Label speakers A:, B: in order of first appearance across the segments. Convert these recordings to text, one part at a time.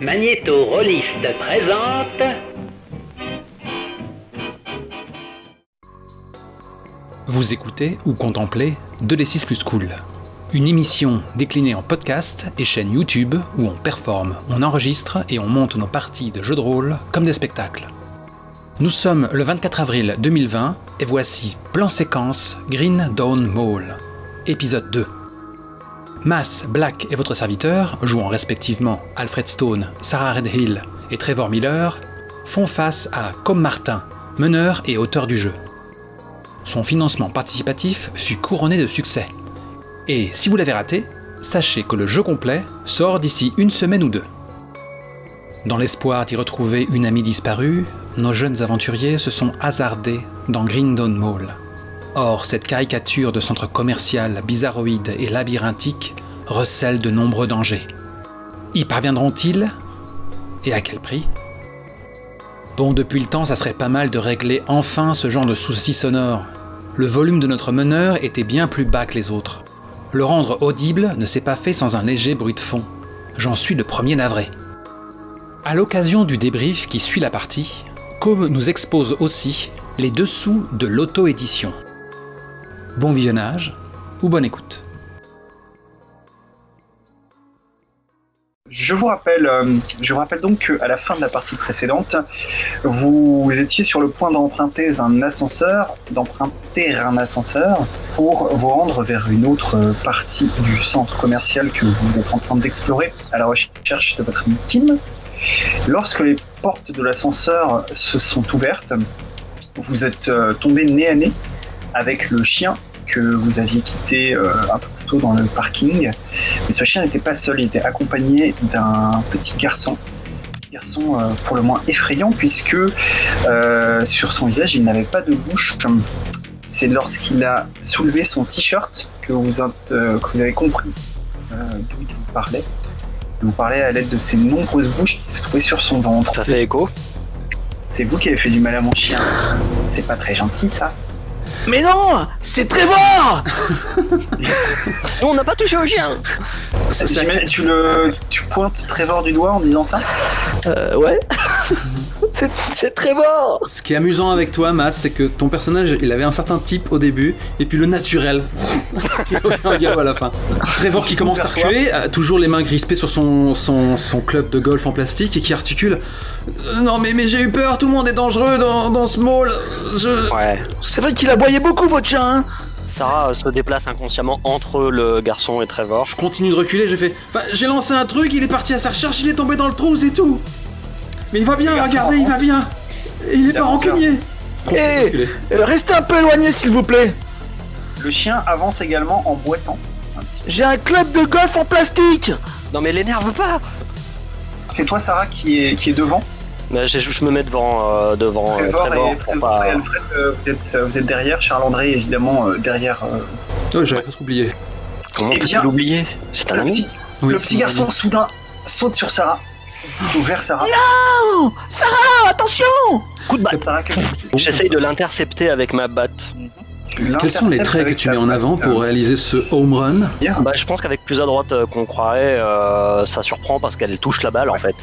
A: Magnéto Rolliste présente...
B: Vous écoutez ou contemplez 2D6 Plus Cool, une émission déclinée en podcast et chaîne YouTube où on performe, on enregistre et on monte nos parties de jeux de rôle comme des spectacles. Nous sommes le 24 avril 2020 et voici Plan Séquence Green Dawn Mall, épisode 2. Mass, Black et votre serviteur, jouant respectivement Alfred Stone, Sarah Redhill et Trevor Miller, font face à Com Martin, meneur et auteur du jeu. Son financement participatif fut couronné de succès. Et si vous l'avez raté, sachez que le jeu complet sort d'ici une semaine ou deux. Dans l'espoir d'y retrouver une amie disparue, nos jeunes aventuriers se sont hasardés dans Green Dawn Mall. Or, cette caricature de centre commercial bizarroïde et labyrinthique recèle de nombreux dangers. Y parviendront-ils ? Et à quel prix ? Bon, depuis le temps, ça serait pas mal de régler enfin ce genre de soucis sonores. Le volume de notre meneur était bien plus bas que les autres. Le rendre audible ne s'est pas fait sans un léger bruit de fond. J'en suis le premier navré. À l'occasion du débrief qui suit la partie, Com nous expose aussi les dessous de l'auto-édition. Bon visionnage ou bonne écoute.
C: Je vous rappelle donc qu'à la fin de la partie précédente, vous étiez sur le point d'emprunter un ascenseur pour vous rendre vers une autre partie du centre commercial que vous êtes en train d'explorer à la recherche de votre ami Kim. Lorsque les portes de l'ascenseur se sont ouvertes, vous êtes tombé nez à nez avec le chien que vous aviez quitté un peu plus tôt dans le parking. Mais ce chien n'était pas seul, il était accompagné d'un petit garçon. Pour le moins effrayant puisque sur son visage il n'avait pas de bouche. C'est lorsqu'il a soulevé son t-shirt que vous avez compris d'où il vous parlait. Il vous parlait à l'aide de ces nombreuses bouches qui se trouvaient sur son ventre.
D: Ça fait écho.
C: C'est vous qui avez fait du mal à mon chien. C'est pas très gentil ça.
E: Mais non, c'est Trevor.
D: Nous, on n'a pas touché au chien.
C: Tu pointes Trevor du doigt en disant ça ?
E: Ouais. c'est Trevor.
B: Ce qui est amusant avec toi, Mas, c'est que ton personnage, il avait un certain type au début, et puis le naturel, qui revient un galop à la fin. Trevor qui commence à reculer, toujours les mains crispées sur son club de golf en plastique, et qui articule « Non mais j'ai eu peur, tout le monde est dangereux dans ce mall,
D: Ouais.
E: C'est vrai qu'il aboyait beaucoup, votre chien, hein.
D: Sarah se déplace inconsciemment entre le garçon et Trevor.
B: Je continue de reculer, j'ai lancé un truc, il est parti à sa recherche, il est tombé dans le trou, c'est tout. Mais il va bien, regardez, il va bien. Et il est pas rancunier.
E: Restez un peu éloigné, s'il vous plaît.
C: Le chien avance également en boitant.
E: J'ai un club de golf en plastique.
D: Non mais l'énerve pas.
C: C'est toi, Sarah, qui est devant.
D: Mais je me mets devant
C: Trevor et
D: pas...
C: Alfred, vous êtes derrière. Charles-André, évidemment, derrière.
B: Oh, j'avais presque oublié.
D: Comment peux-tu l'oublier ? C'est un ami.
C: Le petit garçon, soudain, saute sur Sarah. Vers Sarah.
E: Non, Sarah, attention.
D: Coup de batte.
C: Sarah,
D: J'essaye de l'intercepter avec ma batte.
B: Quels sont les traits que tu mets en avant pour réaliser ce home run ?
D: Bah, je pense qu'avec plus à droite qu'on croirait, ça surprend parce qu'elle touche la balle en fait.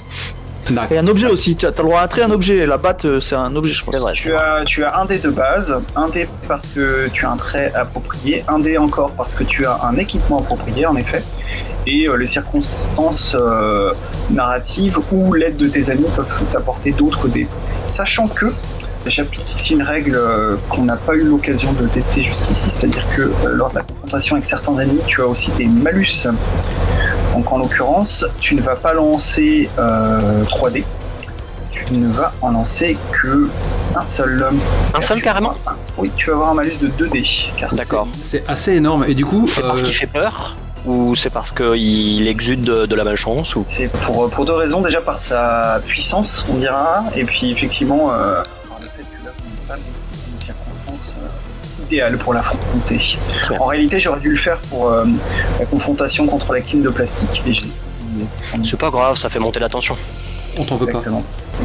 E: Et un objet aussi, tu as le droit à un trait, un objet, la batte c'est un objet je pense.
D: C'est vrai,
C: tu as un dé de base, un dé parce que tu as un trait approprié, un dé encore parce que tu as un équipement approprié en effet, et les circonstances narratives ou l'aide de tes amis peuvent t'apporter d'autres dés. Sachant que j'applique ici une règle qu'on n'a pas eu l'occasion de tester jusqu'ici, c'est-à-dire que lors de la confrontation avec certains ennemis, tu as aussi des malus. Donc en l'occurrence, tu ne vas pas lancer 3D, tu ne vas en lancer que un seul.
D: Un seul carrément ?
C: Oui, tu vas avoir un malus de 2D.
D: D'accord.
B: C'est assez énorme, et du coup...
D: C'est parce qu'il fait peur ? Ou c'est parce qu'il exude de la malchance ou...
C: C'est pour deux raisons, déjà par sa puissance, on dira, et puis effectivement, par le fait que là, on n'est pas dans une circonstance idéale pour l'affronter. En réalité, j'aurais dû le faire pour la confrontation contre la Kim de plastique.
D: C'est pas grave, ça fait monter la tension.
B: On t'en veut pas.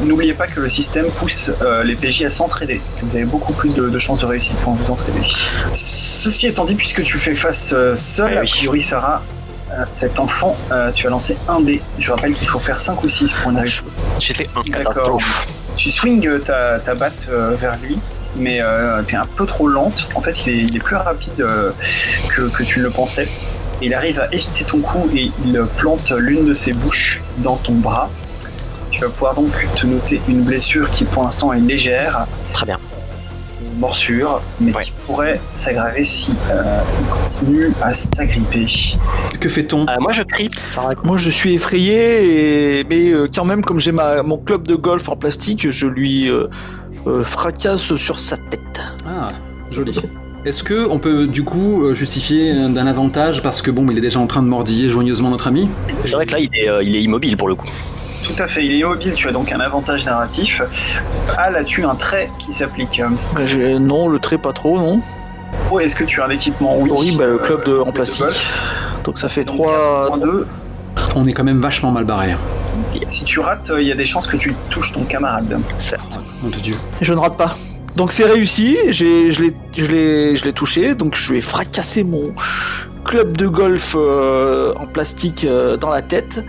C: N'oubliez pas que le système pousse les PJ à s'entraider. Vous avez beaucoup plus de chances de réussite quand vous entraidez. Ceci étant dit, puisque tu fais face seul, a priori Sarah, cet enfant, tu as lancé un dé. Je rappelle qu'il faut faire 5 ou 6 pour une réussite.
D: J'ai fait un.
C: D'accord. Tu swings ta batte vers lui, mais tu es un peu trop lente. En fait, il est plus rapide que tu ne le pensais. Il arrive à éviter ton coup et il plante l'une de ses bouches dans ton bras. Tu vas pouvoir donc te noter une blessure qui pour l'instant est légère.
D: Très bien.
C: Une morsure, mais qui pourrait s'aggraver si il continue à s'agripper.
B: Que fait-on?
D: Moi je crie.
E: Moi je suis effrayé, mais quand même comme j'ai mon club de golf en plastique, je lui fracasse sur sa tête.
B: Ah, joli. Est-ce que on peut du coup justifier d'un avantage parce que bon, il est déjà en train de mordiller joigneusement notre ami?
D: C'est vrai que là il est immobile pour le coup.
C: Tout à fait, il est immobile, tu as donc un avantage narratif. Al, as-tu un trait qui s'applique?
E: Non, le trait pas trop, non.
C: Oh, est-ce que tu as un équipement?
E: Oui, le club en plastique. Donc ça fait 3...
C: 2.
B: On est quand même vachement mal barré.
C: Si tu rates, il y a des chances que tu touches ton camarade.
D: Certes.
B: Mon Dieu.
E: Je ne rate pas. Donc c'est réussi, je l'ai touché, donc je lui ai fracassé mon club de golf en plastique dans la tête.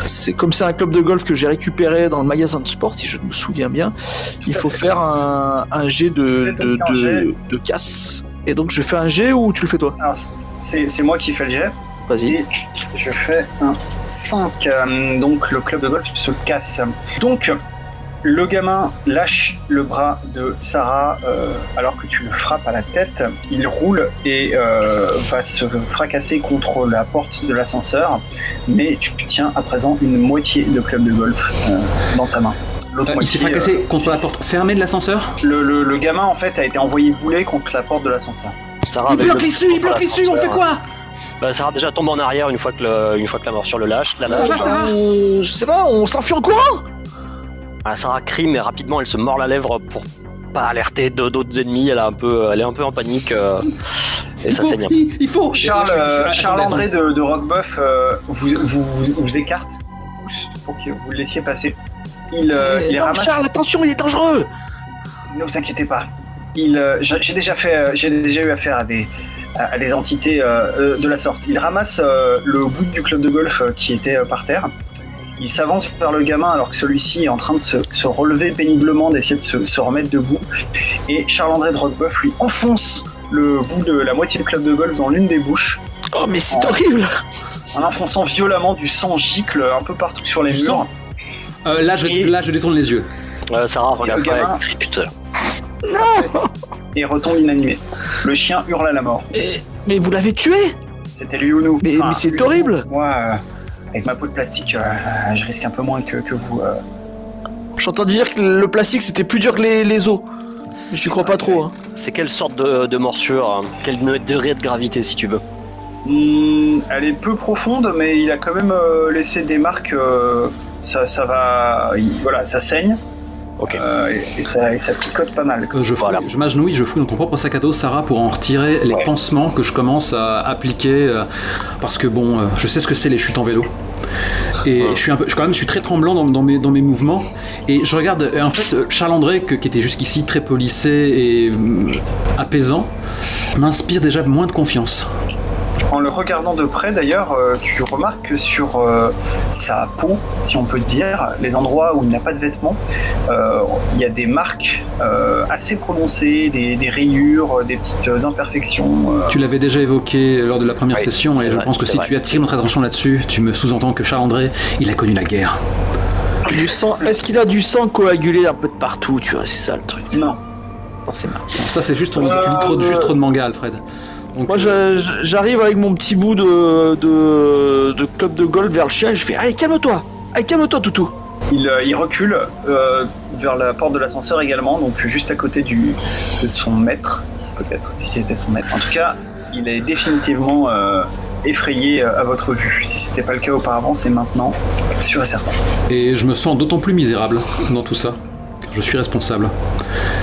E: C'est comme c'est un club de golf que j'ai récupéré dans le magasin de sport, si je me souviens bien. Il faut faire un jet de casse. Et donc je fais un jet ou tu le fais toi?
C: Alors, c'est moi qui fais le jet.
E: Vas-y.
C: Et je fais un 5. Donc le club de golf se casse. Donc le gamin lâche le bras de Sarah alors que tu le frappes à la tête. Il roule et va se fracasser contre la porte de l'ascenseur. Mais tu tiens à présent une moitié de club de golf dans ta main.
B: Il s'est fracassé contre la porte fermée de l'ascenseur?
C: Le gamin en fait a été envoyé bouler contre la porte de l'ascenseur.
B: Il bloque l'issue, on fait quoi?
D: Sarah déjà tombe en arrière une fois que la morsure le lâche.
B: Ça va, Sarah?
E: Je sais pas, on s'enfuit en courant.
D: Sarah crie mais rapidement elle se mord la lèvre pour pas alerter d'autres ennemis. Elle est un peu en panique et ça saigne un peu.
B: Il faut.
C: Charles-André de Roquebeuf vous écarte, vous pousse pour que vous le laissiez passer. Il ramasse.
E: Charles, attention, il est dangereux.
C: Ne vous inquiétez pas. J'ai déjà eu affaire à des entités de la sorte. Il ramasse le bout du club de golf qui était par terre. Il s'avance vers le gamin alors que celui-ci est en train de se relever péniblement, d'essayer de se remettre debout. Et Charles-André de Roquebeuf lui enfonce le bout de la moitié du club de golf dans l'une des bouches.
E: Oh mais c'est horrible!
C: En enfonçant violemment, du sang gicle un peu partout sur les murs.
B: Là, je détourne les yeux.
D: Sarah regarde pas et crie putain.
C: Et retombe inanimé. Le chien hurle à la mort.
E: Mais vous l'avez tué?
C: C'était lui ou nous.
E: Mais c'est horrible.
C: Moi, avec ma peau de plastique, je risque un peu moins que vous.
E: J'ai entendu dire que le plastique c'était plus dur que les os. Mais je crois pas trop. Hein.
D: C'est quelle sorte de morsure? Quel degré de gravité si tu veux?
C: Elle est peu profonde, mais il a quand même laissé des marques. Ça va. Voilà, ça saigne.
D: Ok.
C: Et ça picote pas mal.
B: Je m'agenouille, je fouille dans ton propre sac à dos, Sarah, pour en retirer les pansements que je commence à appliquer parce que bon, je sais ce que c'est les chutes en vélo. Et je suis très tremblant dans mes mouvements. Et je regarde, en fait, Charles-André, qui était jusqu'ici très polissé et apaisant, m'inspire déjà moins de confiance.
C: En le regardant de près, d'ailleurs, tu remarques que sur sa peau, si on peut dire, les endroits où il n'a pas de vêtements, il y a des marques assez prononcées, des rayures, des petites imperfections.
B: Tu l'avais déjà évoqué lors de la première session, et je pense que si tu attires notre attention là-dessus, tu me sous-entends que Charles-André, il a connu la guerre.
E: Du sang. Est-ce qu'il a du sang coagulé un peu de partout, tu vois, c'est ça le truc.
C: Non.
E: Forcément.
B: Ça, c'est juste, tu lis juste trop de manga, Alfred. Donc,
E: moi j'arrive avec mon petit bout de club de golf vers le chien et je fais allez calme-toi toutou.
C: Il recule vers la porte de l'ascenseur également, donc juste à côté de son maître, peut-être, si c'était son maître. En tout cas, il est définitivement effrayé à votre vue. Si c'était pas le cas auparavant, c'est maintenant, sûr et certain.
B: Et je me sens d'autant plus misérable dans tout ça, car je suis responsable.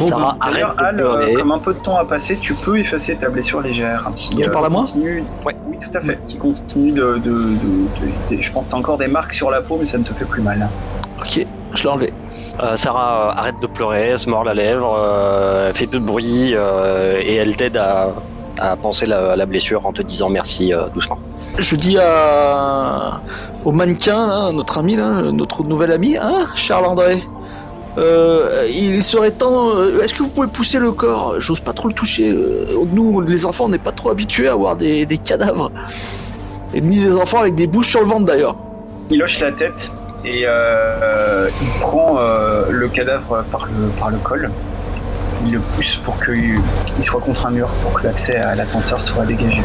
D: Sarah,
C: d'ailleurs, Al, comme un peu de temps a passé, tu peux effacer ta blessure légère.
E: Tu parles à moi ?
C: Ouais, oui, tout à fait. Qui continue je pense que t'as encore des marques sur la peau, mais ça ne te fait plus mal.
E: Ok, je l'ai enlevé.
D: Sarah arrête de pleurer, elle se mord la lèvre, elle fait peu de bruit et elle t'aide à à panser la blessure en te disant merci doucement.
E: Je dis au mannequin, là, notre ami, là, notre nouvel ami, hein, Charles-André. Il serait temps. Est-ce que vous pouvez pousser le corps? J'ose pas trop le toucher. Nous, les enfants, on n'est pas trop habitués à voir des cadavres. Et ni des enfants avec des bouches sur le ventre d'ailleurs.
C: Il hoche la tête et il prend le cadavre par le col. Il le pousse pour qu'il soit contre un mur, pour que l'accès à l'ascenseur soit dégagé.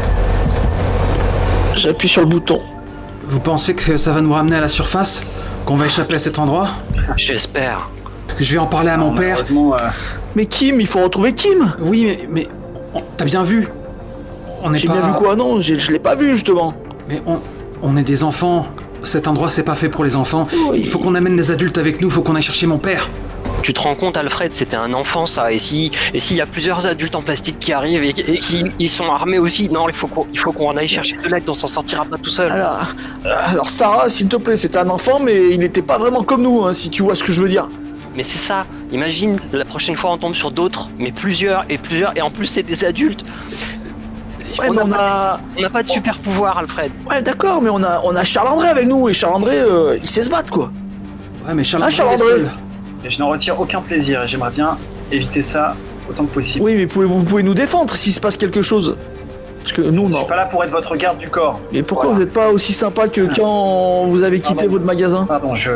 E: J'appuie sur le bouton.
B: Vous pensez que ça va nous ramener à la surface? Qu'on va échapper à cet endroit?
D: J'espère.
B: Je vais en parler à mon père.
E: Mais Kim, il faut retrouver Kim.
B: Oui, mais t'as bien vu?
E: J'ai bien vu quoi? Non, je l'ai pas vu justement.
B: Mais on est des enfants. Cet endroit, c'est pas fait pour les enfants. Oui. Il faut qu'on amène les adultes avec nous. Il faut qu'on aille chercher mon père.
D: Tu te rends compte, Alfred, c'était un enfant ça. Et s'il y a plusieurs adultes en plastique qui arrivent et qui sont armés aussi, non, il faut qu'on aille chercher de l'aide. On s'en sortira pas tout seul.
E: Alors Sarah, s'il te plaît, c'était un enfant, mais il n'était pas vraiment comme nous, hein, si tu vois ce que je veux dire.
D: Mais c'est ça, imagine, la prochaine fois on tombe sur d'autres, mais plusieurs, et en plus c'est des adultes.
E: Ouais,
D: on n'a pas de super pouvoir, Alfred.
E: Ouais, d'accord, mais on a Charles-André avec nous, et Charles-André, il sait se battre, quoi.
B: Ouais, mais
E: Charles-André.
C: Et je n'en retire aucun plaisir, et j'aimerais bien éviter ça autant que possible.
E: Oui, mais vous pouvez nous défendre s'il se passe quelque chose. Parce que nous,
C: je suis pas là pour être votre garde du corps.
E: Et pourquoi vous n'êtes pas aussi sympa que quand vous avez quitté votre magasin?
C: Pardon, je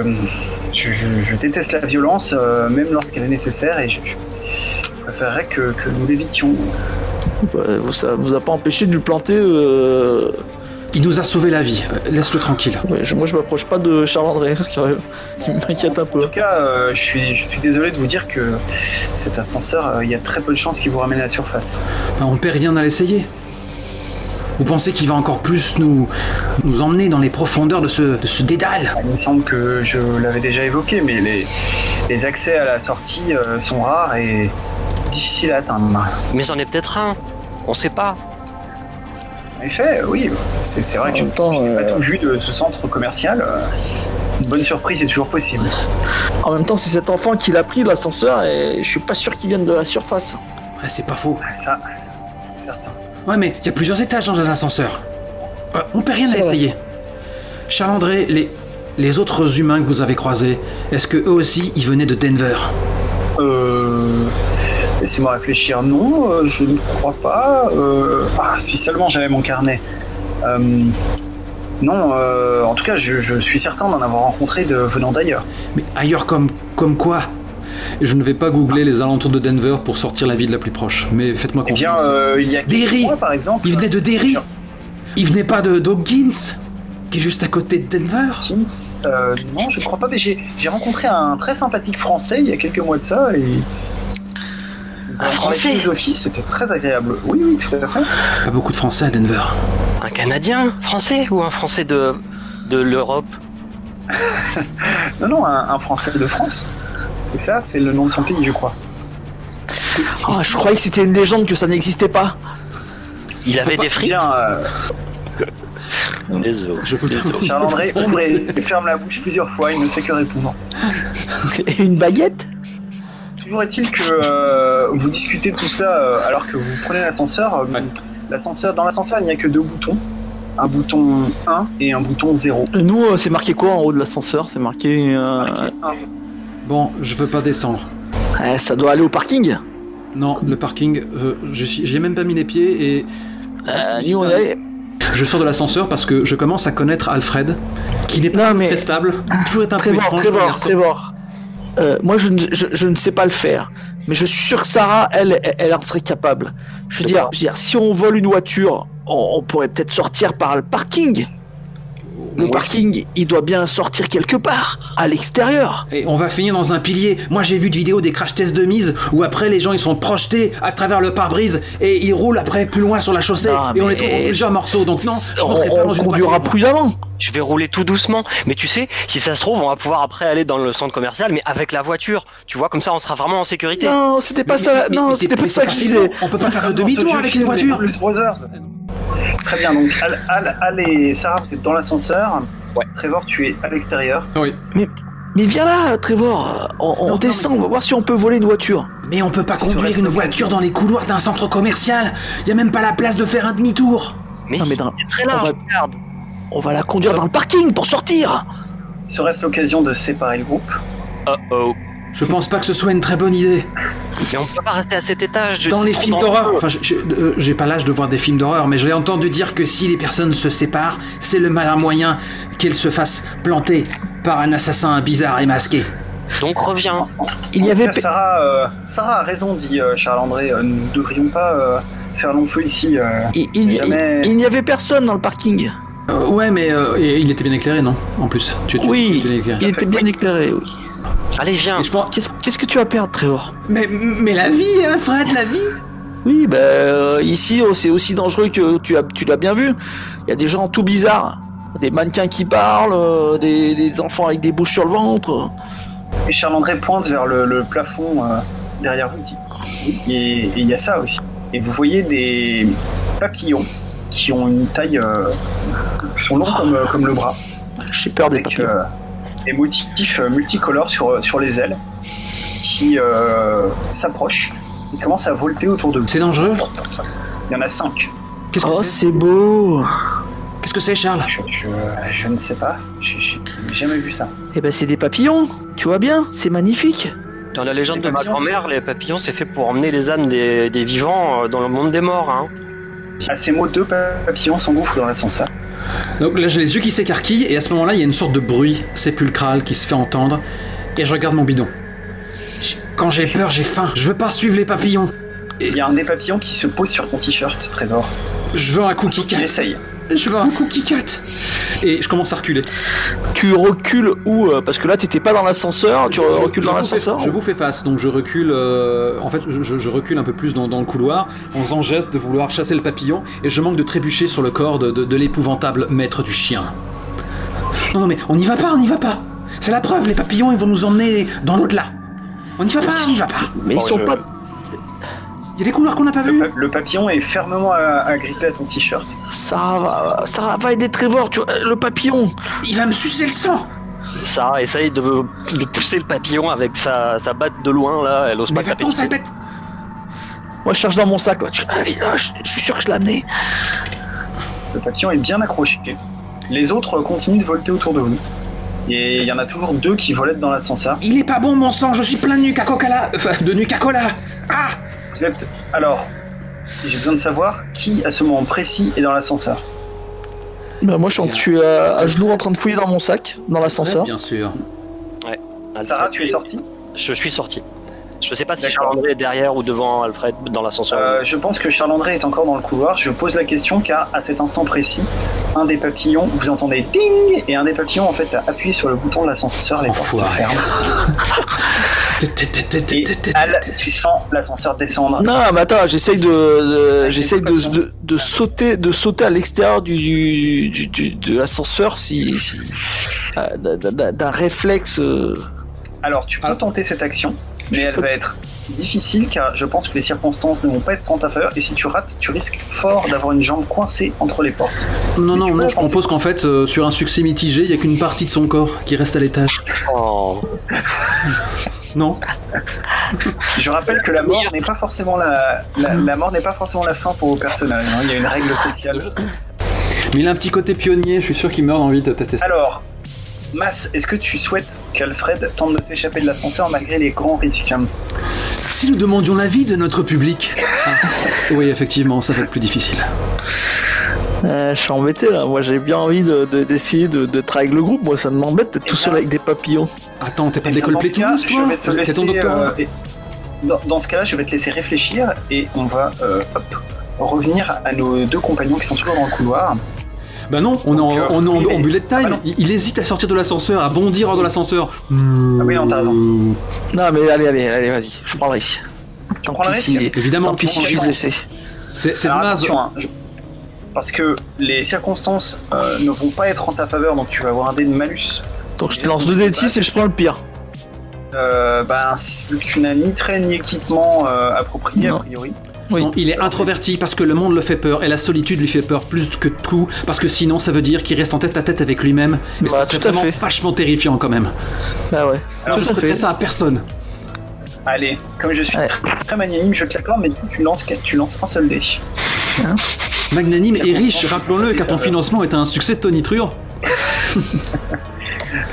C: déteste la violence, même lorsqu'elle est nécessaire, et je préférerais que nous l'évitions.
E: Ça vous a pas empêché de lui planter
B: Il nous a sauvé la vie, laisse-le tranquille.
E: Ouais, moi je m'approche pas de Charles-André, qui m'inquiète un peu.
C: En tout cas, je suis désolé de vous dire que cet ascenseur, il y a très peu de chances qu'il vous ramène à la surface.
B: On ne perd rien à l'essayer. Vous pensez qu'il va encore plus nous emmener dans les profondeurs de ce dédale?
C: Il me semble que je l'avais déjà évoqué, mais les accès à la sortie sont rares et difficiles à atteindre.
D: Mais c'en est peut-être un, on sait pas.
C: En effet, oui, c'est vrai que je n'ai pas tout vu de ce centre commercial. Une bonne surprise est toujours possible.
E: En même temps, c'est cet enfant qui l'a pris l'ascenseur et je suis pas sûr qu'il vienne de la surface.
B: Ouais, c'est pas faux.
C: Ça, c'est certain.
B: Ouais, mais il y a plusieurs étages dans un ascenseur. On perd rien à essayer. Charles-André, les autres humains que vous avez croisés, est-ce que eux aussi, ils venaient de Denver?
C: Laissez-moi réfléchir. Non, je ne crois pas. Si seulement j'avais mon carnet. Non, en tout cas, je suis certain d'en avoir rencontré venant d'ailleurs.
B: Mais ailleurs comme quoi? Je ne vais pas googler les alentours de Denver pour sortir la ville la plus proche, mais faitement confiance.
C: Il y a
B: Derry,
C: mois, par exemple.
B: Il venait de Derry. Il venait pas de Dawkins, qui est juste à côté de Denver.
C: Non, je ne crois pas, mais j'ai rencontré un très sympathique Français il y a quelques mois de ça, et...
D: Un Français?
C: Philosophie, c'était très agréable. Oui, tout à fait.
B: Pas beaucoup de Français à Denver.
D: Un Canadien français ou un Français de l'Europe?
C: Non, un Français de France. C'est ça, c'est le nom de son pays, je crois.
E: Je croyais que c'était une légende, que ça n'existait pas.
D: Il avait des frites. Désolé.
C: Charles-André ouvre et ferme la bouche plusieurs fois, il ne sait que répondre.
E: Et une baguette?
C: Toujours est-il que vous discutez de tout ça alors que vous prenez l'ascenseur. Dans l'ascenseur, il n'y a que deux boutons. Un bouton 1 et un bouton 0.
E: Nous, c'est marqué quoi en haut de l'ascenseur? C'est marqué 1.
B: Bon, je veux pas descendre.
E: Ça doit aller au parking?
B: Non, le parking, j'ai même pas mis les pieds et...
E: Nous, on est...
B: Je sors de l'ascenseur parce que je commence à connaître Alfred, qui n'est pas très stable, toujours est un peu étrange.
E: Trevor. Moi, je ne sais pas le faire, mais je suis sûr que Sarah, elle en serait capable. Je veux dire, si on vole une voiture, on pourrait peut-être sortir par le parking. Le parking, il doit bien sortir quelque part, à l'extérieur.
B: Et on va finir dans un pilier. Moi, j'ai vu de vidéos des crash tests de mise où après les gens ils sont projetés à travers le pare-brise et ils roulent après plus loin sur la chaussée et on les trouve en plusieurs morceaux. Donc non, je ne rentrerai pas dans une
E: conduira prudemment.
D: Je vais rouler tout doucement, mais tu sais, si ça se trouve, on va pouvoir après aller dans le centre commercial, mais avec la voiture. Tu vois, comme ça, on sera vraiment en sécurité.
E: Non, c'était pas ça. Non, c'était pas ça que je disais.
B: On peut pas faire de demi-tour avec une voiture.
C: Très bien, donc allez, Sarah, vous êtes dans l'ascenseur.
D: Ouais.
C: Trevor, tu es à l'extérieur.
B: Oui.
E: Mais Mais viens là, Trevor. On descend, on va voir si on peut voler une voiture.
B: Mais on peut pas conduire une voiture dans les couloirs d'un centre commercial. Y a même pas la place de faire un demi-tour.
D: Mais,
E: Non, mais
D: c'est très large, regarde.
E: On va la conduire dans le parking pour sortir.
C: Serait-ce l'occasion de séparer le groupe?
D: Oh.
B: Je pense pas que ce soit une très bonne idée.
D: Mais on peut pas rester à cet étage.
B: Dans les films d'horreur, enfin j'ai pas l'âge de voir des films d'horreur, mais j'ai entendu dire que si les personnes se séparent, c'est le meilleur moyen qu'elles se fassent planter par un assassin bizarre et masqué.
D: Donc reviens.
E: Il y avait...
C: Sarah a raison, dit Charles-André. Nous ne devrions pas faire long feu ici.
E: Il n'y avait personne dans le parking.
B: Ouais, mais et il était bien éclairé, non? En plus.
E: Oui,
B: tu l'as éclairé.
E: il était bien éclairé, oui.
D: Allez, viens.
B: Et je pense...
E: Qu'est-ce que tu vas perdre, Trevor?
B: Mais la vie, hein, Fred, la vie.
E: Oui, ici, c'est aussi dangereux que tu l'as bien vu. Il y a des gens tout bizarres. Des mannequins qui parlent, des enfants avec des bouches sur le ventre.
C: Et Charles-André pointe vers le plafond derrière vous, dit. Et il y a ça aussi. Et vous voyez des papillons qui ont une taille... qui sont longs comme le bras.
E: J'ai peur des
C: avec
E: papillons.
C: des motifs multicolores sur les ailes qui s'approchent et commencent à volter autour de vous.
B: C'est dangereux.
C: Il y en a 5.
B: Qu'est-ce que
E: Oh,
B: c'est?
E: c'est beau.
B: Qu'est-ce que c'est, Charles?
C: Je ne sais pas. J'ai jamais vu ça.
E: Eh ben, c'est des papillons. Tu vois bien, c'est magnifique.
D: Dans la légende
C: Les
D: de ma
C: papillons,
D: grand-mère, les papillons, c'est fait pour emmener les âmes des vivants dans le monde des morts. Hein.
C: À ces mots, 2 papillons s'engouffrent dans l'ascenseur.
B: Donc là, j'ai les yeux qui s'écarquillent, et à ce moment-là, il y a une sorte de bruit sépulcral qui se fait entendre, et je regarde mon bidon. Quand j'ai peur, j'ai faim. Je veux pas suivre les papillons.
C: Il y a un des papillons qui se pose sur ton t-shirt, Trevor.
B: Je veux un cookie
C: Il
B: cat.
C: essaye.
B: Je veux un cookie cat. Et je commence à reculer.
E: Tu recules où? Parce que là, t'étais pas dans l'ascenseur. Tu recules dans l'ascenseur?
B: Je vous fais face, donc je recule. En fait, je recule un peu plus dans le couloir, en faisant geste de vouloir chasser le papillon, et je manque de trébucher sur le corps de l'épouvantable maître du chien. Non, mais on n'y va pas. C'est la preuve, les papillons, ils vont nous emmener dans l'au-delà. On n'y va pas.
E: Mais ils sont pas...
B: Il y a des couloirs qu'on n'a pas vus.
C: Le papillon est fermement agrippé à ton t-shirt.
E: Ça va aider Trevor, tu vois, le papillon.
B: Il va me sucer le sang.
D: Sarah essaye de pousser le papillon avec sa batte de loin, là. Elle ose
B: Mais
D: pas taper.
B: va-t'en, sale bête.
E: Moi, je cherche dans mon sac, là. Je suis sûr que je l'ai amené.
C: Le papillon est bien accroché. Les autres continuent de volter autour de vous. Et il y en a toujours 2 qui volettent dans l'ascenseur.
B: Il est pas bon, mon sang, je suis plein de nuque à Coca-Cola. Enfin, de nuque à cola. Ah.
C: Vous êtes... Alors, j'ai besoin de savoir qui, à ce moment précis, est dans l'ascenseur.
E: Moi, je suis à genoux en train de fouiller dans mon sac, dans l'ascenseur.
B: Bien sûr.
D: Ouais.
C: Sarah, tu es sortie?
D: Je suis sorti. Je sais pas si
C: D'accord.
D: Charles-André est derrière ou devant Alfred dans l'ascenseur.
C: Je pense que Charles-André est encore dans le couloir. Je pose la question car, à cet instant précis, un des papillons, vous entendez ding, et un des papillons, en fait, a appuyé sur le bouton de l'ascenseur, les portes se
B: Enfoiré.
C: ferment. Et Al, tu sens l'ascenseur descendre.
E: Non, mais attends, j'essaye de sauter à l'extérieur de l'ascenseur d'un réflexe.
C: Alors, tu peux tenter cette action, mais elle va être difficile car je pense que les circonstances ne vont pas être en ta faveur et si tu rates, tu risques fort d'avoir une jambe coincée entre les portes.
B: Non, je propose qu'en fait, sur un succès mitigé, il y a qu'une partie de son corps qui reste à l'étage.
D: Oh.
B: Non.
C: Je rappelle que la mort n'est pas forcément la mort n'est pas forcément la fin pour vos personnages. Hein. Il y a une règle spéciale.
B: Mais il a un petit côté pionnier, je suis sûr qu'il meurt d'envie de tester ça.
C: Alors, Mas, est-ce que tu souhaites qu'Alfred tente de s'échapper de l'ascenseur malgré les grands risques?
B: Si nous demandions l'avis de notre public. Oui, effectivement, ça va être plus difficile.
E: Je suis embêté là, moi j'ai bien envie d'essayer de travailler avec le groupe, moi ça m'embête d'être tout seul avec des papillons.
B: Attends, t'es pas de
C: Eh bien,
B: l'école
C: dans ce cas,
B: Plétoulouse, toi?
C: je vais te
B: T'es ton
C: laisser,
B: doctorat?
C: dans ce cas-là, je vais te laisser réfléchir et on va revenir à nos 2 compagnons qui sont toujours dans le couloir.
B: Bah non, on est en bullet time.
C: Ah non.
B: Il hésite à sortir de l'ascenseur, à bondir hors de l'ascenseur.
C: Ah oui, non, t'as raison.
E: Non mais allez, vas-y, je prends le risque.
C: Tu prends le risque?
B: Évidemment,
E: Tant pis si je suis blessé.
B: c'est
C: Alors,
B: naze.
C: attention, hein, parce que les circonstances ne vont pas être en ta faveur, donc tu vas avoir un dé de malus.
E: Donc je te lance 2 dés de 6 et je prends le pire.
C: Vu que tu n'as ni trait ni équipement approprié,
E: Non.
C: a priori.
E: Oui.
B: Non, il est introverti parce que le monde le fait peur et la solitude lui fait peur plus que tout parce que sinon ça veut dire qu'il reste en tête à tête avec lui-même et
E: Bah,
B: c'est
E: tout à
B: vraiment
E: fait.
B: vachement terrifiant quand même.
E: Bah ouais.
C: Alors,
B: Je ne ferais ça à personne.
C: Allez, comme je suis
E: Ouais.
C: très magnanime, je te l'accorde, mais tu lances un seul dé.
B: Magnanime et riche, rappelons-le, car ton financement est un succès de tonitruant.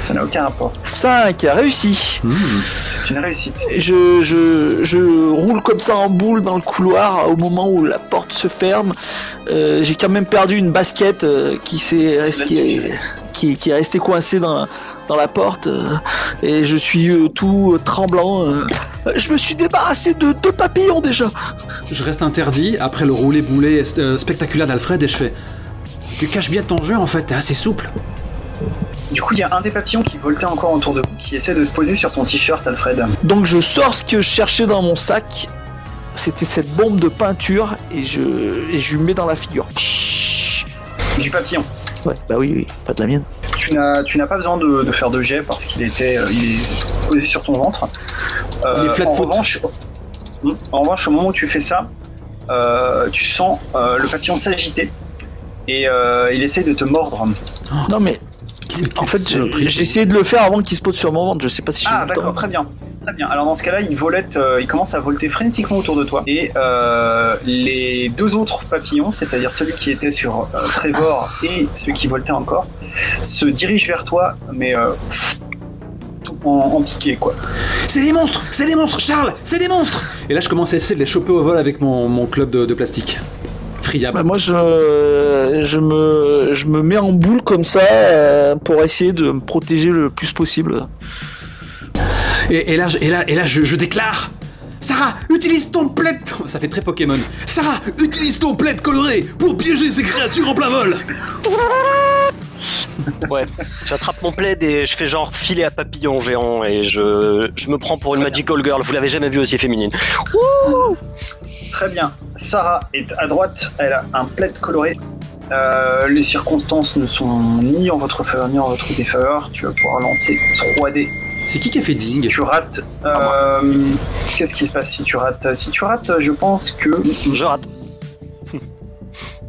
C: Ça n'a aucun rapport.
E: 5, réussi.
C: C'est une réussite.
E: Je roule comme ça en boule dans le couloir au moment où la porte se ferme. J'ai quand même perdu une basket qui est restée coincée dans la porte et je suis tout tremblant. Je me suis débarrassé de 2 papillons déjà.
B: Je reste interdit après le roulé-boulé spectaculaire d'Alfred et je fais... Tu caches bien ton jeu en fait, t'es assez souple.
C: Du coup, il y a un des papillons qui voltait encore autour de vous, qui essaie de se poser sur ton t-shirt, Alfred.
E: Donc je sors ce que je cherchais dans mon sac. C'était cette bombe de peinture et je lui mets dans la figure.
C: Du papillon.
E: Ouais, bah oui, pas de la mienne.
C: Tu n'as pas besoin de faire de jet parce qu'il est posé sur ton ventre.
B: Il est flat-foot.
C: En revanche, au moment où tu fais ça, tu sens le papillon s'agiter et il essaie de te mordre.
E: Non mais en fait j'ai essayé de le faire avant qu'il se pose sur mon ventre. Je sais pas si j'ai eu
C: Ah
E: le temps.
C: d'accord, très bien. Très bien. Alors dans ce cas-là, il commence à volter frénétiquement autour de toi. Et les 2 autres papillons, c'est-à-dire celui qui était sur Trevor et celui qui voltait encore, se dirigent vers toi, mais en piqué, quoi.
B: C'est des monstres, Charles, c'est des monstres. Et là, je commence à essayer de les choper au vol avec mon club de plastique. Friable.
E: Bah, moi je me mets en boule comme ça pour essayer de me protéger le plus possible.
B: Et là, je déclare. Sarah, utilise ton plaid. Ça fait très Pokémon. Sarah, utilise ton plaid coloré pour piéger ces créatures en plein vol.
D: Ouais, j'attrape mon plaid et je fais genre filet à papillon géant et je me prends pour une magical girl. Vous l'avez jamais vue aussi féminine. Wouh!
C: Très bien. Sarah est à droite, elle a un plaid coloré. Les circonstances ne sont ni en votre faveur ni en votre défaveur. Tu vas pouvoir lancer 3D.
B: C'est qui a fait
C: Si
B: ding?
C: tu rates, qu'est-ce qui se passe si tu rates? Si tu rates, je pense que...
D: Je rate.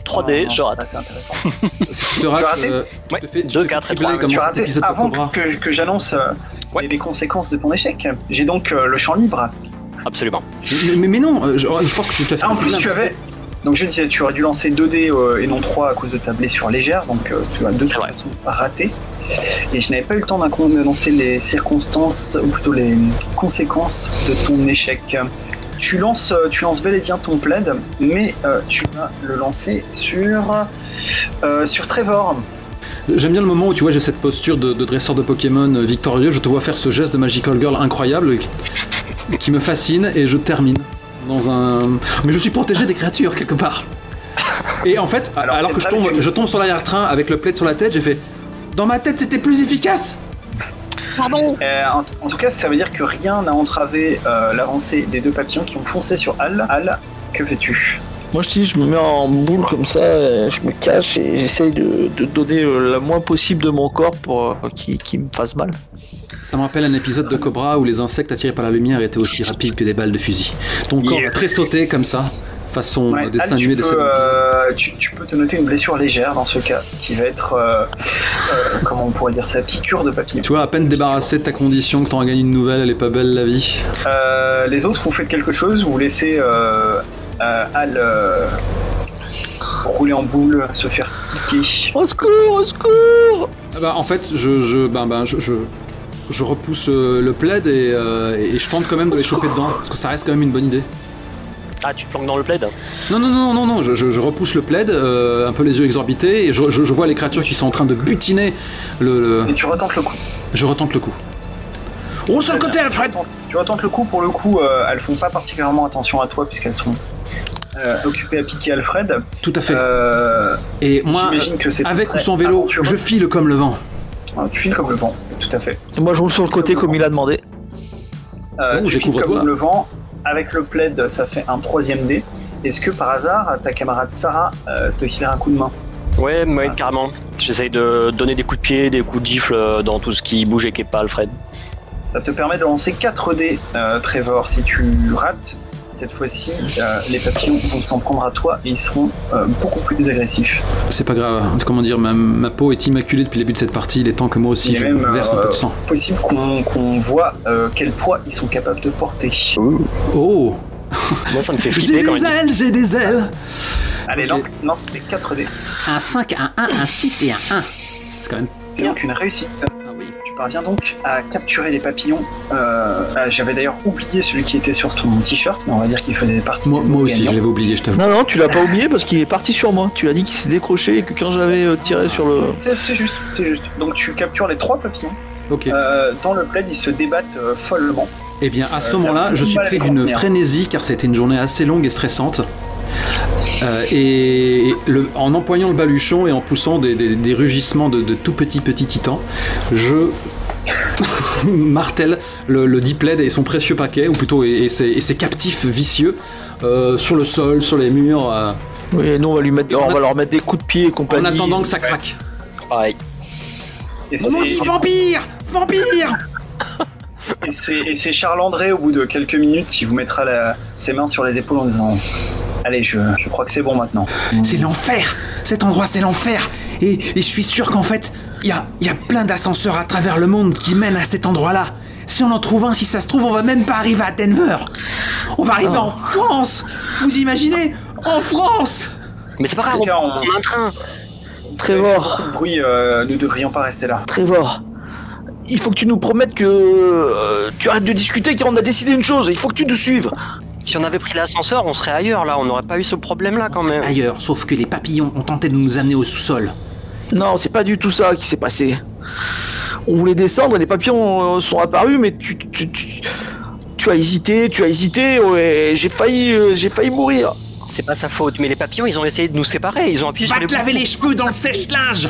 D: 3D,
C: Non,
D: je rate.
C: C'est intéressant.
B: Si tu te rates,
C: raté
B: tu te fais
D: 2, 4 et
B: tripler
D: 3.
B: comme
C: Tu as
B: dans cet
C: raté
B: épisode de
C: avant
B: Cobra.
C: que j'annonce les conséquences de ton échec. J'ai donc le champ libre.
D: Absolument.
B: Mais non, je pense que tu t'as fait
C: Ah, en plus, tu avais... Donc je disais, tu aurais dû lancer 2 dés et non 3 à cause de ta blessure légère, donc tu as 2 de toute façon ratés. Et je n'avais pas eu le temps d'annoncer les circonstances, ou plutôt les conséquences de ton échec. Tu lances bel et bien ton plaid, mais tu vas le lancer sur Trevor.
B: J'aime bien le moment où tu vois j'ai cette posture de dresseur de Pokémon victorieux, je te vois faire ce geste de Magical Girl incroyable qui me fascine et je termine dans un... Mais je suis protégé des créatures quelque part. Et en fait, alors que je tombe sur l'arrière-train avec le plaid sur la tête, j'ai fait... Dans ma tête c'était plus efficace.
D: Pardon.
C: En tout cas, ça veut dire que rien n'a entravé l'avancée des 2 papillons qui ont foncé sur Al. Al, que fais-tu?
E: Moi je dis, je me mets en boule comme ça, je me cache et j'essaye de donner le moins possible de mon corps pour qu'il me fasse mal.
B: Ça me rappelle un épisode de Cobra où les insectes attirés par la lumière étaient aussi rapides que des balles de fusil. Ton corps va très sauter comme ça, façon dessin animé des 70s.
C: Tu peux te noter une blessure légère dans ce cas, qui va être, comment on pourrait dire ça, piqûre de papillon.
B: Tu vois, à peine débarrassé de ta condition que t'en as gagné une nouvelle, elle est pas belle la vie.
C: Les autres, vous faites quelque chose, vous laissez Al rouler en boule, se faire piquer.
E: Au secours, au secours!
B: Ah bah en fait, je repousse le plaid et je tente quand même de les choper dedans, parce que ça reste quand même une bonne idée.
D: Ah, tu te planques dans le plaid?
B: Non, je repousse le plaid, un peu les yeux exorbités, et je vois les créatures qui sont en train de butiner le...
C: Et tu retentes le coup.
B: Je retente le coup. Oh, sur le côté, Alfred!
C: Tu retentes le coup, pour le coup, elles font pas particulièrement attention à toi, puisqu'elles sont occupées à piquer Alfred.
B: Tout à fait. Et moi,
C: j'imagine que c'est
B: avec ou
C: très
B: sans vélo,
C: aventureux.
B: je file comme le vent.
C: Tu files comme le vent, tout à fait.
E: Et moi je roule sur le côté comme il a demandé.
C: Tu files
B: découvre-toi.
C: comme le vent. Avec le plaid, ça fait un 3e dé. Est-ce que par hasard, ta camarade Sarah te filerait un coup de main?
D: Ouais, carrément. J'essaye de donner des coups de pied, des coups de gifle dans tout ce qui bouge et qui est pas Alfred.
C: Ça te permet de lancer 4 dés, Trevor. Si tu rates, cette fois-ci, les papillons vont s'en prendre à toi et ils seront beaucoup plus agressifs.
B: C'est pas grave, comment dire, ma peau est immaculée depuis le début de cette partie, il est temps que moi aussi je verse un peu de sang.
C: Possible qu'on voit quel poids ils sont capables de porter.
B: Oh.
D: Moi ça me fait flipper quand même.
B: J'ai des ailes.
C: Allez,
B: Okay.
C: lance les 4 dés.
B: Un 5, un 1, un 6 et un 1. C'est quand même...
C: C'est donc une réussite.
B: Ah oui.
C: Tu parviens donc à capturer les papillons. J'avais d'ailleurs oublié celui qui était sur ton t-shirt, mais on va dire qu'il faisait partie
B: Moi aussi,
C: gagnants.
B: je l'avais oublié, je t'avoue.
E: Non, tu l'as pas oublié parce qu'il est parti sur moi. Tu as dit qu'il s'est décroché et que quand j'avais tiré sur le...
C: C'est juste. Donc tu captures les 3 papillons.
B: Ok.
C: Dans le plaid, ils se débattent follement.
B: Eh bien, à ce moment-là, je suis pris d'une frénésie car c'était une journée assez longue et stressante. En empoignant le baluchon et en poussant des rugissements de tout petits titans, je martèle le Dipled et son précieux paquet, ou plutôt et ses captifs vicieux sur le sol, sur les murs.
E: Oui, et nous on va leur mettre des coups de pied et compagnie.
B: En attendant que ça craque.
D: Pareil.
B: Maudit vampire!
C: Et c'est Charles-André, au bout de quelques minutes, qui vous mettra ses mains sur les épaules en disant allez, je crois que c'est bon maintenant.
F: C'est l'enfer. Cet endroit, c'est l'enfer. Et je suis sûr qu'en fait, il y a plein d'ascenseurs à travers le monde qui mènent à cet endroit-là. Si on en trouve un, si ça se trouve, on va même pas arriver à Denver. On va arriver en France. Vous imaginez? En France.
D: Mais c'est pas grave, on a un train.
E: Trevor.
C: Beaucoup de bruit, nous devrions pas rester là.
E: Trevor, il faut que tu nous promettes que tu arrêtes de discuter car on a décidé une chose, il faut que tu nous suives.
D: Si on avait pris l'ascenseur, on serait ailleurs là, on n'aurait pas eu ce problème là quand même.
F: Ailleurs, sauf que les papillons ont tenté de nous amener au sous-sol.
E: Non, c'est pas du tout ça qui s'est passé. On voulait descendre et les papillons sont apparus, mais tu as hésité, ouais, j'ai failli mourir.
D: C'est pas sa faute, mais les papillons ils ont essayé de nous séparer, ils ont appuyé
F: Va
D: sur les
F: te laver les cheveux dans le sèche-linge.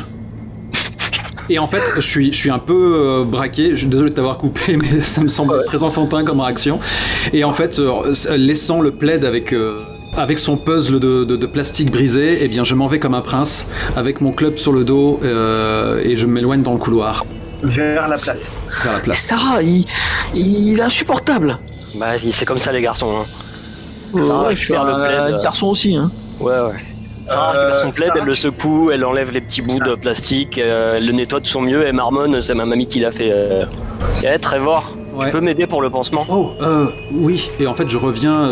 B: Et en fait, je suis un peu braqué, je suis désolé de t'avoir coupé, mais ça me semble très enfantin comme réaction. Et en fait, laissant le plaid avec son puzzle de plastique brisé, eh bien je m'en vais comme un prince, avec mon club sur le dos, et je m'éloigne dans le couloir.
C: Vers la place.
B: Vers la
E: Et
B: place.
E: Sarah, il est insupportable.
D: Bah c'est comme ça les garçons. Hein.
E: Ouais, je suis un garçon aussi. Hein.
D: Ouais. Sarah récupère son plaid,
C: Sarah,
D: elle le secoue, elle enlève les petits bouts de plastique, elle le nettoie de son mieux, elle marmonne, c'est ma mamie qui l'a fait. Trevor,
B: Ouais.
D: tu peux m'aider pour le pansement?
B: Oh, oui. Et en fait, je reviens.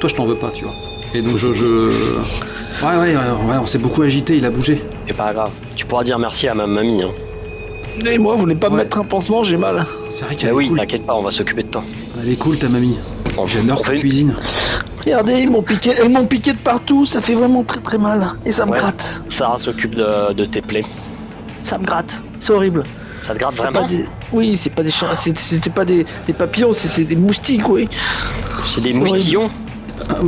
B: Toi, je t'en veux pas, tu vois. Et donc, Ouais, on s'est beaucoup agité, il a bougé.
D: C'est pas grave, tu pourras dire merci à ma mamie. Hein.
E: Et moi, vous voulez pas me mettre un pansement, j'ai mal.
B: C'est vrai
D: Bah
B: qu'elle est
D: oui,
B: cool.
D: t'inquiète pas, on va s'occuper de toi.
B: Elle est cool, ta mamie. J'adore sa cuisine.
E: Regardez, elles m'ont piqué de partout, ça fait vraiment très très mal. Et ça me
D: Ouais.
E: gratte.
D: Sarah s'occupe de tes plaies.
E: Ça me gratte. C'est horrible.
D: Ça te gratte
E: C'est
D: vraiment?
E: pas des... Oui, c'est pas des chiens, c'était pas des papillons, c'est des moustiques, oui.
D: C'est des
E: C'est horrible.
D: moustillons?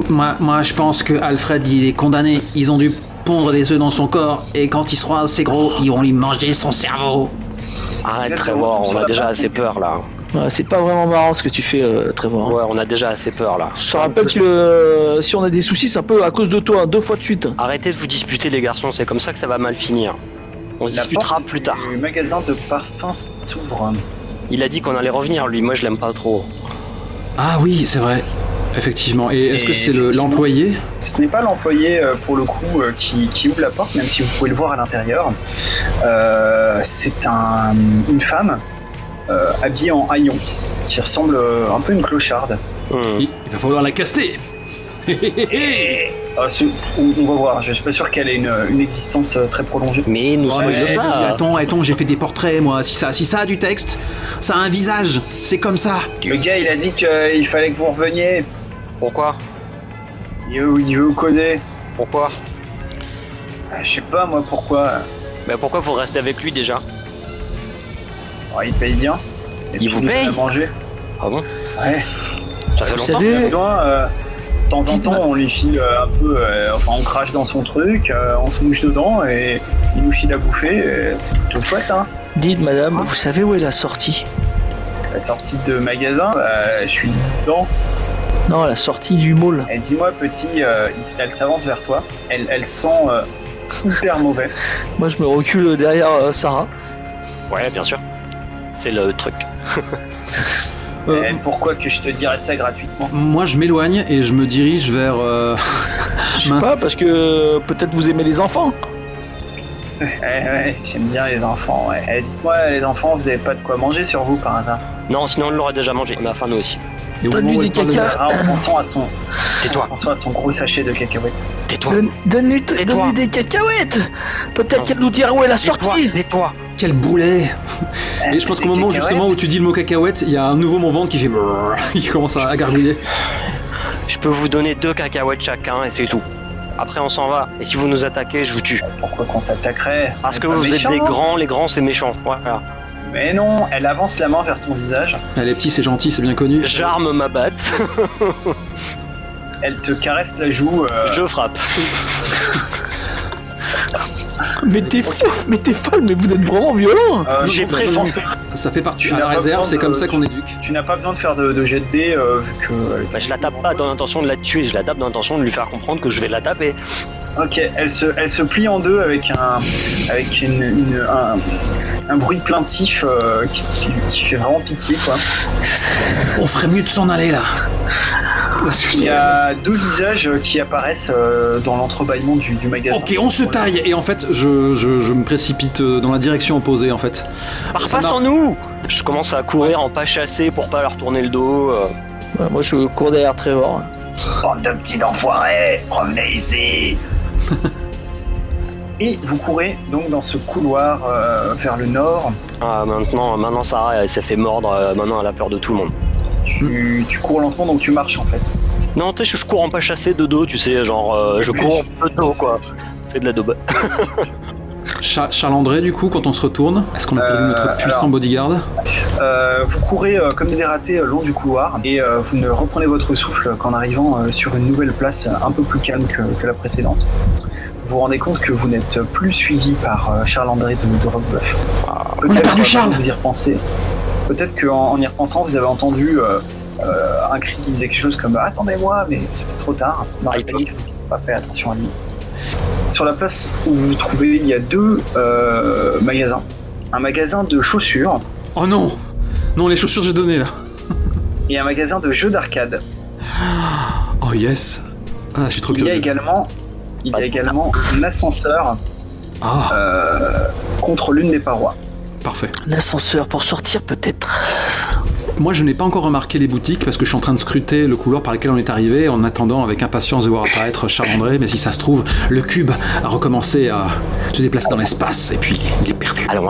F: Moi, je pense que Alfred, il est condamné. Ils ont dû pondre des œufs dans son corps. Et quand il sera assez gros, ils vont lui manger son cerveau.
D: Arrête
C: Exactement,
D: Trevor, on
C: sur
D: a
C: la
D: déjà
C: place,
D: assez
C: donc.
D: peur là.
E: Ouais, c'est pas vraiment marrant ce que tu fais, Trevor.
D: Ouais, on a déjà assez peur là.
E: Je te rappelle que si on a des soucis, c'est un peu à cause de toi, 2 fois de suite.
D: Arrêtez de vous disputer les garçons, c'est comme ça que ça va mal finir. On se
C: La
D: disputera
C: porte
D: plus tard.
C: du magasin de parfums s'ouvre.
D: Il a dit qu'on allait revenir lui, moi je l'aime pas trop.
B: Ah oui, c'est vrai. Effectivement. Et est-ce que c'est
C: effectivement.
B: l'employé?
C: Ce n'est pas l'employé pour le coup qui ouvre la porte, même si vous pouvez le voir à l'intérieur. C'est une femme habillée en haillons qui ressemble un peu à une clocharde.
B: Il va falloir la caster.
C: On va voir, je suis pas sûr qu'elle ait une existence très prolongée.
D: Mais nous
B: Oh, mais
D: spoil pas.
F: Attends, j'ai fait des portraits, moi. Si ça a du texte, ça a un visage. C'est comme ça.
C: Le gars il a dit qu'il fallait que vous reveniez,
D: Pourquoi?
C: il veut vous coder.
D: Pourquoi?
C: Je sais pas moi pourquoi.
D: Bah pourquoi vous restez avec lui déjà?
C: Alors, il paye bien. Et
D: Il
C: puis,
D: vous paye
C: à manger.
D: Ah bon?
C: Ouais.
D: Ça fait
E: Vous
D: longtemps?
E: savez-
C: Il a besoin, de temps en temps, on lui file un peu, enfin, on crache dans son truc, on se mouche dedans et il nous file à bouffer. C'est plutôt chouette, hein.
E: Dites, madame, vous savez où est la sortie?
C: La sortie de magasin, je suis dedans.
E: Non, la sortie du mall.
C: Elle dit moi petit, elle s'avance vers toi. Elle sent hyper mauvais.
E: Moi, je me recule derrière Sarah.
D: Ouais, bien sûr. C'est le truc.
C: Pourquoi que je te dirais ça gratuitement?
B: Moi, je m'éloigne et je me dirige vers...
E: Je sais pas, parce que peut-être vous aimez les enfants.
C: Ouais, j'aime bien les enfants, ouais. Dites-moi, les enfants, vous avez pas de quoi manger sur vous par hasard?
D: Non, sinon on l'aurait déjà mangé. On a faim nous aussi.
B: Et au
E: Donne-lui
B: moment où
E: des
B: elle parle de-
E: caca.
C: En pensant à son...
D: Tais-toi.
C: En pensant à son gros sachet de cacahuètes.
D: Tais-toi.
E: Donne-lui
D: Tais-toi.
E: des cacahuètes. Peut-être
D: Non.
E: qu'elle nous dira où est la
D: Tais-toi.
E: sortie.
D: Tais-toi.
B: Quel boulet! Et je pense
C: Des
B: qu'au moment
C: cacahuètes.
B: justement où tu dis le mot cacahuète, il y a un nouveau mon ventre qui fait... brrr, qui commence à gargouiller.
D: Je peux vous donner 2 cacahuètes chacun et c'est tout. Après on s'en va. Et si vous nous attaquez, je vous tue.
C: Pourquoi qu'on t'attaquerait?
D: Parce
C: C'est
D: que
C: pas
D: vous êtes
C: méchant,
D: des
C: hein.
D: grands, les grands c'est méchant. Voilà.
C: Mais non, elle avance la main vers ton visage,
B: Ah, les petits, c'est gentil, c'est bien connu.
D: J'arme ma batte,
C: elle te caresse la joue.
D: je frappe.
E: Mais t'es folle, mais vous êtes vraiment violent.
D: J'ai
B: non,
D: préféré.
B: non, Ça fait partie
C: Tu
B: à la
C: n'as pas
B: réserve,
C: besoin
B: c'est
C: de-
B: comme ça qu'on éduque.
C: Tu n'as pas besoin de faire de jet de dés vu que.
D: Bah, je la tape pas dans l'intention de la tuer, je la tape dans l'intention de lui faire comprendre que je vais la taper.
C: Ok, elle se plie en deux avec un bruit plaintif qui fait vraiment pitié quoi.
B: On ferait mieux de s'en aller là.
C: Il y a 2 visages qui apparaissent dans l'entrebâillement du magasin.
B: Ok, on se taille et en fait je me précipite dans la direction opposée en fait.
D: Pars
B: Ça
D: pas sans nous. Je commence à courir en pas chassé pour pas leur tourner le dos.
E: Ouais, moi je cours derrière Trevor.
C: Bande de petits enfoirés, revenez ici. Et vous courez donc dans ce couloir vers le nord.
D: Ah, maintenant Sarah elle s'est fait mordre, maintenant elle a peur de tout le monde.
C: Tu cours lentement donc tu marches en fait.
D: Non, tu sais, je cours en pas chassé de dos, tu sais, genre je cours de dos quoi. C'est de la daube.
B: Charles-André du coup quand on se retourne, est-ce qu'on a perdu notre puissant
C: alors-
B: bodyguard?
C: Vous courez comme des dératés le long du couloir et vous ne reprenez votre souffle qu'en arrivant sur une nouvelle place un peu plus calme que la précédente. Vous vous rendez compte que vous n'êtes plus suivi par Charles-André de Roquebeuf.
B: On a perdu Charles.
C: Vous y repensez. Peut-être qu'en y repensant, vous avez entendu un cri qui disait quelque chose comme « Attendez-moi », mais c'était trop tard. Dans la
D: il
C: panique, vous n'avez pas fait attention à lui. Sur la place où vous vous trouvez, il y a 2 magasins. Un magasin de chaussures
B: Oh non! Non, les chaussures j'ai donné là.
C: et un magasin de jeux d'arcade.
B: Oh yes! Ah, je suis trop
C: Il y a
B: curieux.
C: également un ascenseur
B: Ah,
C: contre l'une des parois.
B: parfait.
E: Un ascenseur pour sortir peut-être.
B: Moi je n'ai pas encore remarqué les boutiques parce que je suis en train de scruter le couloir par lequel on est arrivé en attendant avec impatience de voir apparaître Charles-André, mais si ça se trouve, le cube a recommencé à se déplacer dans l'espace et puis il est perdu.
D: Allons.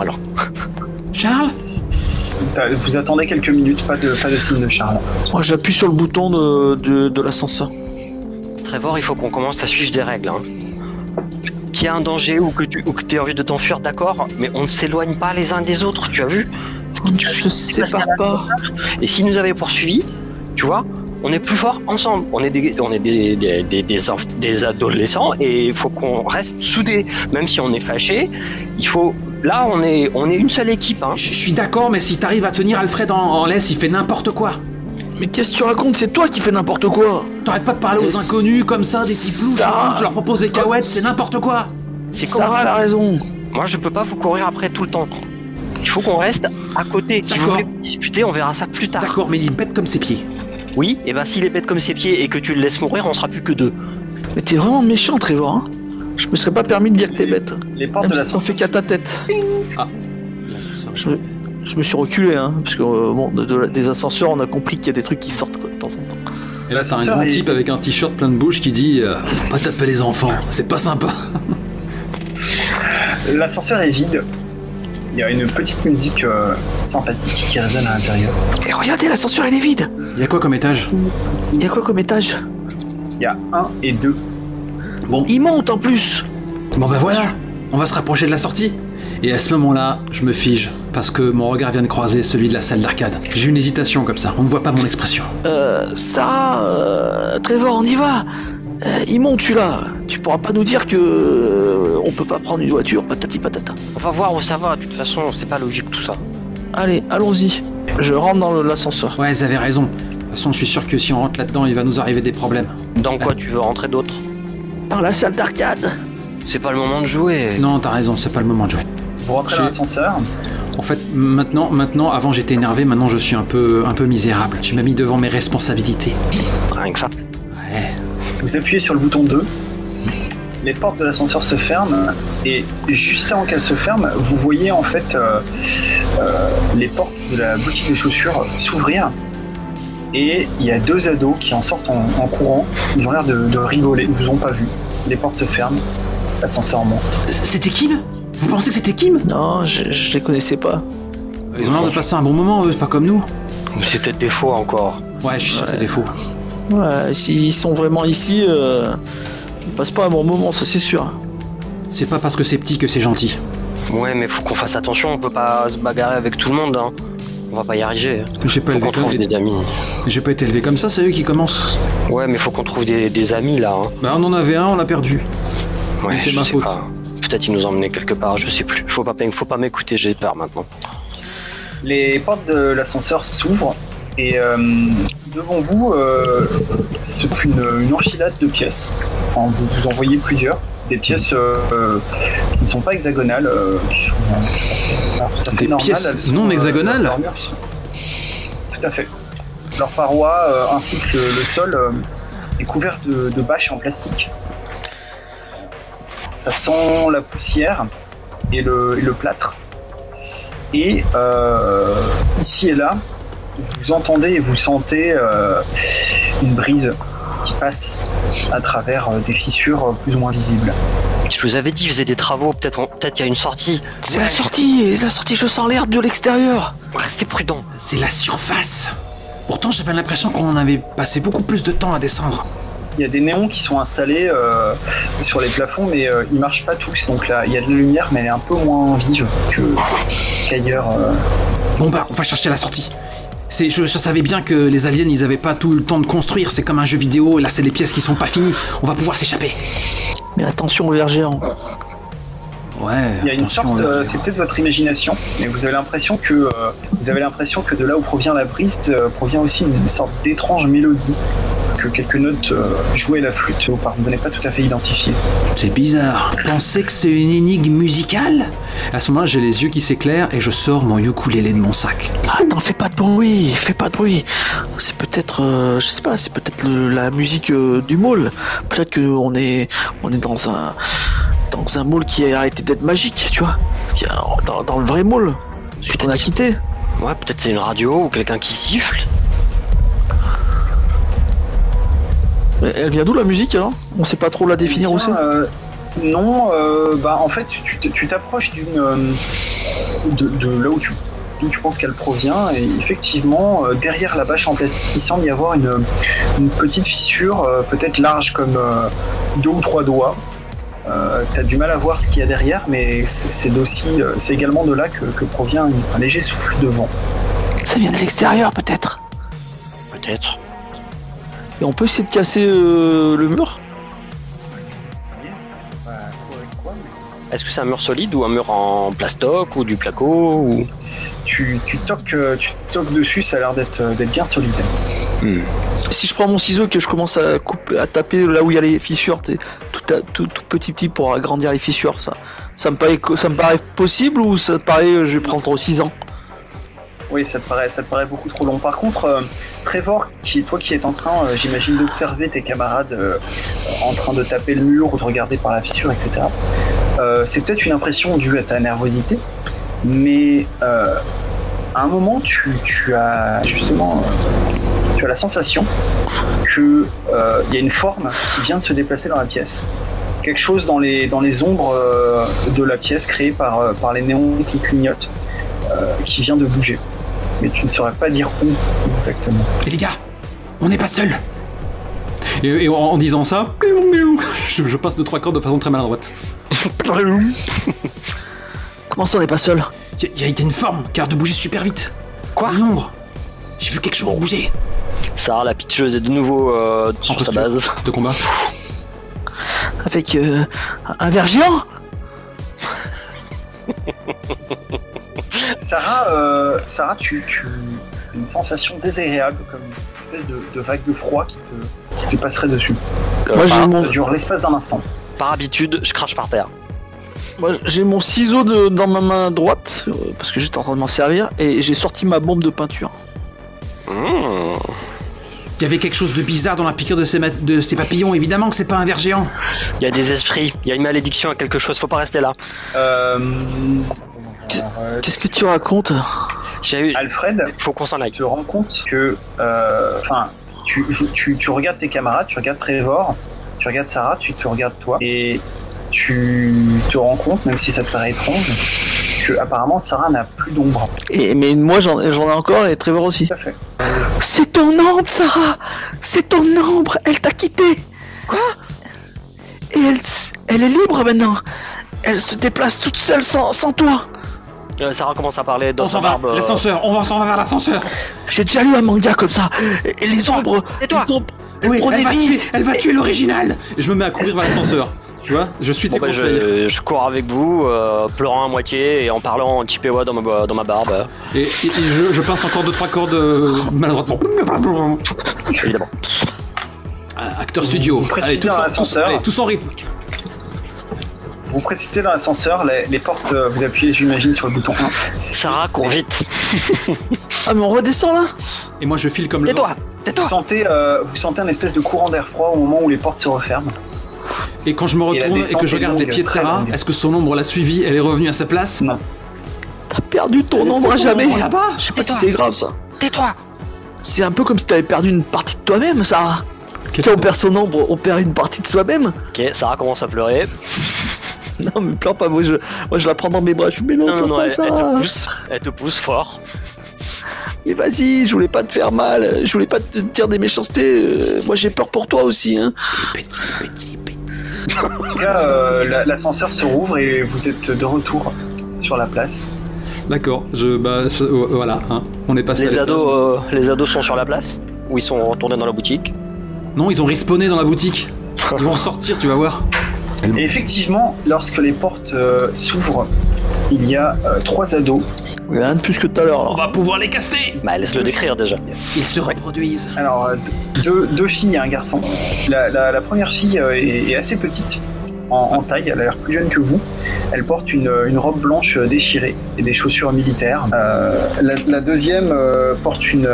B: Charles?
C: Vous attendez quelques minutes, pas de signe de Charles.
E: Moi j'appuie sur le bouton de l'ascenseur.
D: Trevor, il faut qu'on commence à suivre des règles. Hein. Qu'il y a un danger ou que tu aies envie de t'enfuir, d'accord, mais on ne s'éloigne pas les uns des autres, tu as vu?
E: On ne se sépare pas.
D: Et s'ils nous avaient poursuivis, tu vois, on est plus forts ensemble. On est des adolescents et il faut qu'on reste soudés. Même si on est fâchés, il faut. Là, on est une seule équipe. Hein.
B: Je suis d'accord, mais si t'arrives à tenir Alfred en laisse, il fait n'importe quoi.
E: Mais qu'est-ce que tu racontes? C'est toi qui fais n'importe quoi.
B: T'arrêtes pas de parler aux inconnus comme ça, des petits flous,
E: Ça-
B: tu leur proposes des cahuètes, c'est n'importe quoi.
D: C'est
E: Sarah
D: comment
E: a raison.
D: Moi, je peux pas vous courir après tout le temps. Il faut qu'on reste à côté. Si vous
B: D'accord.
D: voulez discuter, on verra ça plus tard.
B: D'accord, mais il est bête comme ses pieds.
D: Oui, et ben s'il est bête comme ses pieds et que tu le laisses mourir, on sera plus que 2.
E: Mais t'es vraiment méchant, Trevor. Hein. Je me serais pas permis de dire que t'es bête.
C: Les portes
E: Même
C: de
E: si
C: l'ascenseur.
E: t'en fais qu'à ta tête.
B: Ah.
E: Je me suis reculé, hein, parce que bon, des ascenseurs, on a compris qu'il y a des trucs qui sortent quoi, de temps en temps.
B: Et là, t'as un
C: L'ascenseur
B: grand
C: est-
B: type avec un t-shirt plein de bouches qui dit faut pas taper les enfants, c'est pas sympa.
C: L'ascenseur est vide. Il y a une petite musique sympathique qui résonne à l'intérieur.
E: Et regardez, l'ascenseur il est vide.
B: Il y a quoi comme étage?
E: Il y a quoi comme étage?
C: Il y a 1 et 2.
B: Bon,
E: Il monte en plus.
B: bon bah voilà, on va se rapprocher de la sortie. Et à ce moment-là, je me fige, parce que mon regard vient de croiser celui de la salle d'arcade. J'ai une hésitation comme ça, on ne voit pas mon expression.
E: Sarah, Trevor, on y va. Il monte celui-là. Tu pourras pas nous dire que on peut pas prendre une voiture, patati patata.
D: On va voir où ça va. De toute façon, c'est pas logique tout ça.
E: Allez, allons-y. Je rentre dans l'ascenseur.
B: Ouais, vous avez raison. De toute façon, je suis sûr que si on rentre là-dedans, il va nous arriver des problèmes.
D: Dans quoi tu veux rentrer d'autre?
E: Dans la salle d'arcade.
D: C'est pas le moment de jouer.
B: Non, t'as raison, c'est pas le moment de jouer.
C: Vous rentrez dans
B: J'ai-
C: l'ascenseur.
B: En fait, maintenant, avant j'étais énervé, maintenant je suis un peu misérable. Tu m'as mis devant mes responsabilités.
D: Rien que ça.
B: Ouais.
C: Vous appuyez sur le bouton 2. Les portes de l'ascenseur se ferment et juste avant qu'elles se ferment, vous voyez en fait les portes de la boutique de chaussures s'ouvrir et il y a 2 ados qui en sortent en courant. Ils ont l'air de rigoler, ils vous ont pas vu. Les portes se ferment, l'ascenseur monte.
F: C'était Kim? Vous pensez que c'était Kim?
E: Non, je les connaissais pas.
B: Ils ont l'air de passer un bon moment, eux, pas comme nous.
D: C'est peut-être des faux encore.
B: Ouais, je suis sûr que c'est des faux.
E: Ouais, s'ils sont vraiment ici, ils passent pas un bon moment, ça c'est sûr.
B: C'est pas parce que c'est petit que c'est gentil.
D: Ouais, mais faut qu'on fasse attention, on peut pas se bagarrer avec tout le monde, hein. On va pas y arriver.
B: J'ai pas
D: Faut qu'on trouve des amis.
B: J'ai pas été élevé comme ça, c'est eux qui commencent.
D: Ouais, mais faut qu'on trouve des amis là. Hein.
B: Bah on en avait un, on l'a perdu.
D: Ouais,
B: Et c'est
D: je
B: ma
D: sais
B: faute.
D: pas. Peut-être ils nous emmenaient quelque part, je sais plus. Faut pas m'écouter, j'ai peur maintenant.
C: Les portes de l'ascenseur s'ouvrent et devant vous se trouve une enfilade de pièces. Enfin, vous en voyez plusieurs. Des pièces qui ne sont pas hexagonales, qui sont tout à fait
B: Des
C: normales.
B: pièces
C: Elles sont,
B: non hexagonales
C: leurs murs tout à fait. Leurs parois ainsi que le sol est couvert de bâches en plastique. Ça sent la poussière et le plâtre. Et ici et là, vous entendez et vous sentez une brise qui passe à travers des fissures plus ou moins visibles.
D: Je vous avais dit, ils faisaient des travaux, peut-être qu'il y a une sortie.
E: C'est la sortie, je sens l'air de l'extérieur.
D: Restez prudents.
F: C'est la surface. Pourtant, j'avais l'impression qu'on avait passé beaucoup plus de temps à descendre.
C: Il y a des néons qui sont installés sur les plafonds, mais ils marchent pas tous. Donc là, il y a de la lumière, mais elle est un peu moins vive qu'ailleurs.
F: Bon bah, on va chercher la sortie. Je savais bien que les aliens, ils avaient pas tout le temps de construire. C'est comme un jeu vidéo, et là, c'est les pièces qui sont pas finies. On va pouvoir s'échapper.
E: Mais attention au ver géant.
F: Ouais.
C: Il y a une sorte, c'est peut-être votre imagination, mais vous avez l'impression que de là où provient la brise provient aussi une sorte d'étrange mélodie. Que quelques notes jouaient la flûte, vous ne parvenez pas tout à fait identifier.
F: C'est bizarre. Pensez que c'est une énigme musicale?
B: À ce moment-là, j'ai les yeux qui s'éclairent et je sors mon ukulélé de mon sac.
E: Attends, fais pas de bruit. C'est peut-être, je sais pas, c'est peut-être la musique du môle. Peut-être qu'on est dans un môle qui a arrêté d'être magique, tu vois. Dans le vrai môle, celui qu'on a quitté.
D: Ouais, peut-être c'est une radio ou quelqu'un qui siffle.
E: Mais elle vient d'où la musique alors? On sait pas trop la définir aussi.
C: Non, en fait, tu t'approches de là où tu penses qu'elle provient, et effectivement, derrière la bâche en plastique, il semble y avoir une petite fissure, peut-être large comme 2 ou 3 doigts. T'as du mal à voir ce qu'il y a derrière, mais c'est également de là que provient un léger souffle de vent.
E: Ça vient de l'extérieur peut-être.
D: Peut-être.
E: Et on peut essayer de casser le mur?
D: Est-ce que c'est un mur solide ou un mur en plastoc ou du placo ou...
C: Tu toques dessus, ça a l'air d'être bien solide.
E: Si je prends mon ciseau et que je commence à taper là où il y a les fissures, tout petit pour agrandir les fissures, ça me paraît possible ou ça te paraît je vais prendre 6 ans?
C: Oui, ça te paraît beaucoup trop long. Par contre, Trevor, toi qui es en train, j'imagine, d'observer tes camarades en train de taper le mur ou de regarder par la fissure, etc. C'est peut-être une impression due à ta nervosité, mais à un moment, tu as justement tu as la sensation qu'il y a une forme qui vient de se déplacer dans la pièce. Quelque chose dans les ombres de la pièce créée par les néons qui clignotent, qui vient de bouger. Mais tu ne saurais pas dire où exactement.
F: Et les gars, on n'est pas seuls.
B: Et en disant ça, je passe de 3 cordes de façon très maladroite.
E: Comment ça on n'est pas seul?
F: Il y a une forme qui a l'air de bouger super vite.
D: Quoi?
F: Une ombre. J'ai vu quelque chose bouger.
D: Sarah la pitcheuse est de nouveau sur sa base
B: de combat.
E: Avec un ver géant?
C: Sarah, tu as une sensation désagréable, comme une espèce de vague de froid qui te passerait dessus.
E: Moi,
C: Ça dure l'espace d'un instant.
D: Par habitude, je crache par terre.
E: Moi, j'ai mon ciseau dans ma main droite, parce que j'étais en train de m'en servir, et j'ai sorti ma bombe de peinture.
F: Il y avait quelque chose de bizarre dans la piqûre de ces papillons, évidemment que c'est pas un ver géant.
D: Il y a des esprits, il y a une malédiction à quelque chose, faut pas rester là.
E: Qu'est-ce que tu racontes?
C: Alfred,
D: faut qu'on s'en aille.
C: tu te rends compte que... tu regardes tes camarades, tu regardes Trevor, tu regardes Sarah, tu te regardes toi, et tu te rends compte, même si ça te paraît étrange, que apparemment Sarah n'a plus d'ombre.
E: Mais moi j'en ai encore et Trevor aussi.
C: Tout à fait.
E: C'est ton ombre, Sarah. C'est ton ombre. Elle t'a quitté. Quoi? Et elle est libre maintenant. Elle se déplace toute seule sans toi.
D: Sarah commence à parler dans sa barbe.
F: L'ascenseur, on va vers l'ascenseur.
E: J'ai déjà lu un manga comme ça. Et les ombres.
D: Et toi?
F: Oui, elle va tuer l'original. Et je me mets à courir vers l'ascenseur. Tu vois, je suis tes conseils.
D: Je cours avec vous, pleurant à moitié et en parlant en chippewa dans ma barbe.
F: Et je pince encore 2-3 cordes maladroitement.
D: Évidemment.
F: Acteur studio. Allez, tous en rythme.
C: Vous précipitez dans l'ascenseur, les portes, vous appuyez, j'imagine, sur le bouton 1.
D: Sarah, cours vite.
E: Ah, mais on redescend là?
F: Et moi je file comme le.
D: Tais-toi.
C: Vous sentez un espèce de courant d'air froid au moment où les portes se referment.
F: Et quand je me retourne et que je regarde les pieds de Sarah, est-ce que son ombre l'a suivi? Elle est revenue à sa place?
C: Non.
E: T'as perdu ton ombre à jamais.
F: Là-bas?
E: Je sais pas si c'est grave ça.
D: Tais-toi.
E: C'est un peu comme si t'avais perdu une partie de toi-même, Sarah. Tu sais, on perd son ombre, on perd une partie de soi-même.
D: Ok, Sarah commence à pleurer.
E: Non, mais pleure pas, moi je la prends dans mes bras. Je fais, mais non,
D: elle te pousse fort.
E: Mais vas-y, je voulais pas te faire mal, je voulais pas te dire des méchancetés. Moi j'ai peur pour toi aussi, hein.
C: En tout cas, l'ascenseur se rouvre et vous êtes de retour sur la place.
F: D'accord, voilà, hein. On est passé.
D: Les ados sont sur la place? Ou ils sont retournés dans la boutique?
F: Non, ils ont respawné dans la boutique. Ils vont ressortir, tu vas voir.
C: Et effectivement, lorsque les portes s'ouvrent, il y a 3 ados.
E: Rien de plus que tout à l'heure.
F: On va pouvoir les caster.
D: Bah laisse-le décrire déjà.
F: Ils se reproduisent.
C: Alors, deux filles et un garçon. La première fille est assez petite en taille, elle a l'air plus jeune que vous. Elle porte une robe blanche déchirée et des chaussures militaires. La deuxième porte une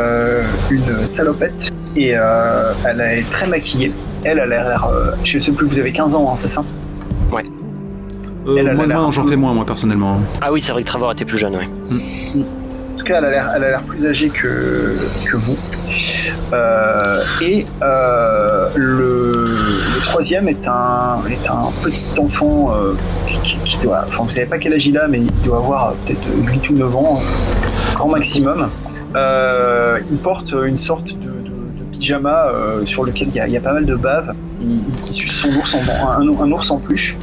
C: salopette et elle est très maquillée. Elle a l'air... je sais plus, vous avez 15 ans, hein, c'est ça?
D: Ouais.
F: Moi, j'en fais moins, moi, personnellement.
D: Ah oui, c'est vrai que Trevor était plus jeune, ouais.
C: En tout cas, elle a l'air plus âgée que vous. Le troisième est un petit enfant qui doit... Enfin, vous savez pas quel âge il a, mais il doit avoir peut-être 8 ou 9 ans, grand maximum. Il porte une sorte de pyjama sur lequel il y a pas mal de bave. Il suce son ours un ours en peluche.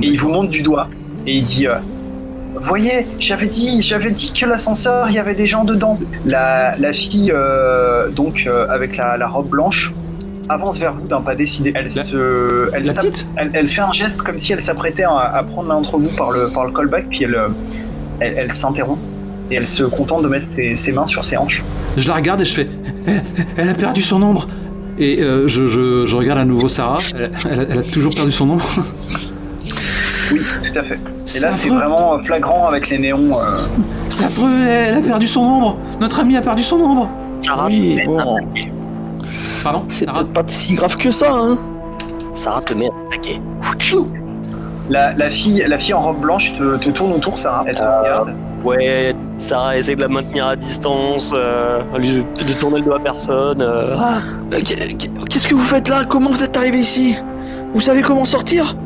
C: Et il vous montre du doigt. Et il dit... voyez, j'avais dit que l'ascenseur, il y avait des gens dedans. La fille, avec la robe blanche, avance vers vous d'un pas décidé. Elle fait un geste comme si elle s'apprêtait à prendre l'un d'entre vous par le callback, puis elle s'interrompt et elle se contente de mettre ses mains sur ses hanches.
F: Je la regarde et je fais... Elle a perdu son ombre. Et je regarde à nouveau Sarah. Elle a toujours perdu son ombre.
C: Oui, tout à fait. Et là, c'est vraiment flagrant avec les néons.
F: C'est affreux, elle a perdu son ombre. Notre amie a perdu son ombre.
D: Sarah,
E: oui, bon.
F: Pardon?
E: C'est peut-être pas si grave que ça, hein.
D: Sarah te met un paquet.
C: La fille en robe blanche te tourne autour, Sarah. Elle te regarde.
D: Ouais, Sarah essaie de la maintenir à distance, lui tourner le dos à personne.
E: Qu'est-ce que vous faites là? Comment vous êtes arrivé ici? Vous savez comment sortir?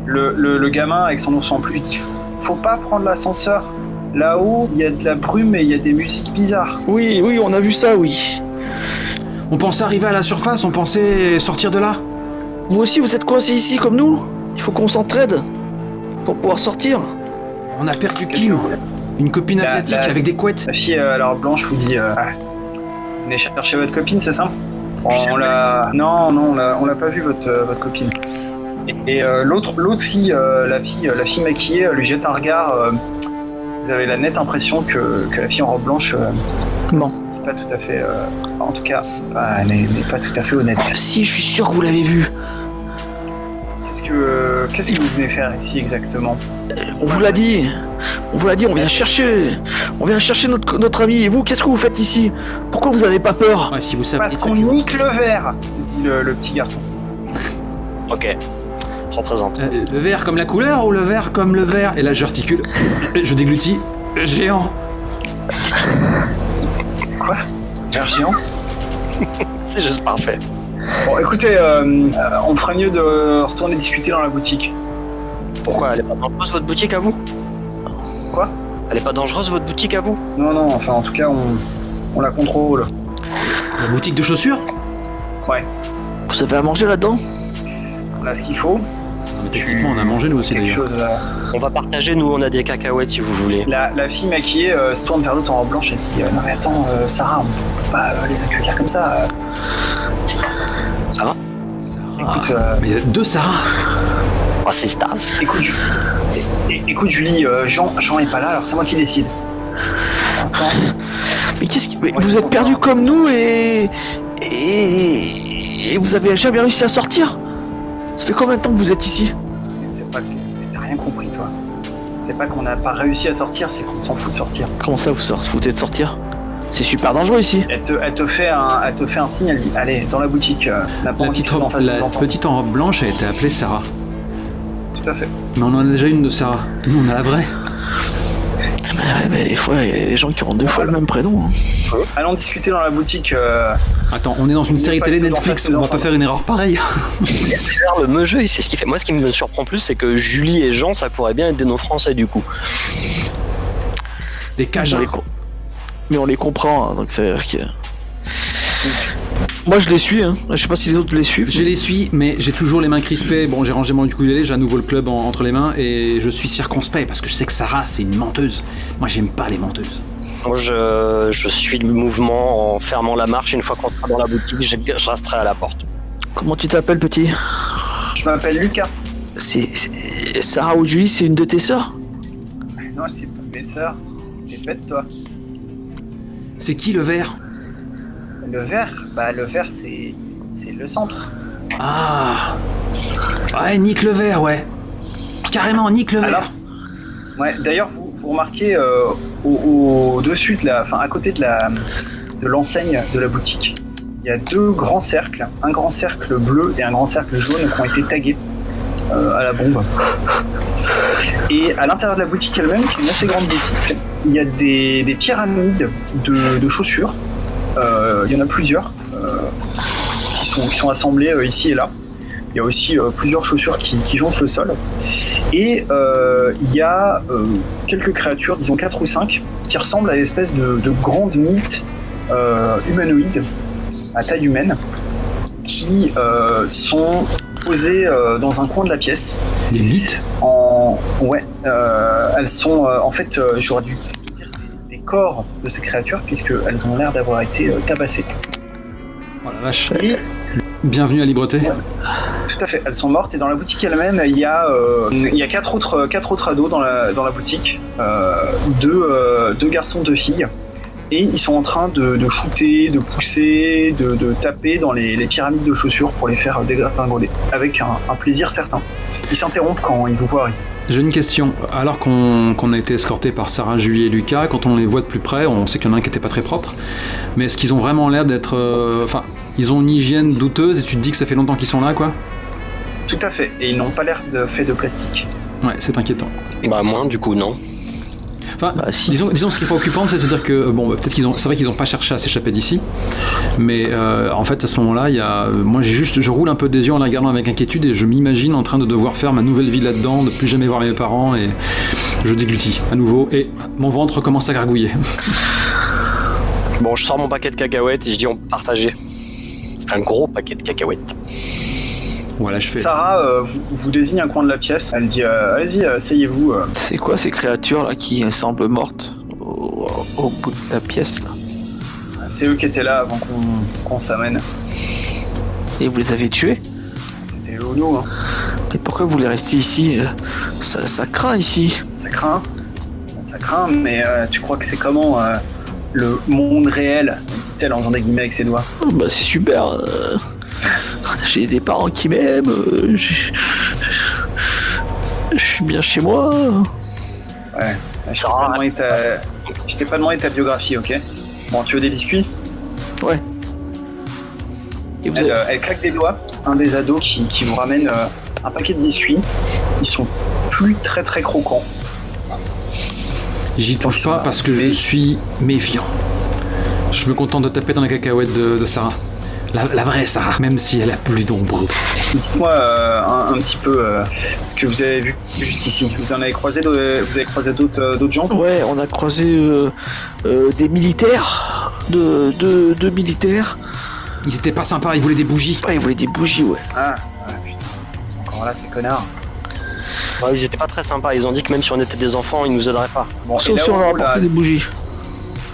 C: Le gamin avec son ours en peluche dit faut pas prendre l'ascenseur. Là-haut, il y a de la brume et il y a des musiques bizarres.
E: Oui, on a vu ça, oui.
F: On pensait arriver à la surface, on pensait sortir de là.
E: Vous aussi, vous êtes coincés ici comme nous? Il faut qu'on s'entraide pour pouvoir sortir.
F: On a perdu Kim, une copine asiatique avec des couettes.
C: La fille à la robe blanche vous dit venez chercher votre copine, c'est ça? On l'a pas vu votre copine. Et l'autre fille, la fille maquillée, lui jette un regard. Vous avez la nette impression que la fille en robe blanche
E: non,
C: n'est pas tout à fait. En tout cas, elle n'est pas tout à fait honnête.
E: Si, je suis sûr que vous l'avez vue.
C: Qu'est-ce que vous venez faire ici exactement?
E: On vous l'a dit, on vient chercher notre ami. Et vous, qu'est-ce que vous faites ici? Pourquoi vous avez pas peur?
B: Ouais, si vous savez
C: Parce qu'on nique le verre, dit le petit garçon.
D: Ok. Représente.
B: Le vert comme la couleur ou le vert comme le vert? Et là j'articule, je déglutis, géant.
C: Quoi? Verre géant?
D: C'est juste parfait.
C: Bon, écoutez, on ferait mieux de retourner discuter dans la boutique.
D: Pourquoi? Elle est pas dangereuse votre boutique à vous?
C: Quoi?
D: Elle est pas dangereuse votre boutique à vous?
C: Non, enfin en tout cas on la contrôle.
B: La boutique de chaussures?
C: Ouais,
E: Vous avez à manger là-dedans?
C: on a ce qu'il faut.
B: Mais techniquement on a mangé nous aussi
C: Quelque
B: d'ailleurs.
C: chose,
D: On va partager, nous on a des cacahuètes si vous voulez.
C: La fille maquillée se tourne vers l'autre en robe blanche et dit non mais attends Sarah, on peut pas les accueillir comme ça.
D: Ça va?
C: Écoute,
B: Mais il y a 2 Sarah.
D: Oh, c'est Stars.
C: écoute Julie, Jean est pas là, alors c'est moi qui décide. Pour l'instant,
E: Mais qu'est-ce qui... mais
C: Moi,
E: vous
C: je
E: êtes
C: pense
E: perdu
C: pas.
E: comme nous et vous avez jamais réussi à sortir? Ça fait combien de temps que vous êtes ici?
C: c'est pas que t'as rien compris toi. C'est pas qu'on n'a pas réussi à sortir, c'est qu'on s'en fout de sortir.
E: Comment ça, vous foutez de sortir? C'est super dangereux ici.
C: Elle te fait un signe, elle dit allez dans la boutique.
B: La petite robe, en robe blanche a été appelée Sarah.
C: Tout à fait.
B: Mais on en a déjà une de Sarah. Nous on a la vraie.
E: Mais des fois, il y a des gens qui ont 2 fois le même prénom. Hein.
C: Allons discuter dans la boutique.
B: Attends, on est dans une série
C: pas
B: télé
C: essayer d'en
B: Netflix,
C: faire ses
B: on va pas
C: enfants.
B: faire une erreur pareille.
D: Le me jeu, c'est ce qui fait. Moi, ce qui me surprend plus, c'est que Julie et Jean, ça pourrait bien être des noms français du coup.
B: Des cages.
E: Mais on les comprend, hein, donc ça veut dire que... Moi je les suis, hein. Je sais pas si les autres les suivent.
B: Je les suis, mais j'ai toujours les mains crispées. Bon, j'ai rangé mon ukulélé, j'ai à nouveau le club entre les mains et je suis circonspect parce que je sais que Sarah, c'est une menteuse. Moi, j'aime pas les menteuses.
D: Moi, je suis le mouvement en fermant la marche. Une fois qu'on sera dans la boutique, je resterai à la porte.
E: Comment tu t'appelles, petit?
C: Je m'appelle Lucas.
E: C'est Sarah ou Julie, c'est une de tes sœurs?
C: Non, c'est pas mes sœurs. T'es bête toi.
B: C'est qui le vert?
C: Le vert, le vert c'est le centre.
B: Ah. Ouais, nique le vert, ouais. Carrément, nique le vert.
C: Alors, ouais. D'ailleurs, vous remarquez au-dessus à côté de l'enseigne de la boutique, il y a 2 grands cercles, un grand cercle bleu et un grand cercle jaune qui ont été tagués à la bombe. Et à l'intérieur de la boutique elle-même, qui est une assez grande boutique, il y a des pyramides de chaussures. Il y en a plusieurs qui sont assemblées ici et là. Il y a aussi plusieurs chaussures qui jonchent le sol. Et il y a quelques créatures, disons 4 ou 5, qui ressemblent à une espèce de grandes mythes humanoïdes à taille humaine qui sont posées dans un coin de la pièce.
B: Des mythes?
C: Ouais, elles sont en fait, j'aurais dû dire des corps de ces créatures puisqu'elles ont l'air d'avoir été tabassées.
B: Oh la vache.
C: Et
B: Bienvenue à Libreté.
C: tout à fait, elles sont mortes et dans la boutique elle-même, il y a 4 autres ados dans la boutique, 2 garçons, 2 filles, et ils sont en train de shooter, de pousser, de taper dans les pyramides de chaussures pour les faire dégringoler, avec un plaisir certain. Ils s'interrompent quand ils vous voient arriver.
B: J'ai une question. Alors qu'on a été escorté par Sarah, Julie et Lucas, quand on les voit de plus près, on sait qu'il y en a un qui était pas très propre, mais est-ce qu'ils ont vraiment l'air d'être... Enfin, ils ont une hygiène douteuse et tu te dis que ça fait longtemps qu'ils sont là, quoi?
C: Tout à fait, et ils n'ont pas l'air faits de plastique.
B: Ouais, c'est inquiétant.
D: Bah moi, du coup, non.
B: Enfin,
E: Bah, si.
B: disons ce qui est préoccupant, c'est de se dire que bon, peut-être c'est vrai qu'ils n'ont pas cherché à s'échapper d'ici, mais en fait à ce moment-là, moi je roule un peu des yeux en la regardant avec inquiétude et je m'imagine en train de devoir faire ma nouvelle vie là-dedans, de plus jamais voir mes parents et je déglutis à nouveau et mon ventre commence à gargouiller.
D: Bon, je sors mon paquet de cacahuètes et je dis on peut partager. C'est un gros paquet de cacahuètes.
B: Voilà, je fais.
C: Sarah vous désigne un coin de la pièce, elle dit allez-y, asseyez-vous.
E: C'est quoi ces créatures là qui semblent mortes au bout de la pièce là?
C: C'est eux qui étaient là avant qu'on s'amène.
E: Et vous les avez tués?
C: C'était eux ou nous, hein.
E: Mais pourquoi vous voulez rester ici? Ça craint ici.
C: Ça craint, mais tu crois que c'est comment le monde réel, dit-elle en faisant des guillemets avec ses doigts.
E: Bah c'est super. J'ai des parents qui m'aiment. Je suis bien chez moi.
C: Ouais. Je t'ai pas demandé ta biographie, ok? Bon, tu veux des biscuits?
E: Ouais. Et vous
C: Elle claque des doigts. Un des ados qui vous ramène un paquet de biscuits. Ils sont plus très très croquants.
B: J'y touche pas parce que je suis méfiant. Je me contente de taper dans la cacahuète de Sarah. La vraie Sarah, même si elle a plus d'ombre.
C: Dites-moi un petit peu ce que vous avez vu jusqu'ici. Vous avez croisé d'autres gens?
E: Ouais, on a croisé des militaires, deux militaires.
B: Ils étaient pas sympas, ils voulaient des bougies.
E: Ouais, ils voulaient des bougies, ouais.
C: Ah, putain, ils sont encore là ces connards.
D: Ouais, ils étaient pas très sympas, ils ont dit que même si on était des enfants, ils nous aideraient pas.
C: Bon,
E: Sauf si on leur apportait des bougies.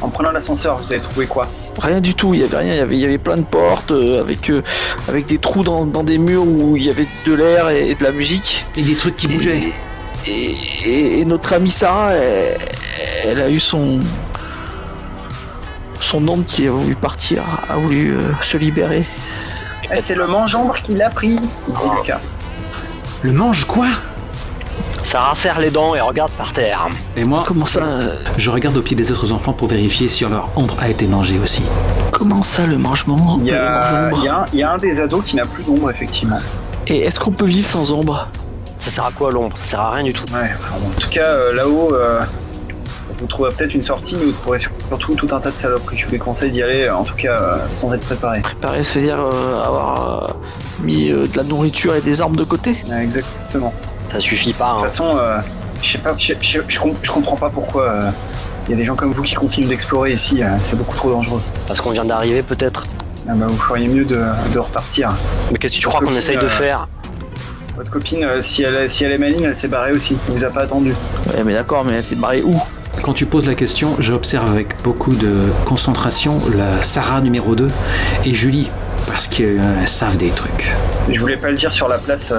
C: En prenant l'ascenseur, vous avez trouvé quoi?
E: Rien du tout, il y avait rien, il y avait plein de portes avec des trous dans des murs où il y avait de l'air et de la musique.
B: Et des trucs qui bougeaient.
E: Et notre amie Sarah, elle a eu son onde qui a voulu partir, a voulu se libérer.
C: C'est le mangeambre qui l'a pris, dit Lucas.
B: Le mange quoi?
D: Sarah serre les dents et regarde par terre.
B: Et moi,
E: Comment ça
B: je regarde au pied des autres enfants pour vérifier si leur ombre a été mangée aussi.
E: Comment ça le mangement?
C: Il y a un des ados qui n'a plus d'ombre, effectivement.
E: Et est-ce qu'on peut vivre sans ombre?
D: Ça sert à quoi l'ombre? Ça sert à rien du tout.
C: Ouais, enfin, bon, en tout cas, là-haut, vous trouverez peut-être une sortie, mais vous trouverez surtout tout un tas de saloperies. Je vous déconseille d'y aller, en tout cas, sans être préparé.
E: Préparer, ça veut dire avoir mis de la nourriture et des armes de côté?
C: Ouais, exactement.
D: Ça suffit pas.
C: De
D: Hein.
C: toute façon, je sais pas, je comprends pas pourquoi il y a des gens comme vous qui continuent d'explorer ici. C'est beaucoup trop dangereux.
D: Parce qu'on vient d'arriver peut-être.
C: Ah bah, vous feriez mieux de repartir.
D: Mais qu'est-ce que tu crois qu'on essaye de faire?
C: Votre copine, si elle est maligne, elle s'est barrée aussi. Elle vous a pas attendu.
E: Ouais, mais d'accord, mais elle s'est barrée où?
B: Quand tu poses la question, j'observe avec beaucoup de concentration la Sarah numéro 2 et Julie, parce qu'elles savent des trucs.
C: Je voulais pas le dire sur la place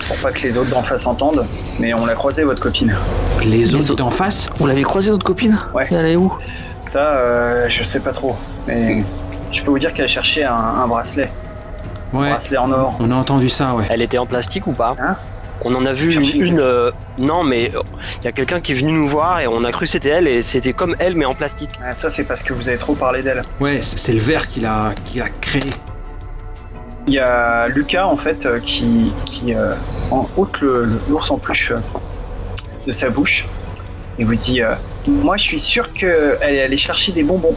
C: pour pas que les autres d'en face entendent, mais on l'a croisée, votre copine.
B: Les autres d'en face?
E: Vous l'avez croisée, notre copine?
C: Ouais.
E: Et elle est où?
C: Ça, je sais pas trop. Mais je peux vous dire qu'elle cherchait un bracelet. Un
B: Ouais,
C: bracelet en or.
B: on a entendu ça, ouais.
D: Elle était en plastique ou pas?
C: Hein?
D: On en a vu
C: Chercher
D: une. Non, mais il y a quelqu'un qui est venu nous voir et on a cru que c'était elle et c'était comme elle mais en plastique.
C: Ah, ça, c'est parce que vous avez trop parlé d'elle.
B: Ouais, c'est le verre qu'il a créé.
C: Il y a Lucas, en fait, qui ôte l'ours en peluche de sa bouche et vous dit moi, je suis sûr qu'elle est allée chercher des bonbons.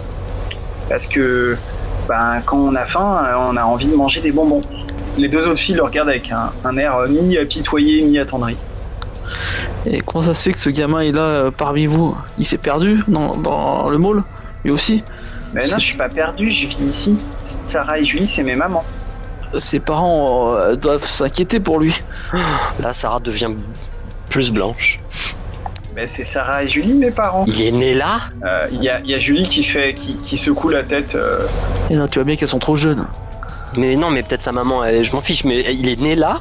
C: Parce que quand on a faim, on a envie de manger des bonbons. Les deux autres filles le regardent avec un air mi-apitoyé, mi-attendri.
E: Et comment ça se fait que ce gamin est là parmi vous? Il s'est perdu dans le mall? Lui aussi?
C: Mais non, je suis pas perdu, je vis ici. Sarah et Julie, c'est mes mamans.
E: Ses parents doivent s'inquiéter pour lui.
D: Là, Sarah devient plus blanche.
C: Ben, c'est Sarah et Julie, mes parents.
D: Il est né là?
C: Il y a Julie qui secoue la tête.
E: Et non, tu vois bien qu'elles sont trop jeunes.
D: Mais non, mais peut-être sa maman, je m'en fiche, mais il est né là?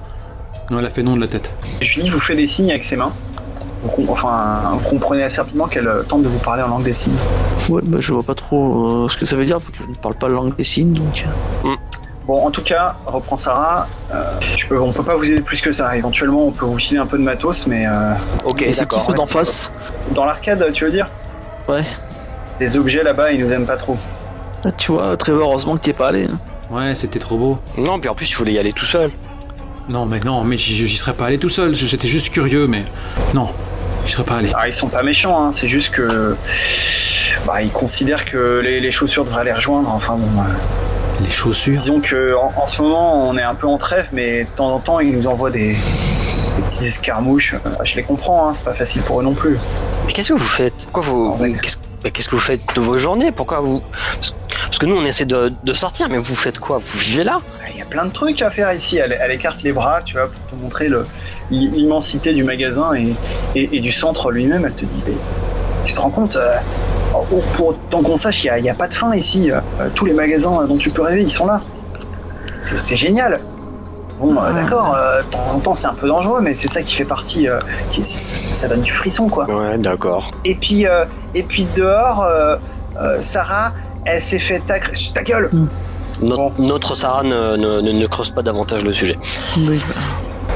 B: Non, elle a fait non de la tête.
C: Julie vous fait des signes avec ses mains. Vous comprenez assez rapidement qu'elle tente de vous parler en langue des signes.
E: Ouais, bah je vois pas trop ce que ça veut dire, parce que je ne parle pas la langue des signes, donc...
C: Bon, en tout cas, reprend Sarah. On peut pas vous aider plus que ça. Éventuellement, on peut vous filer un peu de matos, mais...
D: Ok,
E: Et c'est qui
D: d'accord.
E: ceux d'en face?
C: Dans l'arcade, tu veux dire?
E: Ouais.
C: Les objets là-bas, ils nous aiment pas trop.
E: Ah, tu vois, Trevor, heureusement que t'y es pas allé. Hein.
B: Ouais, c'était trop beau.
D: Non, puis en plus, je voulais y aller tout seul.
B: Non, mais j'y serais pas allé tout seul. J'étais juste curieux, mais non, j'y serais pas allé.
C: Alors, ils sont pas méchants, hein. C'est juste que... ils considèrent que les chaussures devraient les rejoindre. Enfin bon...
B: Les chaussures.
C: Disons que en ce moment, on est un peu en trêve, mais de temps en temps, ils nous envoient des petites escarmouches. Je les comprends, hein. C'est pas facile pour eux non plus.
D: Mais qu'est-ce que vous faites? Pourquoi qu'est-ce que vous faites de vos journées? Pourquoi vous... Parce que nous, on essaie de sortir, mais vous faites quoi? Vous vivez là?
C: Il y a plein de trucs à faire ici. Elle écarte les bras, tu vois, pour te montrer l'immensité du magasin et du centre lui-même. Elle te dit, mais, tu te rends compte, pour autant qu'on sache, il n'y a pas de fin ici. Tous les magasins dont tu peux rêver, ils sont là. C'est génial. Bon, d'accord, de temps en temps, c'est un peu dangereux, mais c'est ça qui fait partie... ça donne du frisson, quoi.
D: Ouais, d'accord.
C: Et puis dehors, Sarah, elle s'est fait ta gueule.
D: Notre Sarah ne creuse pas davantage le sujet.
E: Oui.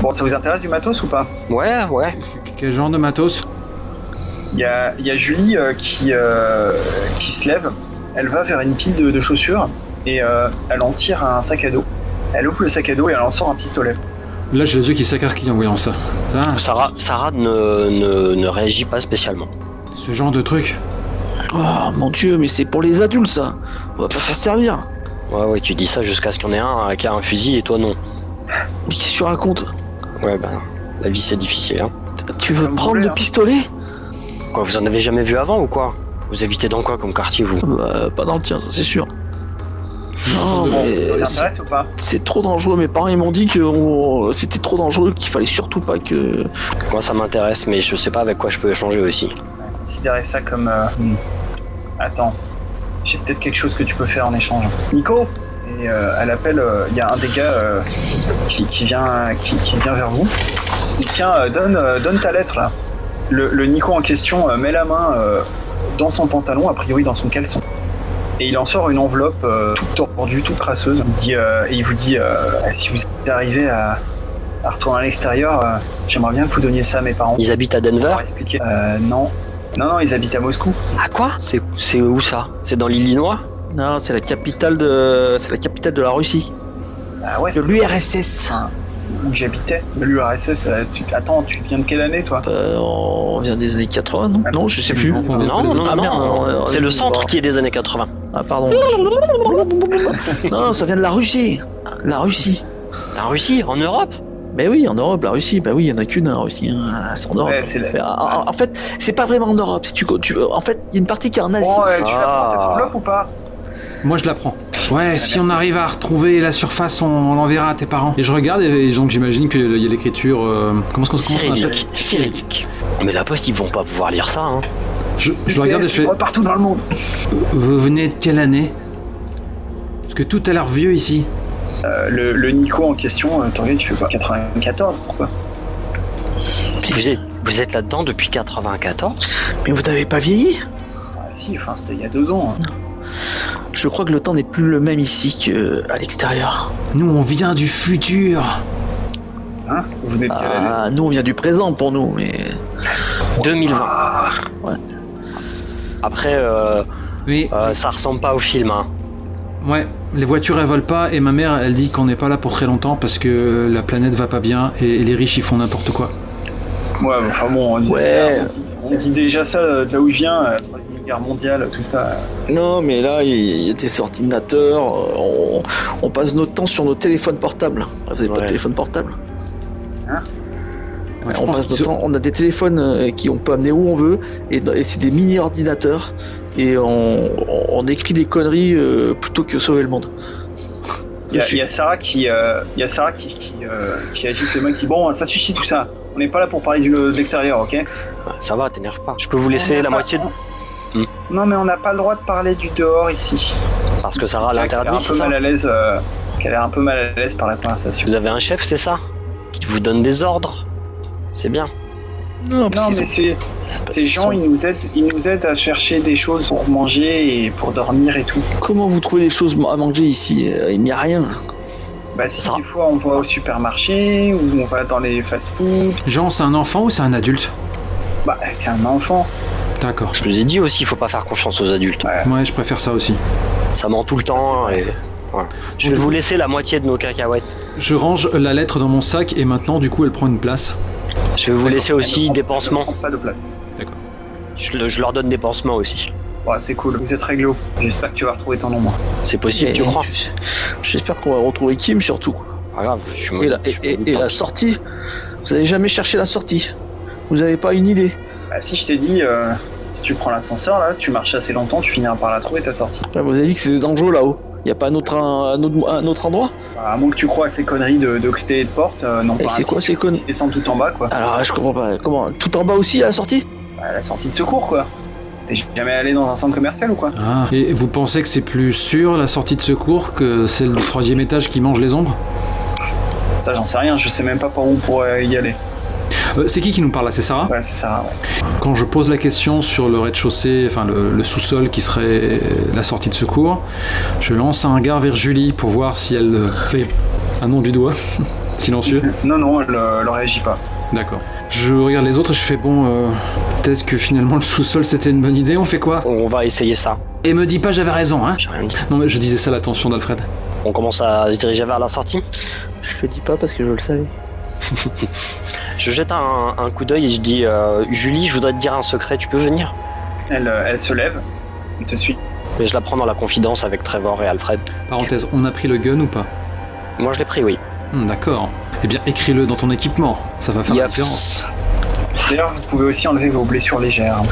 C: Bon, ça vous intéresse du matos ou pas?
D: Ouais.
B: Quel genre de matos?
C: Il y a Julie qui se lève, elle va vers une pile de chaussures et elle en tire un sac à dos. Elle ouvre le sac à dos et elle en sort un pistolet.
B: Là, j'ai les yeux qui s'écarquillent en voyant ça. Ah,
D: Sarah ne réagit pas spécialement.
B: ce genre de truc.
E: Oh mon dieu, mais c'est pour les adultes ça. On va pas s'en servir.
D: Ouais, tu dis ça jusqu'à ce qu'il y en ait un qui a un fusil et toi non.
E: Mais qu'est-ce que tu racontes?
D: Ouais, la vie c'est difficile, hein.
E: Tu veux
C: Comme
E: prendre
C: vous
E: le
C: voulez,
E: pistolet?
D: Quoi, vous en avez jamais vu avant ou quoi? Vous habitez dans quoi comme quartier, vous?
E: Bah, pas dans le tien, ça c'est sûr. Non,
C: Ça vous
E: mais
C: intéresse ou pas?
E: c'est trop dangereux. Mes parents ils m'ont dit que c'était trop dangereux, qu'il fallait surtout pas que.
D: Moi ça m'intéresse, mais je sais pas avec quoi je peux échanger aussi.
C: Considérez ça comme... Attends, j'ai peut-être quelque chose que tu peux faire en échange. Nico. Et elle appelle, il y a un des gars qui vient vers vous. Il tiens, donne ta lettre là. Le Nico en question met la main dans son pantalon, a priori dans son caleçon. Et il en sort une enveloppe toute tordue, toute crasseuse. Et il vous dit, si vous arrivez à retourner à l'extérieur, j'aimerais bien que vous donniez ça à mes parents.
D: Ils habitent à
C: Pour
D: Denver?
C: leur expliquer. Non, ils habitent à Moscou.
D: À quoi? C'est où ça? C'est dans l'Illinois?
E: Non, c'est la capitale de la Russie.
C: Ah ouais,
E: De l'URSS.
C: où j'habitais. L'URSS, attends, tu viens de quelle année toi?
E: On vient des années 80, non? Non, je sais plus.
B: On vient
D: Non,
E: Ah, merde,
D: c'est le centre qui est des années 80.
E: Ah, pardon. Non, ça vient de la Russie. La Russie.
D: En Russie? En Europe?
E: Mais oui, en Europe, la Russie. Bah oui, il y en a qu'une en Russie. Hein. C'est en Europe.
C: Ouais, c'est la-
E: Mais, en fait, c'est pas vraiment en Europe. Si en fait, il y a une partie qui est en Asie.
C: Bon, tu la prends cette
D: Ah.
C: enveloppe ou pas?
B: Moi, je la prends. Ouais, si on
C: merci.
B: arrive à retrouver la surface, on l'enverra à tes parents. Et je regarde, et donc j'imagine qu'il y a l'écriture... comment est-ce qu'on appelle?
D: Cyrillique. Mais la poste, ils vont pas pouvoir lire ça, hein.
B: Je le regarde et je fais...
C: Partout dans le monde.
B: Vous venez de quelle année? Parce que tout a l'air vieux ici.
C: Le Nico en question, t'en regardes, tu fais quoi? 94, pourquoi?
D: Vous êtes là-dedans depuis 94?
E: Mais vous n'avez pas vieilli?
C: Ah si, enfin c'était il y a 2 ans. Hein.
E: Je crois que le temps n'est plus le même ici qu'à l'extérieur.
B: Nous, on vient du futur.
C: Hein? Vous venez de quelle année?
E: Ah, nous, on vient du présent pour nous, mais...
D: 2020.
E: Ouais.
D: Après,
B: Mais,
D: ça ressemble pas au film, hein.
B: ouais, les voitures, elles volent pas, et ma mère, elle dit qu'on n'est pas là pour très longtemps parce que la planète va pas bien, et les riches, ils font n'importe quoi.
C: Ouais, enfin bon,
E: Ouais.
C: on dit déjà ça de là où je viens, la Troisième Guerre mondiale, tout ça.
E: Non, mais là, il y a des ordinateurs, on passe notre temps sur nos téléphones portables. Vous n'avez pas de
D: Ouais.
E: téléphone portable?
B: Ouais, je
E: On
B: pense
E: passe
B: qu'ils
E: notre temps, on a des téléphones qui on peut amener où on veut, et c'est des mini-ordinateurs, et on écrit des conneries plutôt que sauver le monde.
C: Il y a Sarah qui agite le mec, qui dit bon, ça suffit tout ça. On n'est pas là pour parler de l'extérieur, ok?
D: Ça va, t'énerve pas. Je peux vous laisser la moitié de...
C: Non, mais on n'a pas le droit de parler du dehors ici.
D: Parce que Sarah l'interdit,
C: qu'elle
D: c'est
C: a
D: ça?
C: l'air un peu mal à l'aise par la conversation.
D: Vous avez un chef, c'est ça? Qui vous donne des ordres? C'est bien.
E: Non,
C: Non, mais ces gens, ils nous aident à chercher des choses pour manger et pour dormir et tout.
E: Comment vous trouvez les choses à manger ici? Il n'y a rien.
C: Bah si
D: Ça.
C: des fois on va au supermarché ou on va dans les fast-food,
B: Jean, c'est un enfant ou c'est un adulte?
C: bah c'est un enfant.
B: D'accord.
D: Je vous ai dit aussi, il faut pas faire confiance aux adultes.
B: Ouais, je préfère ça aussi.
D: Ça ment tout le temps et... Voilà. Je vais vous laisser la moitié de nos cacahuètes.
B: Je range la lettre dans mon sac, et maintenant, du coup, elle prend une place.
D: Je vais vous laisser aussi des pansements.
C: Pas de place.
D: Je leur donne des pansements aussi.
C: Ouais, c'est cool, vous êtes réglo. J'espère que tu vas retrouver ton nombre.
D: C'est possible,
E: Et-
D: tu crois?
E: J'espère qu'on va retrouver Kim surtout.
D: Pas grave, je suis
E: Et
D: maudit.
E: la sortie? Vous avez jamais cherché la sortie? Vous avez pas une idée?
C: Bah si je t'ai dit, si tu prends l'ascenseur là, tu marches assez longtemps, tu finiras par la trouver ta sortie.
E: Ouais, vous avez dit que c'était dangereux là-haut. Y a pas un autre endroit?
C: Bah, à moins que tu crois à ces conneries de clés et de porte, non
E: Et
C: pas
E: c'est
C: ainsi.
E: quoi ces connes?
C: Tu descends tout en bas quoi.
E: Alors je comprends pas. Comment? Tout en bas aussi à la sortie?
C: Bah, la sortie de secours quoi. T'es jamais allé dans un centre commercial ou quoi?
B: Ah. Et vous pensez que c'est plus sûr, la sortie de secours, que celle du 3e étage qui mange les ombres?
C: Ça j'en sais rien, je sais même pas par où on pourrait y aller.
B: C'est qui nous parle là? C'est Sarah?
C: Ouais, c'est ça, ouais.
B: Quand je pose la question sur le rez-de-chaussée, enfin le sous-sol qui serait la sortie de secours, je lance un regard vers Julie pour voir si elle fait un nom du doigt Silencieux.
C: Non, elle réagit pas.
B: D'accord. Je regarde les autres et je fais bon, peut-être que finalement le sous-sol c'était une bonne idée, on fait quoi?
D: On va essayer ça.
B: Et me dis pas j'avais raison, hein?
D: J'ai rien dit.
B: Non mais je disais ça à l'attention d'Alfred.
D: On commence à se diriger vers la sortie.
E: Je le dis pas parce que je le savais.
D: Je jette un coup d'œil et je dis Julie, je voudrais te dire un secret, tu peux venir?
C: Elle se lève, elle te suit.
D: Mais je la prends dans la confidence avec Trevor et Alfred.
B: Parenthèse, on a pris le gun ou pas?
D: Moi je l'ai pris, oui.
B: D'accord. Eh bien écris-le dans ton équipement, ça va faire la différence.
C: D'ailleurs, vous pouvez aussi enlever vos blessures légères.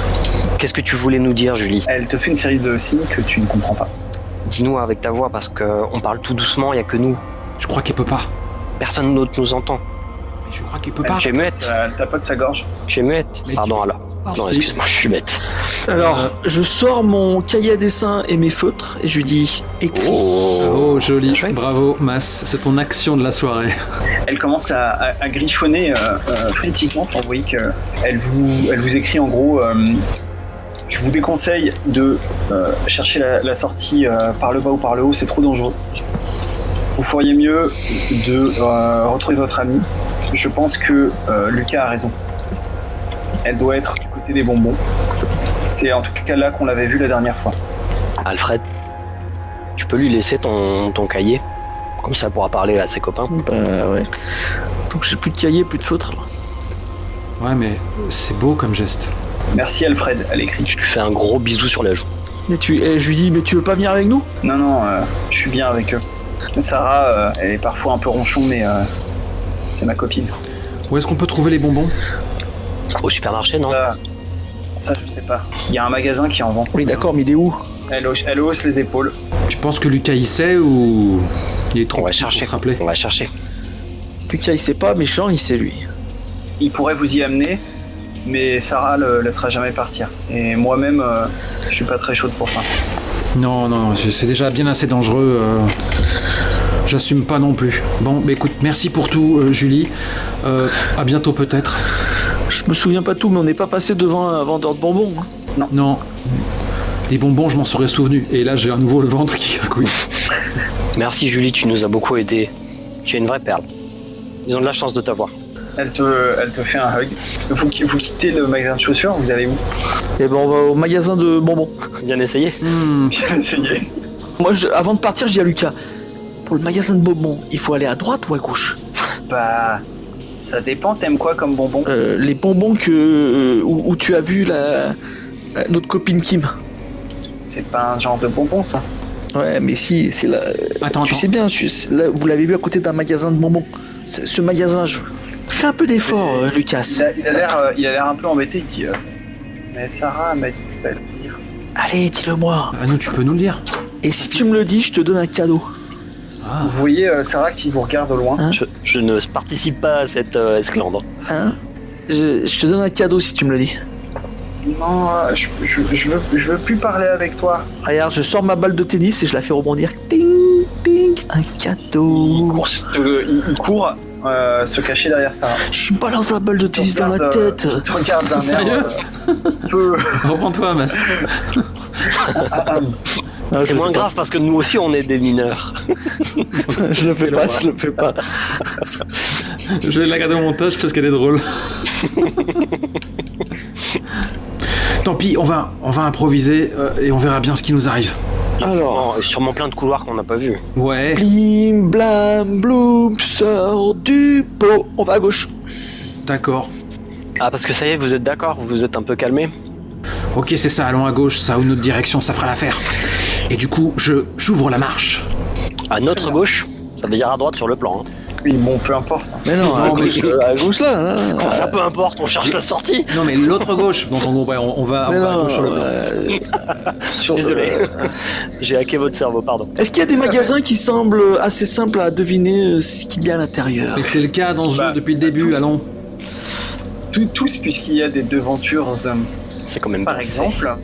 D: Qu'est-ce que tu voulais nous dire, Julie?
C: Elle te fait une série de signes que tu ne comprends pas.
D: Dis-nous avec ta voix parce qu'on parle tout doucement, il n'y a que nous.
B: Je crois qu'elle peut pas.
D: Personne d'autre nous entend.
B: Mais je crois qu'elle peut pas.
D: Tu es muette.
C: Elle tapote sa gorge.
D: Tu es muette.
B: Mais
D: Pardon,
B: tu-
D: alors. Non,
B: c'est-
D: excuse-moi, je suis bête.
E: Alors, je sors mon cahier à dessin et mes feutres et je lui dis écris.
B: Oh, joli.
D: Chouette.
B: Bravo, Mas. C'est ton action de la soirée.
C: Elle commence à griffonner frénétiquement. Vous voyez qu'elle vous écrit en gros je vous déconseille de chercher la sortie par le bas ou par le haut, c'est trop dangereux. Vous feriez mieux de retrouver votre ami. Je pense que Lucas a raison. Elle doit être du côté des bonbons. C'est en tout cas là qu'on l'avait vue la dernière fois.
D: Alfred, tu peux lui laisser ton cahier? Comme ça, elle pourra parler à ses copains.
E: Bah ouais. Donc j'ai plus de cahier, plus de feutres.
B: Ouais, mais c'est beau comme geste.
C: Merci Alfred, elle écrit.
D: Je lui fais un gros bisou sur la joue.
E: Mais je lui dis mais tu veux pas venir avec nous?
C: Non, je suis bien avec eux. Sarah, elle est parfois un peu ronchon, mais c'est ma copine.
B: Où est-ce qu'on peut trouver les bonbons?
D: Au supermarché, non?
C: Ça, je sais pas. Il y a un magasin qui en vend.
E: Oui d'accord, mais il est où?
C: Elle hausse les épaules.
B: Tu penses que Lucas y sait ou il est trop
D: On va
B: petit pour
D: chercher.
B: se rappeler?
D: On va chercher.
E: Lucas il sait pas, méchant il sait lui.
C: Il pourrait vous y amener, mais Sarah le laissera jamais partir. Et moi-même, je suis pas très chaude pour ça.
B: Non, c'est déjà bien assez dangereux. J'assume pas non plus. Bon, bah écoute, merci pour tout, Julie. À bientôt peut-être.
E: Je me souviens pas de tout, mais on n'est pas passé devant un vendeur de bonbons. Hein.
B: Non. Des bonbons, je m'en serais souvenu. Et là, j'ai à nouveau le ventre qui cracouille.
D: Merci Julie, tu nous as beaucoup aidés. Tu es une vraie perle. Ils ont de la chance de t'avoir.
C: Elle te fait un hug. Vous quittez le magasin de chaussures, vous allez où?
E: Et ben on va au magasin de bonbons.
D: Bien essayé.
C: Bien essayé.
E: Moi avant de partir je dis à Lucas, pour le magasin de bonbons, il faut aller à droite ou à gauche?
C: Bah, ça dépend, t'aimes quoi comme bonbon?
E: Les bonbons où tu as vu notre copine Kim.
C: C'est pas un genre de bonbon, ça?
E: Ouais, mais si, c'est là.
B: Attends.
E: sais bien, là, vous l'avez vu à côté d'un magasin de bonbons. Ce magasin, fais un peu d'effort, Lucas.
C: Il a l'air un peu embêté, il dit mais Sarah m'a dit de pas le dire.
E: Allez, dis-le-moi.
B: Ah, nous, tu peux nous le dire.
E: Et si tu me le dis, je te donne un cadeau.
B: Ah.
C: Vous voyez Sarah qui vous regarde au loin.
E: Hein?
D: Je ne participe pas à cette esclandre.
E: Hein? Je te donne un cadeau si tu me le dis.
C: Non, je veux plus parler avec toi.
E: Regarde, je sors ma balle de tennis et je la fais rebondir. Ting, ting, un cadeau.
C: Il court se cacher derrière Sarah.
E: Je balance la balle de tennis dans la tête.
C: Il te regarde d'un
B: Sérieux
C: air peu...
B: Reprends-toi, Mas.
E: Ah,
D: C'est
E: je le
D: moins
E: fais
D: grave parce que nous aussi on est des mineurs.
E: pas. Je le fais pas.
B: Je vais la garder au montage parce qu'elle est drôle. Tant pis, on va improviser et on verra bien ce qui nous arrive.
E: Alors,
D: Sûrement plein de couloirs qu'on n'a pas vus.
B: Ouais.
E: blim, blam, bloum, sort du pot. On va à gauche.
B: D'accord.
D: Ah parce que ça y est, vous êtes d'accord, vous vous êtes un peu calmé.
B: Ok, c'est ça, allons à gauche, ça ou notre direction, ça fera l'affaire. Et du coup, j'ouvre la marche.
D: À notre gauche, ça veut dire à droite sur le plan. Hein.
C: Oui, bon, peu importe.
E: Mais non,
B: Non, mais
E: à gauche là. Hein.
D: Comment ça peu importe, on cherche la sortie.
B: Non, mais l'autre gauche. Donc en gros, ouais, on va
E: Mais
B: à
E: non,
B: gauche sur le plan.
D: Désolé, j'ai hacké votre cerveau, pardon.
E: Est-ce qu'il y a des magasins qui semblent assez simples à deviner ce qu'il y a à l'intérieur?
B: Et c'est le cas dans ce jeu
C: Bah,
B: depuis le début,
C: tous.
B: allons.
C: Tous, puisqu'il y a des devantures.
D: C'est quand même
C: Par
D: bien fait.
C: exemple,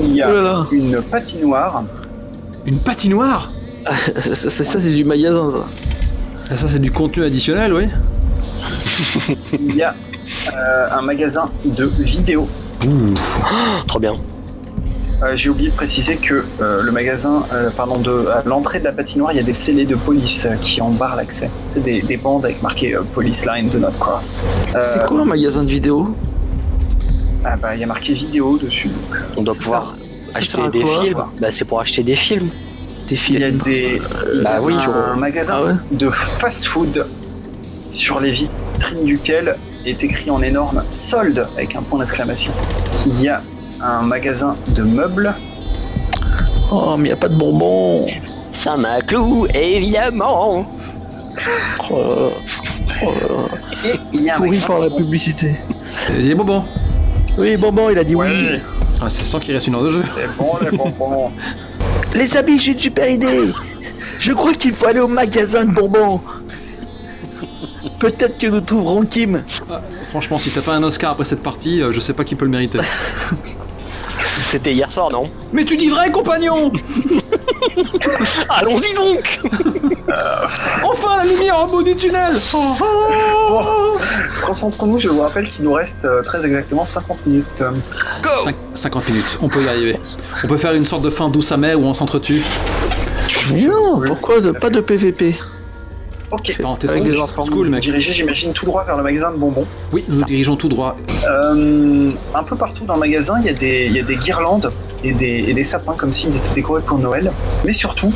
C: il y
E: Oh
C: a
E: là là.
C: une patinoire.
B: Une patinoire.
E: Ça, c'est du magasin ça.
B: Ah, ça, c'est du contenu additionnel, oui.
C: Il y a un magasin de vidéos.
B: Ouh.
D: Trop bien.
C: J'ai oublié de préciser que le magasin, à l'entrée de la patinoire, il y a des scellés de police qui en barrent l'accès. C'est des bandes avec marqué Police Line Do Not Cross.
E: C'est quoi un magasin de vidéo?
C: Ah bah il y a marqué vidéo dessus.
D: On doit pouvoir acheter des films. Bah c'est pour acheter des films.
E: Des films.
C: Il y a un magasin de fast-food sur les vitrines duquel est écrit en énorme solde avec un point d'exclamation. Il y a un magasin de meubles.
E: Oh, mais il n'y a pas de bonbons.
D: Saint-Maclou, évidemment.
E: Oh là là.
C: Et il y a un
E: Pourri
C: magasin
E: par la publicité.
B: Il est bonbon.
E: Oui, bonbon, il a dit oui.
B: Ah, c'est sans qu'il reste une heure de jeu.
C: C'est bon, les bonbons.
E: Les amis, j'ai une super idée. Je crois qu'il faut aller au magasin de bonbons. Peut-être que nous trouverons Kim.
B: Ah, franchement, si t'as pas un Oscar après cette partie, je sais pas qui peut le mériter.
D: C'était hier soir, non?
B: Mais tu dis vrai, compagnon.
D: Allons-y donc.
B: Enfin, la lumière au bout du tunnel.
C: Bon, concentrons-nous, je vous rappelle qu'il nous reste très exactement 50 minutes.
D: Go.
B: 50 minutes, on peut y arriver. On peut faire une sorte de fin douce amère où on s'entretue.
E: Non, pourquoi pas de PVP?
C: Ok.
B: T'es
E: Avec les
B: enfants
E: enfants,
B: school, mec.
C: Dirigez, j'imagine, tout droit vers le magasin de bonbons.
B: Oui, nous dirigeons tout droit.
C: Un peu partout dans le magasin, il y a des guirlandes et des sapins comme s'ils étaient décorés pour Noël. Mais surtout,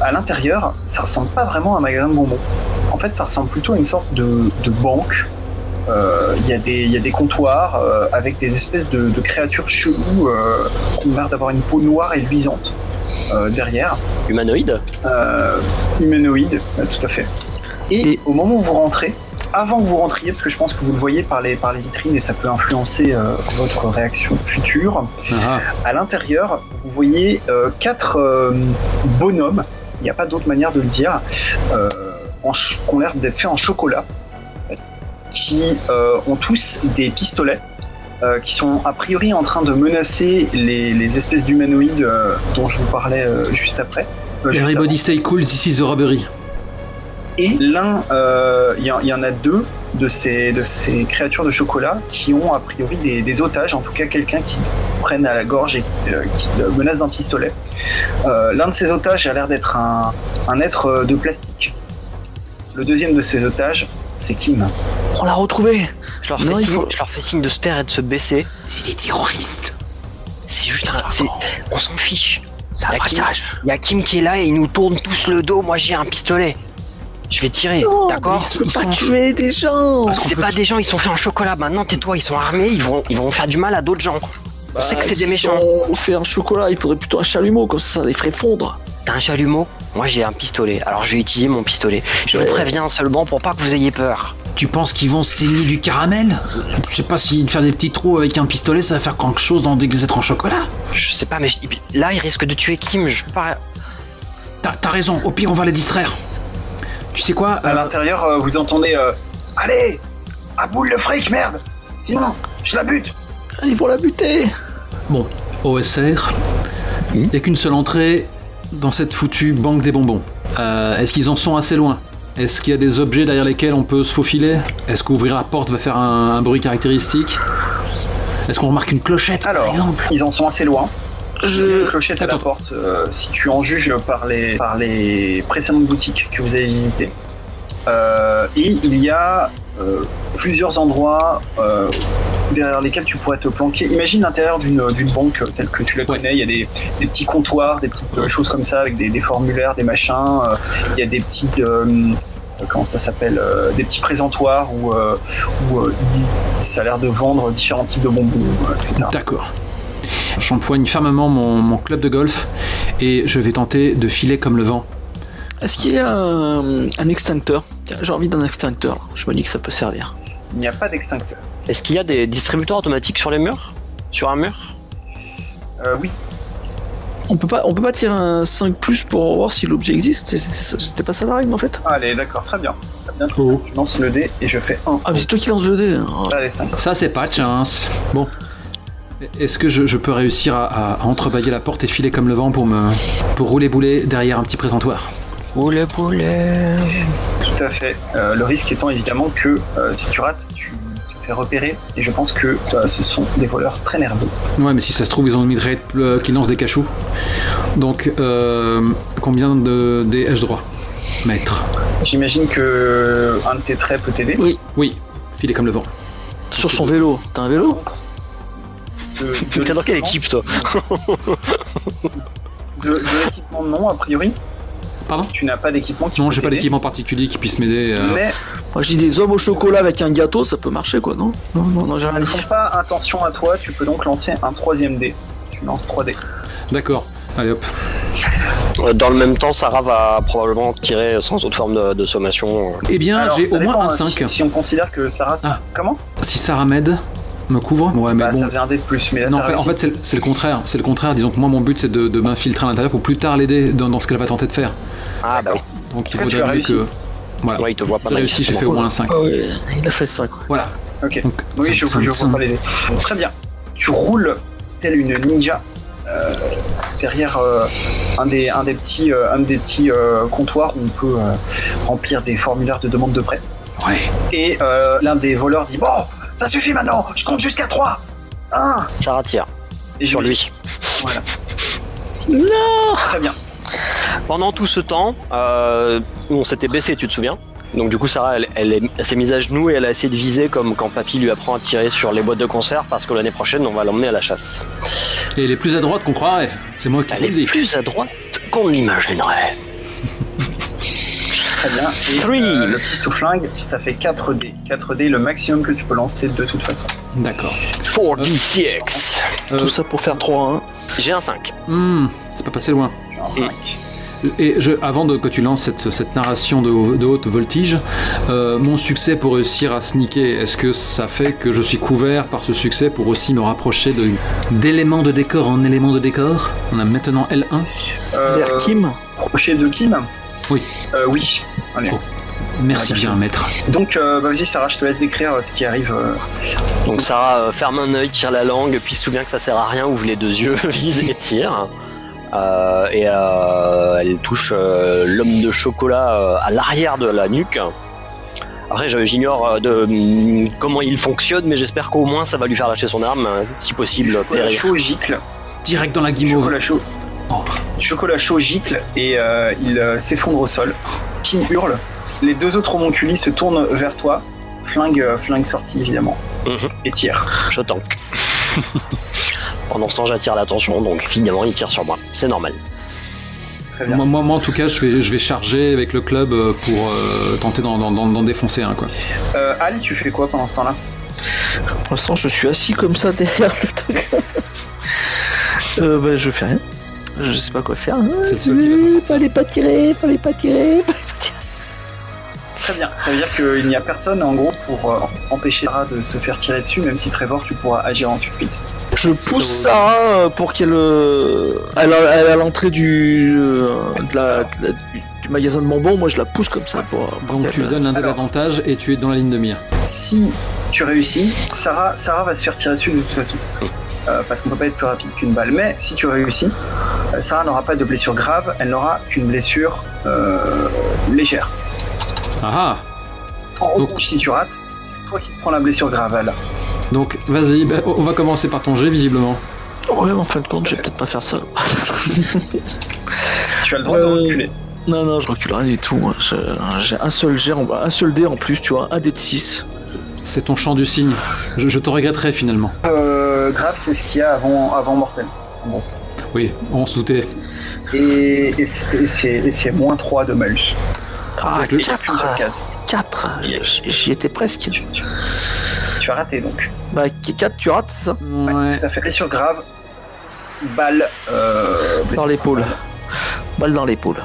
C: à l'intérieur, ça ressemble pas vraiment à un magasin de bonbons. En fait, ça ressemble plutôt à une sorte de banque. Il y a des comptoirs avec des espèces de créatures cheloues qui ont l'air d'avoir une peau noire et luisante derrière.
D: Humanoïde.
C: Humanoïde, tout à fait. Et au moment où vous rentrez, avant que vous rentriez, parce que je pense que vous le voyez par les vitrines et ça peut influencer votre réaction future, à l'intérieur, vous voyez 4 bonhommes, il n'y a pas d'autre manière de le dire, qui ont l'air d'être faits en chocolat, qui ont tous des pistolets, qui sont a priori en train de menacer les espèces d'humanoïdes dont je vous parlais juste après.
B: Everybody stay cool, this is the robbery.
C: Et l'un, il y en a 2 de ces créatures de chocolat qui ont a priori des otages, en tout cas quelqu'un qui prenne à la gorge et qui menace d'un pistolet. L'un de ces otages a l'air d'être un être de plastique. Le deuxième de ces otages, c'est Kim.
E: On l'a retrouvé.
D: Je leur fais signe de se taire et de se baisser.
F: C'est des terroristes.
D: C'est juste on s'en fiche.
E: C'est un braquage.
D: Il y a Kim qui est là et ils nous tournent tous le dos. Moi j'ai un pistolet. Je vais tirer, d'accord?
E: Ils sont tuer des gens.
D: C'est pas des gens, ils sont faits en chocolat. Maintenant tais-toi, ils sont armés, ils vont faire du mal à d'autres gens. On sait que c'est des méchants.
E: On fait un chocolat, il faudrait plutôt un chalumeau, comme ça les ferait fondre.
D: T'as un chalumeau? Moi j'ai un pistolet, alors je vais utiliser mon pistolet. Je vous préviens seulement pour pas que vous ayez peur.
F: Tu penses qu'ils vont saigner du caramel? Je sais pas si faire des petits trous avec un pistolet ça va faire quelque chose dans des êtres en chocolat.
D: Je sais pas, mais là ils risquent de tuer Kim, je peux pas...
F: T'as raison, au pire on va les distraire. Tu sais quoi
C: À l'intérieur, vous entendez allez, à boule le fric, merde. Sinon, je la bute.
E: Ils vont la buter.
B: Bon, OSR, il n'y a qu'une seule entrée dans cette foutue banque des bonbons. Est-ce qu'ils en sont assez loin? Est-ce qu'il y a des objets derrière lesquels on peut se faufiler? Est-ce qu'ouvrir la porte va faire un bruit caractéristique? Est-ce qu'on remarque une clochette par exemple?
C: Ils en sont assez loin. Une clochette à la porte, si tu en juges par les précédentes boutiques que vous avez visitées. Et il y a plusieurs endroits derrière lesquels tu pourrais te planquer. Imagine l'intérieur d'une banque telle que tu la connais. Il y a des petits comptoirs, des petites choses comme ça avec des formulaires, des machins. Il y a des petites... comment ça s'appelle, des petits présentoirs où ça a l'air de vendre différents types de bonbons, etc.
B: D'accord. J'empoigne fermement mon club de golf et je vais tenter de filer comme le vent.
E: Est-ce qu'il y a un extincteur? Tiens, j'ai envie d'un extincteur. Je me dis que ça peut servir.
C: Il n'y a pas d'extincteur.
D: Est-ce qu'il y a des distributeurs automatiques sur les murs? Sur un mur?
C: Oui.
E: On peut pas tirer un 5+ pour voir si l'objet existe? C'était pas ça la règle en fait?
C: Allez, d'accord, très bien. Je lance le dé et je fais 1.
E: Ah mais c'est toi qui lance le dé.
C: Allez, 5.
B: Ça c'est pas de chance. Bon. Est-ce que je peux réussir à entrebâiller la porte et filer comme le vent pour rouler boulet derrière un petit présentoir?
D: Boulet boulet.
C: Tout à fait. Le risque étant évidemment que si tu rates, tu fait repérer et je pense que ce sont des voleurs très nerveux.
B: Ouais, mais si ça se trouve, ils ont une mid-rate qui lance des cachous. Donc, combien de ai-je droit, maître?
C: J'imagine que un de tes traits peut t'aider.
B: Oui, filé comme le vent.
E: Sur son vélo. T'as un vélo?
D: T'es dans quelle équipe, toi?
C: De l'équipement, non, a priori.
B: Pardon?
C: Tu n'as pas d'équipement qui
B: Non,
C: peut
B: j'ai pas
C: t'aider.
B: d'équipement particulier qui puisse m'aider.
C: Mais
E: Moi je dis des hommes au chocolat avec un gâteau, ça peut marcher quoi, non? Non, j'ai rien
C: elles ne
E: dit.
C: font pas attention à toi, tu peux donc lancer un 3ème dé. Tu lances 3 dés.
B: D'accord, allez hop.
D: Dans le même temps, Sarah va probablement tirer sans autre forme de sommation.
B: Eh bien,
C: Alors,
B: j'ai
C: ça
B: au moins
C: dépend,
B: un
C: hein,
B: 5.
C: Si on considère que Sarah...
B: Ah.
C: Comment?
B: Si Sarah m'aide, me couvre, ouais, mais
C: Bah,
B: bon.
C: ça faisait un dé de plus, mais là,
B: Non,
C: t'as
B: en
C: réussi.
B: fait, c'est le contraire. C'est le contraire. Disons que moi, mon but, c'est de m'infiltrer à l'intérieur pour plus tard l'aider dans ce qu'elle va tenter de faire.
D: Ah bah oui.
B: Donc, il
C: En fait, tu as
B: faudrait mieux
C: réussi.
B: que. Voilà.
D: Ouais, il te voit pas
B: J'ai
D: mal.
B: réussi, j'ai fait au moins un 5.
E: Ah ouais, il a fait ça quoi.
B: Voilà.
C: Ok.
B: Donc,
C: Oui, je vois pas les dés. Très bien. Tu roules tel une ninja derrière un des petits comptoirs où on peut remplir des formulaires de demande de prêt.
B: Ouais.
C: Et l'un des voleurs dit « Bon, ça suffit maintenant, je compte jusqu'à 3 1 !»
D: Sarah tire
C: Et je
D: sur
C: lui-
D: lui.
C: Voilà.
E: Non.
C: Très bien.
D: Pendant tout ce temps, on s'était baissé, tu te souviens? Donc du coup, Sarah, elle s'est mise à genoux et elle a essayé de viser comme quand papy lui apprend à tirer sur les boîtes de conserve parce que l'année prochaine, on va l'emmener à la chasse.
B: Et elle est plus à droite qu'on croirait. C'est moi qui
D: Elle
B: vous le
D: est
B: dis.
D: plus à droite qu'on ne l'imaginerait.
C: Très bien. Et
D: Three.
C: le pistolet flingue, ça fait 4 dés. 4 dés, le maximum que tu peux lancer de toute façon.
B: D'accord.
D: 4d6.
E: Tout ça pour faire 3-1.
D: J'ai un 5.
B: C'est pas passé loin.
C: Un 5.
B: Et avant que tu lances cette narration de haute voltige, mon succès pour réussir à sneaker, est-ce que ça fait que je suis couvert par ce succès pour aussi me rapprocher d'éléments de décor en éléments de décor? On a maintenant L1.
E: Vers Kim.
C: Procher de Kim?
B: Oui.
C: Oui. Allez.
B: Oh. Merci bien, maître.
C: Donc, vas-y, Sarah, je te laisse décrire ce qui arrive.
D: Donc Sarah ferme un œil, tire la langue, puis se souvient que ça sert à rien, ouvre les deux yeux, vise et tire. Elle touche l'homme de chocolat à l'arrière de la nuque. Après, j'ignore comment il fonctionne, mais j'espère qu'au moins ça va lui faire lâcher son arme, si possible
C: Chocolat
D: périr.
C: chaud gicle.
B: Direct dans la guimauve.
C: Chocolat chaud.
B: Oh.
C: Chocolat chaud gicle et il s'effondre au sol. Kim hurle. Les deux autres homonculis se tournent vers toi. Flingue sorti évidemment. Et tire.
D: Je tank. Pendant ce temps, j'attire l'attention, donc évidemment, il tire sur moi. C'est normal.
C: Très bien.
B: Moi, en tout cas, je vais charger avec le club pour tenter d'en défoncer un, quoi.
C: Al, tu fais quoi pendant ce temps-là?
E: Pour l'instant, je suis assis comme ça derrière le truc. Bah, je fais rien. Je sais pas quoi faire.
B: C'est le seul qui va s'en sortir.
E: Fallait pas tirer.
C: Très bien. Ça veut dire qu'il n'y a personne en gros pour empêcher Sarah de se faire tirer dessus, même si Trevor, tu pourras agir ensuite.
E: Je pousse Sarah pour qu'elle elle à l'entrée du magasin de bonbons. Moi, je la pousse comme ça pour
B: Donc tu lui donnes l'un des
C: Alors.
B: avantages et tu es dans la ligne de mire.
C: Si tu réussis, Sarah va se faire tirer dessus de toute façon. Parce qu'on peut pas être plus rapide qu'une balle. Mais si tu réussis, Sarah n'aura pas de blessure grave, elle n'aura qu'une blessure légère.
B: Ah
C: En
B: Donc-
C: revanche, si tu rates, c'est toi qui te prends la blessure grave, Al.
B: Donc vas-y, on va commencer par ton jet, visiblement.
E: Ouais, en fin de compte, je vais peut-être pas faire ça.
C: Tu as le droit de reculer.
E: Non, je recule rien du tout. Moi. J'ai un seul jet, un seul dé en plus, tu vois, un dé de 6.
B: C'est ton chant du cygne. Je te regretterai finalement.
C: Grave, c'est ce qu'il y a avant Mortel. En gros.
B: Oui, on se doutait.
C: Et c'est moins 3 de malus.
E: Ah,
C: Et qu'une seule case.
E: 4. J'y étais presque.
C: Tu as raté donc.
E: Bah, 4, tu rates, c'est ça?
C: Ouais. Tout à fait. Blessure grave. Balle.
E: Dans l'épaule. Balle dans l'épaule.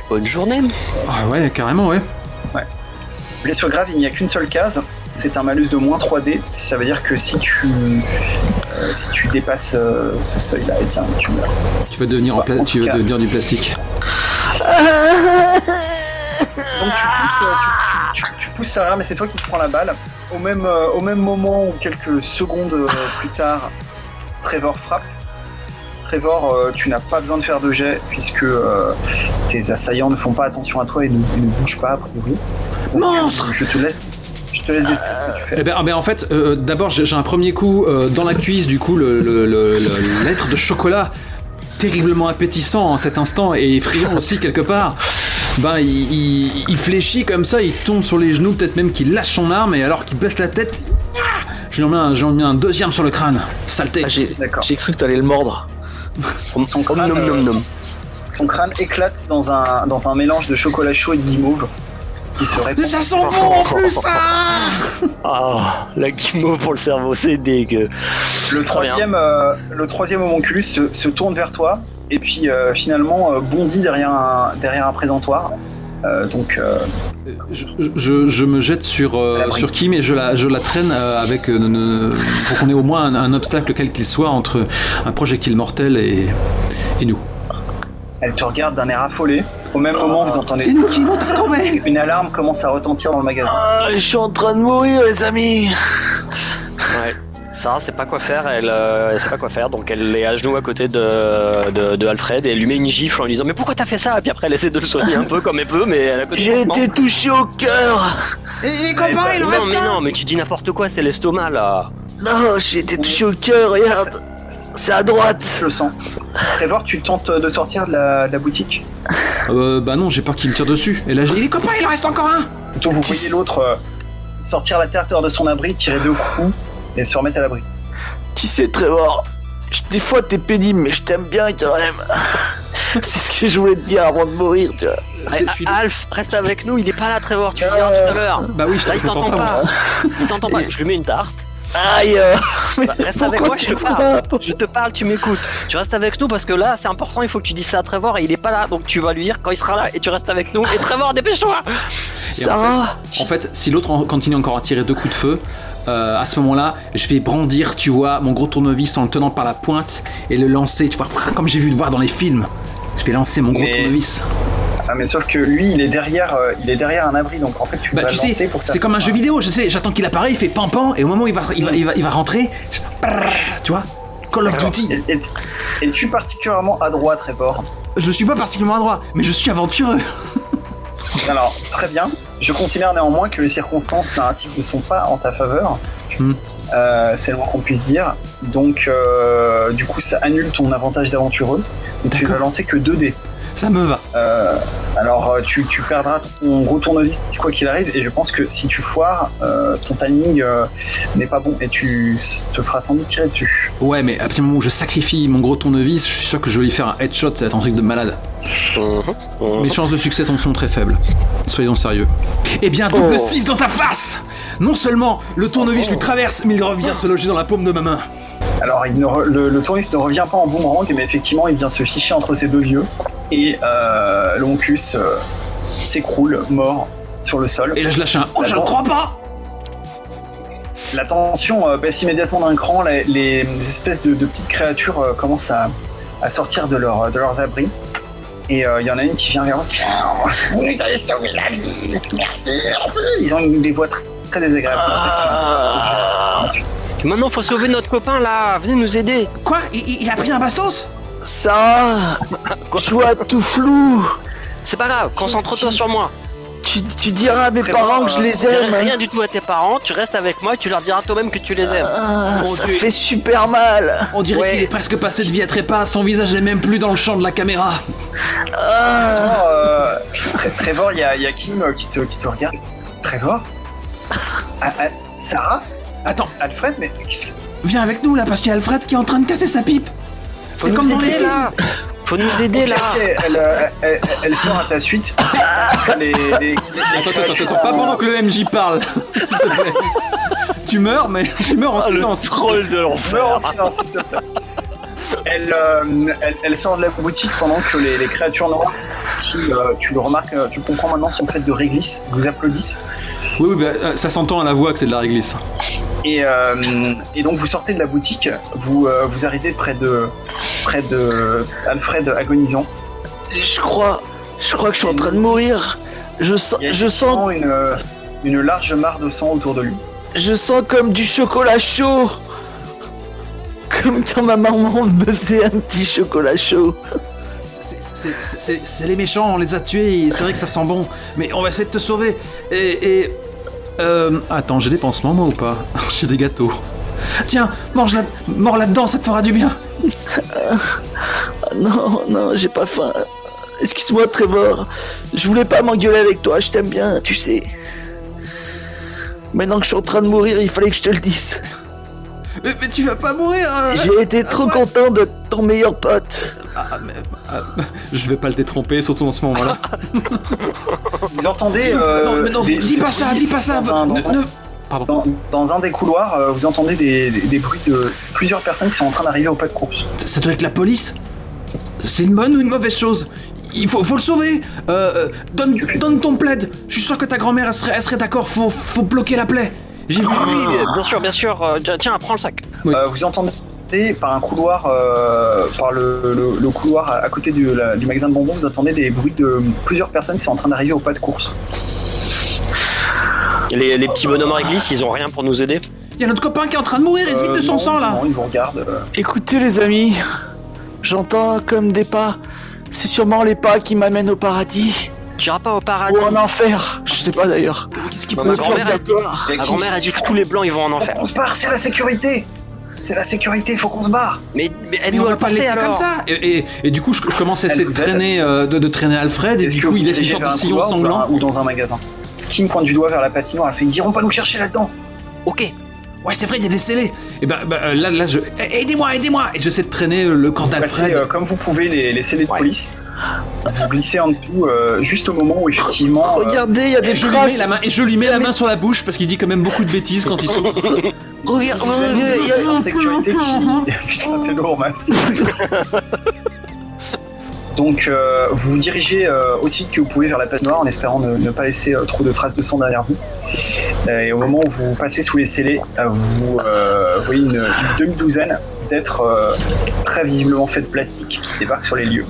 D: Bonne journée.
B: Ah ouais, carrément, ouais.
C: Blessure grave, il n'y a qu'une seule case. C'est un malus de moins 3D. Ça veut dire que si tu dépasses ce seuil-là, et bien tu meurs.
B: Tu vas devenir,
C: en tout
B: tu vas
C: cas.
B: devenir du plastique.
C: Donc tu pousses Sarah, mais c'est toi qui te prends la balle. Au même moment où quelques secondes plus tard, Trevor frappe. Trevor, tu n'as pas besoin de faire de jet puisque tes assaillants ne font pas attention à toi et ne bougent pas a priori. Donc,
F: Monstre
C: je te Je te laisse expliquer ce que tu fais.
B: Eh ben, en fait, d'abord j'ai un premier coup dans la cuisse, du coup le l'être de chocolat terriblement appétissant en cet instant et effrayant aussi quelque part. Ben il fléchit comme ça, il tombe sur les genoux, peut-être même qu'il lâche son arme et alors qu'il baisse la tête, je lui en mets un deuxième sur le crâne. Saleté.
C: D'accord.
E: J'ai cru que t'allais le mordre.
C: Son crâne éclate dans un mélange de chocolat chaud et de guimauve qui se répand.
F: Ça sent bon en plus, ça.
D: Ah, la guimauve pour le cerveau, c'est dégueu.
C: Le troisième homonculus se tourne vers toi et puis finalement bondit derrière un présentoir.
B: Je me jette sur Kim et je la traîne avec pour qu'on ait au moins un obstacle quel qu'il soit entre un projectile mortel et nous.
C: Elle te regarde d'un air affolé. Au même moment, vous entendez...
F: C'est nous qui l'ont retrouvé.
C: Une alarme commence à retentir dans le magasin.
E: Je suis en train de mourir, les amis.
D: Ouais. Sarah sait pas quoi faire, elle sait pas quoi faire, donc elle est à genoux à côté de Alfred et elle lui met une gifle en lui disant mais pourquoi t'as fait ça? Et puis après elle essaie de le soigner un peu comme elle peut, mais elle a
E: J'ai été touché au cœur.
F: Et les copains, il en reste un.
D: Non, mais tu dis n'importe quoi, c'est l'estomac là.
E: Non, j'ai été touché au cœur, regarde. C'est à droite.
C: Je le sens. Trevor, tu tentes de sortir de la boutique?
B: Bah non, j'ai peur qu'il me tire dessus. Et là,
F: Et les copains, il en reste encore un.
C: Plutôt, vous voyez l'autre sortir la tête de son abri, tirer 2 coups et se remettre à l'abri.
E: Tu sais, Trevor, des fois t'es pénible, mais je t'aime bien quand même. C'est ce que je voulais te dire avant de mourir, tu vois.
D: Alf, reste avec nous, il est pas là Trevor, tu viens tout à l'heure.
B: Bah oui,
D: Là il t'entend pas. Il t'entend pas, je lui mets une tarte.
E: Aïe.
D: Bah, reste avec moi, je te parle. Je te parle, tu m'écoutes. Tu restes avec nous parce que là, c'est important, il faut que tu dises ça à Trevor et il est pas là. Donc tu vas lui dire quand il sera là et tu restes avec nous. Et Trevor, dépêche-toi.
E: Sarah.
B: En fait, si l'autre continue encore à tirer 2 coups de feu, à ce moment-là, je vais brandir, tu vois, mon gros tournevis en le tenant par la pointe et le lancer, tu vois, comme j'ai vu le voir dans les films. Je vais lancer mon gros tournevis.
C: Ah mais sauf que lui, il est derrière un abri, donc en fait tu vas
B: tu
C: lancer
B: sais,
C: pour que ça.
B: c'est comme un jeu vidéo, je sais, j'attends qu'il apparaît, il fait pam et au moment où il va rentrer, tu vois, Call of Duty.
C: Es-tu particulièrement adroit, Trevor?
B: Je suis pas particulièrement adroit, mais je suis aventureux.
C: Alors, très bien. Je considère néanmoins que les circonstances narratives ne sont pas en ta faveur. C'est le moins qu'on puisse dire. Donc, du coup, ça annule ton avantage d'aventureux. Et tu vas lancer que 2 dés.
B: Ça me va.
C: Alors, tu perdras ton gros tournevis quoi qu'il arrive. Et je pense que si tu foires, ton timing n'est pas bon. Et tu te feras sans doute tirer dessus.
B: Ouais, mais à partir du moment où je sacrifie mon gros tournevis, je suis sûr que je vais lui faire un headshot, ça va être un truc de malade. Mes chances de succès sont très faibles. Soyons sérieux. Eh bien, double 6 dans ta face! Non seulement le tournevis lui traverse, mais il revient se loger dans la paume de ma main.
C: Alors, le tournevis ne revient pas en boomerang, mais effectivement, il vient se ficher entre ces 2 vieux. Et l'homunculus s'écroule, mort, sur le sol.
B: Et là, je lâche un « Oh, je ne crois pas !»
C: La tension baisse immédiatement d'un cran. Les espèces de petites créatures commencent à sortir de leurs abris. Et il y en a une qui vient vers eux. Vous nous avez sauvé la vie. Merci. Ils ont des voix très désagréables.
D: Maintenant, faut sauver notre copain là. Venez nous aider.
F: Quoi? Il a pris un bastos?
E: Sarah, je vois tout flou.
D: C'est pas grave, concentre-toi sur moi.
E: Tu diras à mes parents que je les aime.
D: Rien du tout à tes parents, tu restes avec moi et tu leur diras toi-même que tu les aimes.
E: Ça fait super mal.
B: On dirait qu'il est presque passé de vie à trépas, son visage n'est même plus dans le champ de la caméra.
C: Trevor, il y a Kim qui te regarde. Trevor? Sarah?
B: Attends,
C: Alfred, mais qu'est-ce que...
F: Viens avec nous là, parce qu'il y a Alfred qui est en train de casser sa pipe. C'est comme dans les films.
D: Là. Faut nous aider là.
C: Elle sort à ta suite.
B: Attends, pas pendant que le MJ parle. Tu meurs, mais tu meurs en silence.
D: Le troll de l'enfer.
C: En silence, s'il te plaît. Elle sort de la boutique pendant que les créatures noires, qui, tu le remarques, tu comprends maintenant, sont faites de réglisse, vous applaudissent.
B: Oui, bah, ça s'entend à la voix que c'est de la réglisse.
C: Et donc vous sortez de la boutique, vous arrivez près de Alfred agonisant.
E: Je crois que je suis en train de mourir. Je sens
C: une large mare de sang autour de lui.
E: Je sens comme du chocolat chaud. Comme quand ma maman me faisait un petit chocolat chaud.
F: C'est les méchants, on les a tués, c'est vrai que ça sent bon. Mais on va essayer de te sauver. Et
B: Attends, j'ai des pansements moi ou pas? J'ai des gâteaux. Tiens, mords là-dedans, ça te fera du bien.
E: Non, j'ai pas faim. Excuse-moi, Trevor. Je voulais pas m'engueuler avec toi, je t'aime bien, tu sais. Maintenant que je suis en train de mourir, il fallait que je te le dise.
F: Mais tu vas pas mourir.
E: J'ai été trop content de ton meilleur pote.
B: Je vais pas le détromper, surtout dans ce moment-là.
C: Vous entendez...
F: non, dis pas ça.
C: Dans un des couloirs, vous entendez des bruits de plusieurs personnes qui sont en train d'arriver au pas de course.
F: Ça doit être la police. C'est une bonne ou une mauvaise chose? Il faut le sauver. Donne ton plaid. Je suis sûr que ta grand-mère elle serait d'accord. Faut bloquer la plaie. J'ai vu.
D: Oui, bien sûr. Tiens, prends le sac.
B: Oui.
C: Vous entendez par un couloir, par le couloir à côté du magasin de bonbons, vous entendez des bruits de plusieurs personnes qui sont en train d'arriver au pas de course.
D: Les petits bonhommes en réglisse, ils ont rien pour nous aider?
F: Il y a notre copain qui est en train de mourir. Il vide de son sang là.
C: Non, ils vous regardent.
E: Écoutez les amis, j'entends comme des pas. C'est sûrement les pas qui m'amènent au paradis.
D: Tu iras pas au paradis?
E: Ou en enfer, je sais pas d'ailleurs.
F: Qu'est-ce qui
D: Ma
F: peut
D: grand-mère a dit que tous les blancs ils vont en
C: Faut
D: enfer.
C: qu'on se barre, c'est la sécurité. C'est la sécurité, faut qu'on se barre.
D: Mais elle
F: Mais on
D: nous
F: va
D: a
F: pas le laisser comme ça. Et du coup, je commence à essayer de
C: vous aide.
F: traîner, de traîner Alfred. Et
C: Est-ce
F: du
C: que
F: coup,
C: vous
F: il laisse une
C: dirigez
F: sorte
C: vers
F: de
C: un
F: sillon
C: couloir
F: sanglant.
C: ou dans un magasin? Skim pointe du doigt vers la patinoire, elle fait ils iront pas nous chercher là-dedans.
D: Ok.
F: Ouais, c'est vrai, il y a des scellés.
B: Et là, je.
F: Aidez-moi.
B: Et j'essaie de traîner le corps d'Alfred.
C: Passez, comme vous pouvez les scellés de
D: Ouais.
C: police. Vous glissez en dessous juste au moment où effectivement.
E: Regardez, il y a des traces.
B: Je lui mets la main sur la bouche parce qu'il dit quand même beaucoup de bêtises quand il souffre.
E: Regarde,
C: il y a une sécurité qui. Putain, c'est lourd, Mas. Donc, vous vous dirigez aussi vite que vous pouvez vers la patinoire en espérant ne pas laisser trop de traces de sang derrière vous. Et au moment où vous passez sous les scellés, vous voyez une demi-douzaine d'êtres très visiblement faits de plastique qui débarquent sur les lieux.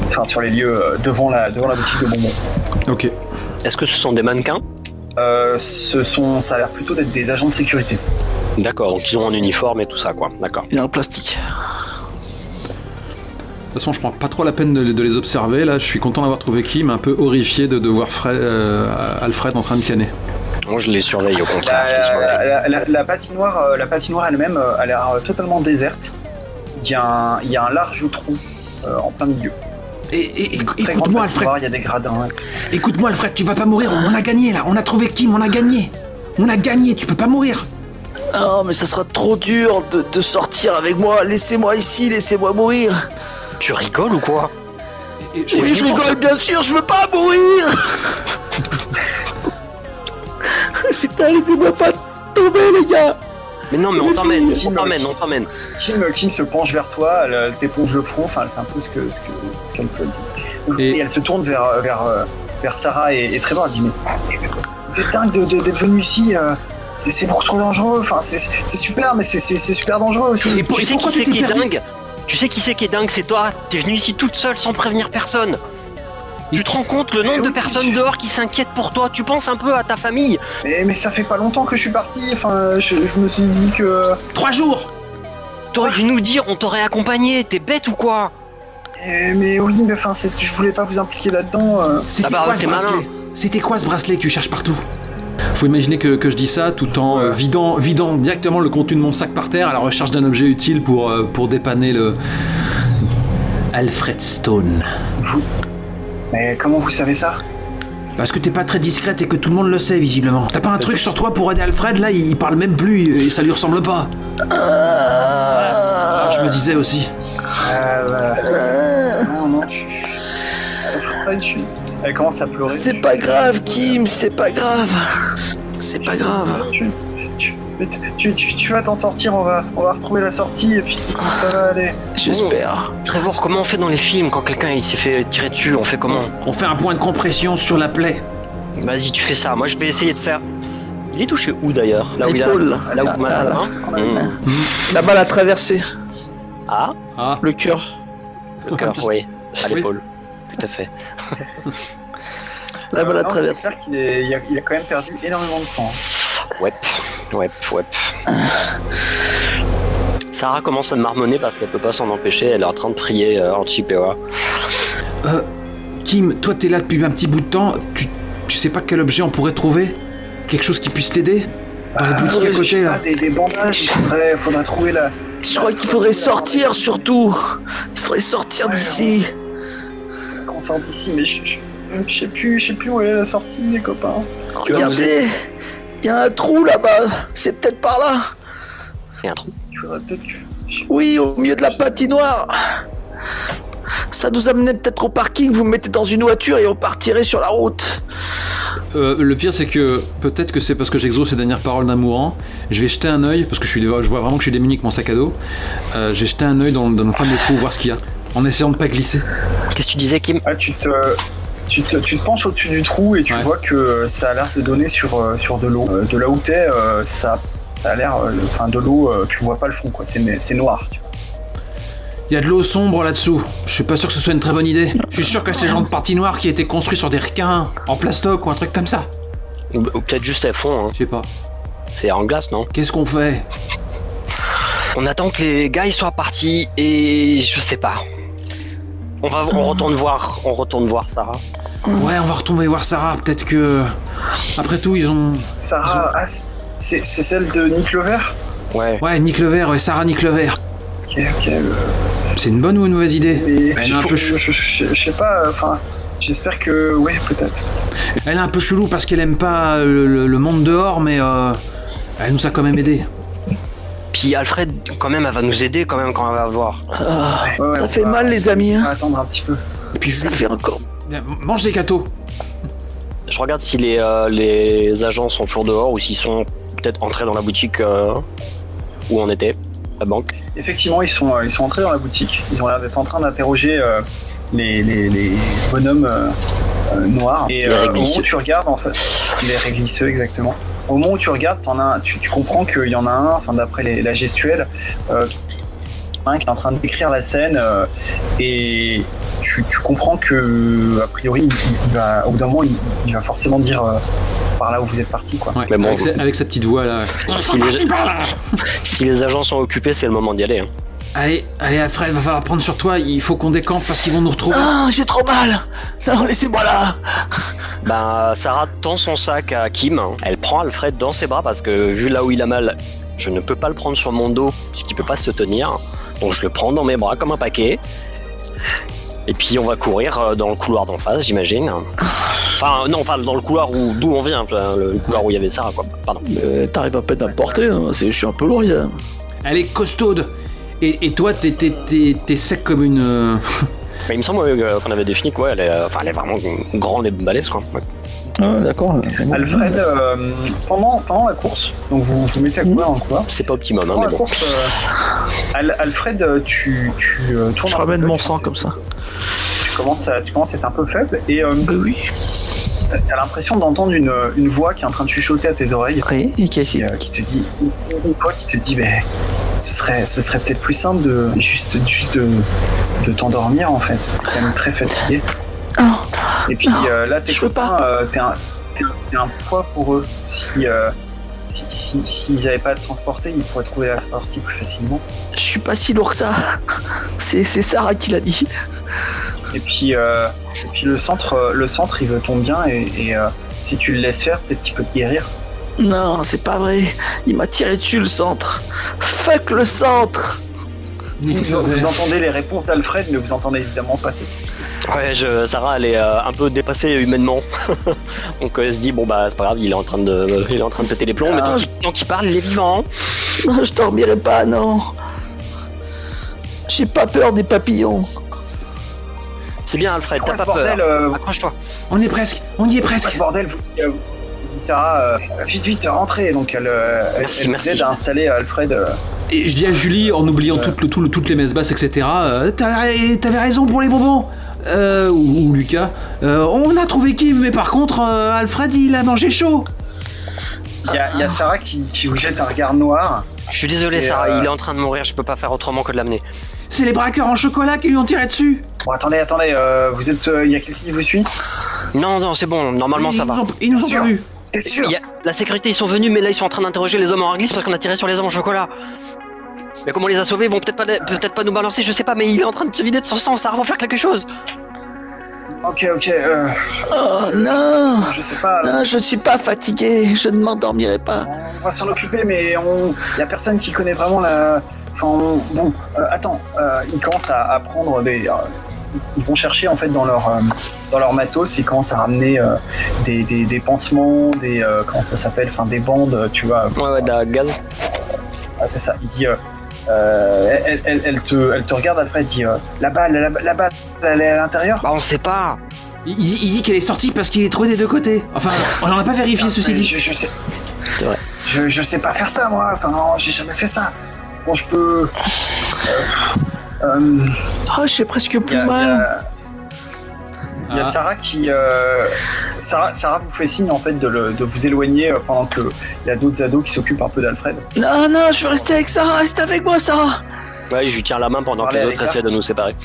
C: Enfin, sur les lieux devant la boutique de bonbons.
B: Ok.
D: Est-ce que ce sont des mannequins?
C: Ça a l'air plutôt d'être des agents de sécurité.
D: D'accord, donc ils ont un uniforme et tout ça, quoi. D'accord.
E: Il y a un plastique.
B: De toute façon, je prends pas trop la peine de les observer. Là, je suis content d'avoir trouvé Kim, un peu horrifié de voir Alfred en train de canner.
D: Moi, je les surveille au contraire. je les surveille.
C: La patinoire elle-même a l'air totalement déserte. Il y a un large trou en plein milieu. Très grande
F: Écoute-moi, Alfred.
C: patinoire, il y a des gradins.
F: Écoute-moi, Alfred, tu vas pas mourir. On a gagné là. On a trouvé Kim. On a gagné. Tu peux pas mourir.
E: Oh, mais ça sera trop dur de sortir avec moi. Laissez-moi ici, laissez-moi mourir.
D: Tu rigoles ou quoi?
E: Oui, je rigole, bien sûr, je veux pas mourir. Putain, laissez-moi pas tomber, les gars.
D: Mais non, mais on t'emmène.
C: Kim se penche vers toi, elle t'éponge le front, enfin elle fait un peu ce qu'elle peut dire. Et elle se tourne vers Sarah et Trevor, elle dit mais vous êtes dingue d'être venu ici, c'est beaucoup trop dangereux, enfin c'est super mais c'est super dangereux aussi.
D: Tu sais qui c'est qui est dingue? Tu sais qui c'est qui est dingue? C'est toi. T'es venu ici toute seule sans prévenir personne. Tu te rends compte le nombre de personnes dehors qui s'inquiètent pour toi? Tu penses un peu à ta famille?
C: Mais ça fait pas longtemps que je suis parti, enfin je me suis dit que...
F: 3 jours.
D: T'aurais dû nous dire, on t'aurait accompagné. T'es bête ou quoi?
C: Mais oui, mais enfin je voulais pas vous impliquer là-dedans.
F: C'était
D: bah,
F: quoi ce
D: c'est malin.
F: bracelet? C'était quoi ce bracelet que tu cherches partout?
B: Faut imaginer que je dis ça tout en vidant directement le contenu de mon sac par terre à la recherche d'un objet utile pour dépanner le Alfred Stone.
C: Mais comment vous savez ça?
F: Parce que t'es pas très discrète et que tout le monde le sait visiblement. T'as pas un truc sur toi pour aider Alfred? Là, il parle même plus et ça lui ressemble pas. Ah, je me disais aussi.
C: Non, Alfred, elle commence à pleurer.
E: C'est pas grave, Kim, c'est pas grave. C'est pas grave.
C: Tu vas t'en sortir, on va retrouver la sortie et puis ça va aller.
E: J'espère.
D: Trevor, comment on fait dans les films quand quelqu'un il s'est fait tirer dessus? On fait comment?
F: On fait un point de compression sur la plaie.
D: Vas-y, tu fais ça. Moi, je vais essayer de faire. Il est touché où d'ailleurs? Là où il a.
E: L'épaule.
D: Là où Mas a la main.
E: La balle a traversé
D: Ah,
E: le cœur.
D: le cœur, oui. À l'épaule. Tout à fait.
E: La balle a
C: Non,
E: traversé.
C: c'est clair qu'il a quand même perdu énormément de sang.
D: Ouais. Sarah commence à marmonner parce qu'elle peut pas s'en empêcher. Elle est en train de prier anti-POA.
F: Kim, toi t'es là depuis un petit bout de temps. Tu sais pas quel objet on pourrait trouver? Quelque chose qui puisse l'aider? Dans la boutique à côté, là.
C: Des bandages, faudrait trouver la...
E: Je crois qu'il faudrait sortir, surtout. Il faudrait sortir d'ici.
C: Qu'on sort d'ici, mais je sais plus où est la sortie, les copains.
E: Regardez, il y a un trou là-bas. C'est peut-être par là.
D: Il y a un trou.
C: Il faudrait peut-être que...
E: Oui, au milieu de la patinoire. Ça nous amenait peut-être au parking, vous me mettez dans une voiture et on partirait sur la route.
B: Le pire, c'est que peut-être que c'est parce que j'exauce ces dernières paroles d'un mourant. Je vais jeter un œil, parce que je vois vraiment que je suis démuni avec mon sac à dos. Je vais jeter un œil dans le fond des trous, voir ce qu'il y a, en essayant de pas glisser.
D: Qu'est-ce que tu disais, Kim?
C: Ah, tu te penches au-dessus du trou et tu vois que ça a l'air de donner sur de l'eau. De là où t'es, ça a l'air... Enfin, de l'eau, tu vois pas le fond, quoi. C'est noir, tu vois.
B: Il y a de l'eau sombre là-dessous. Je suis pas sûr que ce soit une très bonne idée. Je suis sûr que c'est le genre de patinoire qui a été construit sur des requins, en plastoc ou un truc comme ça.
D: Ou peut-être juste à fond, hein.
B: Je sais pas.
D: C'est en glace, non?
B: Qu'est-ce qu'on fait?
D: On attend que les gars ils soient partis et je sais pas. On retourne voir Sarah.
B: Ouais, on va retourner voir Sarah. Peut-être que... Après tout, ils ont...
C: Sarah, c'est celle de Nick Levert?
D: Ouais.
B: Ouais, Nick Levert, ouais, Sarah Nick Levert.
C: Ok.
B: C'est une bonne ou une mauvaise idée?
C: Mais
B: Elle est un peu
C: je sais pas, enfin... J'espère que... Ouais, peut-être.
B: Elle est un peu chelou parce qu'elle aime pas le monde dehors, mais elle nous a quand même aidé.
D: Puis Alfred, quand même, elle va nous aider quand même quand elle va voir.
C: Ouais,
E: Ça fait mal, les amis.
C: On va attendre un petit peu.
B: Et puis
E: Ça fait encore.
B: mange des gâteaux.
D: Je regarde si les agents sont toujours dehors ou s'ils sont peut-être entrés dans la boutique où on était, la banque.
C: Effectivement, ils sont entrés dans la boutique. Ils ont l'air d'être en train d'interroger les bonhommes noirs. Et au moment où tu regardes, en fait, les réglisseux, exactement. Au moment où tu regardes, tu comprends qu'il y en a un, enfin d'après la gestuelle, qui est en train de décrire la scène, et tu comprends que a priori, au bout d'un moment, il va forcément dire par là où vous êtes parti, quoi.
B: Ouais,
D: mais bon,
B: avec sa petite voix là.
D: Si les agents sont occupés, c'est le moment d'y aller. Hein.
B: Allez, Alfred, va falloir prendre sur toi. Il faut qu'on décampe parce qu'ils vont nous retrouver.
E: Ah, j'ai trop mal. Non, laissez-moi là.
D: Bah, Sarah tend son sac à Kim. Elle prend Alfred dans ses bras parce que vu là où il a mal, je ne peux pas le prendre sur mon dos puisqu'il peut pas se tenir. Donc je le prends dans mes bras comme un paquet. Et puis on va courir dans le couloir d'en face, j'imagine. Enfin, non, pas dans le couloir d'où on vient, le couloir où il y avait Sarah, quoi. Pardon.
E: T'arrives à peine à me porter, hein. Je suis un peu lourd.
B: Elle est costaude. Et toi, t'es sec comme une...
D: Mais il me semble qu'on avait défini quoi, elle est vraiment grande et balèze, quoi. Ouais.
E: Ah, d'accord.
C: Alfred, pendant la course, donc vous mettez à courir dans le couloir.
D: C'est pas optimum, hein,
C: Pendant
D: mais
C: la
D: bon.
C: course, Alfred, tu tournes.
E: Je ramène mon sang comme ça.
C: Tu commences à être un peu faible et
E: Oui.
C: t'as l'impression d'entendre une voix qui est en train de chuchoter à tes oreilles.
E: Oui, et qui
C: Qui te dit, une voix qui te dit, mais ce serait peut-être plus simple de juste de t'endormir en fait. T'es quand même très fatigué.
E: Oh.
C: Et puis là, tes
E: je veux
C: copains, t'es un poids pour eux. S'ils n'avaient pas à te transporter, ils pourraient trouver la sortie plus facilement.
E: Je suis pas si lourd que ça. C'est Sarah qui l'a dit.
C: Et puis le centre, il veut ton bien et si tu le laisses faire, peut-être qu'il peut te guérir.
E: Non, c'est pas vrai. Il m'a tiré dessus, le centre. Fuck le centre.
C: Vous entendez les réponses d'Alfred, mais vous entendez évidemment pas ces...
D: Ouais, Sarah, elle est un peu dépassée humainement. Donc elle se dit, bon bah c'est pas grave, il est en train de péter les plombs, mais tant qu'il parle, il est vivant.
E: Non, je dormirai pas, non. J'ai pas peur des papillons.
D: C'est bien, Alfred, t'as pas
C: bordel,
D: peur. Accroche-toi.
B: On y est presque.
C: ce bordel, vous dit Sarah, vite, rentrez. Donc elle vous aide à installer Alfred.
B: Et je dis à Julie, en oubliant toutes les messes basses, etc. T'avais raison pour les bonbons. Ou Lucas. On a trouvé Kim, mais par contre, Alfred, il a mangé chaud.
C: Il y a Sarah qui vous jette un regard noir.
D: Je suis désolé, Sarah, il est en train de mourir, je peux pas faire autrement que de l'amener.
B: C'est les braqueurs en chocolat qui lui ont tiré dessus.
C: Bon, attendez, vous êtes... Il y a quelqu'un qui vous suit?
D: Non, c'est bon, normalement ça va.
B: Ils nous ont pas vus.
C: T'es sûr?
D: La sécurité, ils sont venus, mais là ils sont en train d'interroger les hommes en réglisse parce qu'on a tiré sur les hommes en chocolat. Mais comment on les a sauvés, ils vont peut-être pas nous balancer, je sais pas, mais il est en train de se vider de son sang, Sarah va faire quelque chose.
C: Ok.
E: Oh non.
C: Je sais pas.
E: Non, je suis pas fatigué. Je ne m'endormirai pas.
C: On va s'en occuper, mais y a personne qui connaît vraiment la. Enfin, bon, attends. Ils commencent à prendre des. Ils vont chercher en fait dans leur matos, ils commencent à ramener des pansements, des comment ça s'appelle, enfin des bandes, tu vois.
D: Ouais, de la gaz.
C: Ah, c'est ça. Il dit. Elle te regarde, Alfred, dit la balle, elle est à l'intérieur.
D: Bah on sait pas.
F: Il dit qu'elle est sortie parce qu'il est trouvé des deux côtés. Enfin, on n'en a pas vérifié, ceci dit.
C: Je sais.
D: C'est vrai.
C: Je sais pas faire ça, moi. Enfin, non, j'ai jamais fait ça. Bon, je peux.
E: Oh, j'ai presque plus mal.
C: Il y a Sarah qui. Sarah vous fait signe en fait de vous éloigner pendant qu'il y a d'autres ados qui s'occupent un peu d'Alfred.
E: Non, je veux rester avec Sarah. Reste avec moi, Sarah.
D: Ouais, je lui tiens la main pendant que les autres essaient de nous séparer.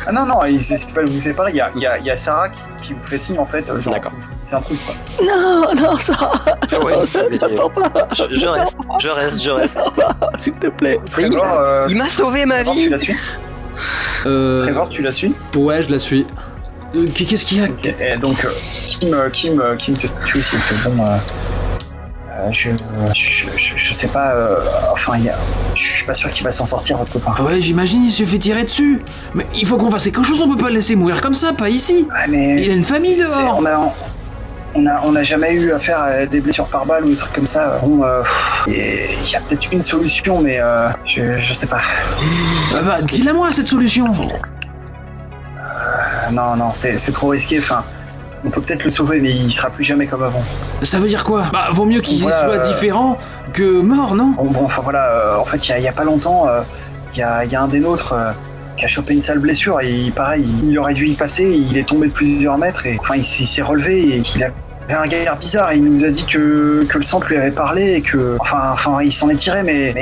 C: Ah non, ils essaient pas de vous séparer. Il y a Sarah qui vous fait signe en fait. Genre,
D: D'accord.
C: faut que je vous dise un truc quoi.
E: Non, Sarah.
D: Ouais,
E: Attends pas.
D: je reste.
E: S'il te plaît.
C: Trevor,
D: Il m'a sauvé ma
C: Trevor,
D: vie.
C: tu la suis Trevor, tu la suis
B: Ouais, je la suis.
F: Qu'est-ce qu'il y a?
C: Ok, et donc Kim te tue aussi. Il fait bon. Je sais pas. Enfin, je suis pas sûr qu'il va s'en sortir, votre copain.
F: Ouais, j'imagine, il se fait tirer dessus. Mais il faut qu'on fasse quelque chose, on peut pas le laisser mourir comme ça, pas ici.
C: Ouais, mais
F: Il a une famille dehors.
C: On a jamais eu affaire à des blessures par balle ou des trucs comme ça. Bon, il y a peut-être une solution, mais je sais pas.
F: Bah, dis-la moi cette solution.
C: Non, c'est trop risqué. Enfin, on peut peut-être le sauver, mais il sera plus jamais comme avant.
F: Ça veut dire quoi? Bah, vaut mieux qu'il
C: Voilà,
F: soit différent que mort, non?
C: Bon, enfin voilà. En fait, il y a pas longtemps, il y a un des nôtres. Qui a chopé une sale blessure et pareil, il aurait dû y passer, il est tombé de plusieurs mètres et enfin il s'est relevé et il avait un regard bizarre, il nous a dit que le sang lui avait parlé et que enfin il s'en est tiré mais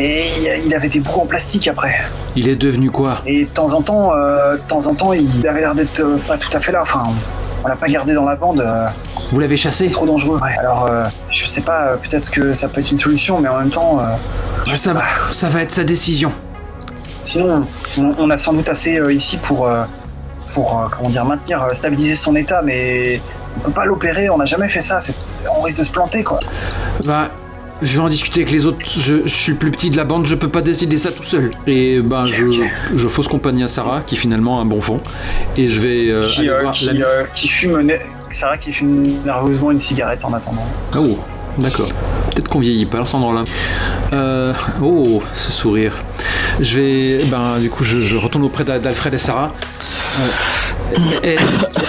C: il avait des bouts en plastique après.
F: Il est devenu quoi?
C: Et de temps en temps il avait l'air d'être pas tout à fait là, enfin on l'a pas gardé dans la bande.
F: Vous l'avez chassé?
C: Trop dangereux. Ouais, alors je sais pas, peut-être que ça peut être une solution mais en même temps
F: ça va être sa décision.
C: Sinon, on a sans doute assez ici pour comment dire, stabiliser son état, mais on peut pas l'opérer, on n'a jamais fait ça, on risque de se planter, quoi.
F: Bah, je vais en discuter avec les autres, je suis plus petit de la bande, je peux pas décider ça tout seul. Et ben, je fausse compagnie à Sarah, qui finalement a un bon fond, et je vais aller voir
C: qui fume, Sarah qui fume nerveusement une cigarette en attendant.
B: Oh, d'accord. Peut-être qu'on vieillit pas à cet endroit-là. Oh, ce sourire. Je vais... Ben, du coup, je retourne auprès d'Alfred et Sarah.
F: Elle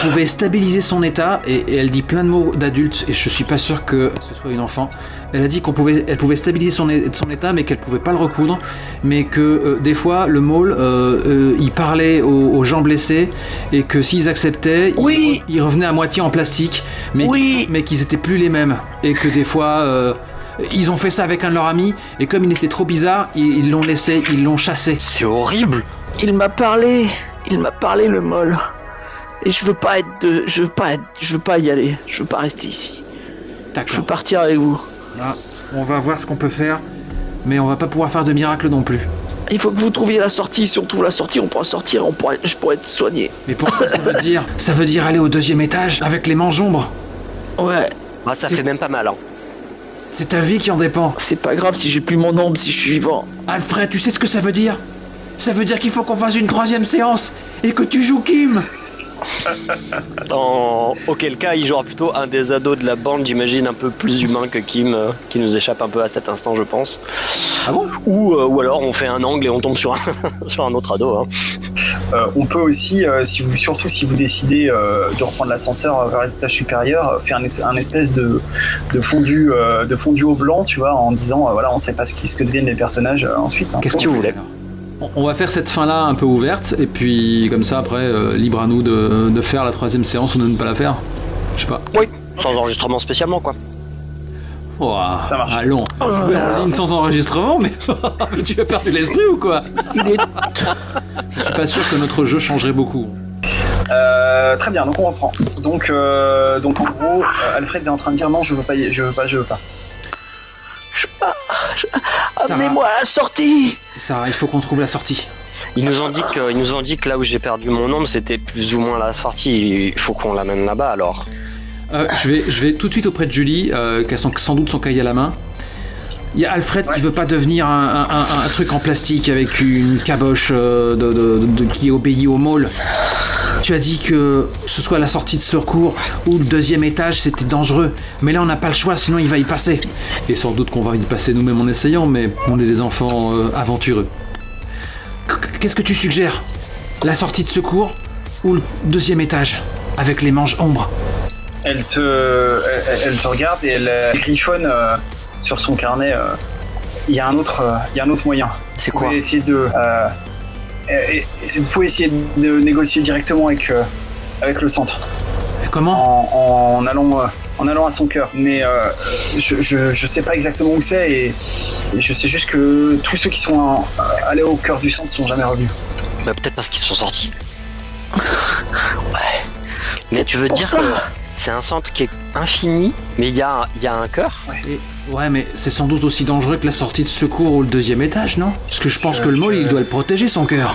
F: pouvait stabiliser son état et elle dit plein de mots d'adulte et je suis pas sûr que ce soit une enfant. Elle a dit elle pouvait stabiliser son état mais qu'elle pouvait pas le recoudre, mais que des fois le môle il parlait aux gens blessés et que s'ils acceptaient, ils revenaient à moitié en plastique, mais qu'ils étaient plus les mêmes et que des fois ils ont fait ça avec un de leurs amis et comme il était trop bizarre, ils l'ont laissé, ils l'ont chassé.
D: C'est horrible.
E: Il m'a parlé le môle. Et je veux pas y aller. Je veux pas rester ici.
F: D'accord.
E: Je veux partir avec vous.
F: Ah, on va voir ce qu'on peut faire, mais on va pas pouvoir faire de miracle non plus.
E: Il faut que vous trouviez la sortie. Si on trouve la sortie, on pourra sortir. Je pourrais être soigné.
F: Mais pour ça, ça veut dire aller au 2e étage avec les manges-ombres.
E: Ouais.
D: Bah ça fait même pas mal, hein.
F: C'est ta vie qui en dépend.
E: C'est pas grave si j'ai plus mon ombre, si je suis vivant.
F: Alfred, tu sais ce que ça veut dire? Ça veut dire qu'il faut qu'on fasse une 3e séance et que tu joues Kim.
D: Auquel cas, il jouera plutôt un des ados de la bande, j'imagine, un peu plus humain que Kim, qui nous échappe un peu à cet instant, je pense.
F: Ah bon?
D: Ou alors on fait un angle et on tombe sur un autre ado. Hein.
C: On peut aussi, surtout si vous décidez de reprendre l'ascenseur vers les étages supérieurs, faire un espèce de fondu au blanc, tu vois, en disant voilà, on sait pas ce que deviennent les personnages ensuite. Hein.
D: Qu'est-ce que vous voulez?
B: On va faire cette fin-là un peu ouverte, et puis comme ça, après, libre à nous de faire la 3e séance ou de ne pas la faire. Je sais pas.
D: Oui, sans enregistrement spécialement, quoi.
B: Ouah,
C: ça marche.
B: Allons, jouer en ligne sans enregistrement, mais tu as perdu l'esprit ou quoi? Je suis pas sûr que notre jeu changerait beaucoup.
C: Très bien, donc on reprend. Donc en gros, Alfred est en train de dire non, je veux pas.
E: Amenez-moi à la sortie.
F: Sarah, il faut qu'on trouve la sortie.
D: Ils nous ont dit que là où j'ai perdu mon ombre, c'était plus ou moins la sortie. Il faut qu'on l'amène là-bas alors.
B: Je vais tout de suite auprès de Julie, qui a sans doute son cahier à la main. Il y a Alfred qui veut pas devenir un truc en plastique avec une caboche qui obéit au môle. Tu as dit que ce soit la sortie de secours ou le deuxième étage, c'était dangereux. Mais là, on n'a pas le choix, sinon il va y passer. Et sans doute qu'on va y passer nous-mêmes en essayant, mais on est des enfants aventureux. Qu'est-ce que tu suggères? La sortie de secours ou le deuxième étage avec les manches ombres?
C: Elle te regarde et elle griffonne sur son carnet. Il y a un autre moyen.
D: C'est
C: Vous
D: quoi?
C: pouvez essayer vous pouvez essayer de négocier directement avec le centre.
B: Comment?
C: En allant à son cœur. Mais je sais pas exactement où c'est et je sais juste que tous ceux qui sont allés au cœur du centre sont jamais revenus.
D: Bah, peut-être parce qu'ils sont sortis. Ouais. Mais tu veux dire
E: ça.
D: que c'est un centre qui est infini, mais il y a un cœur?
B: Ouais, mais c'est sans doute aussi dangereux que la sortie de secours ou le deuxième étage, non? Parce que je pense que le môle, il doit le protéger, son cœur.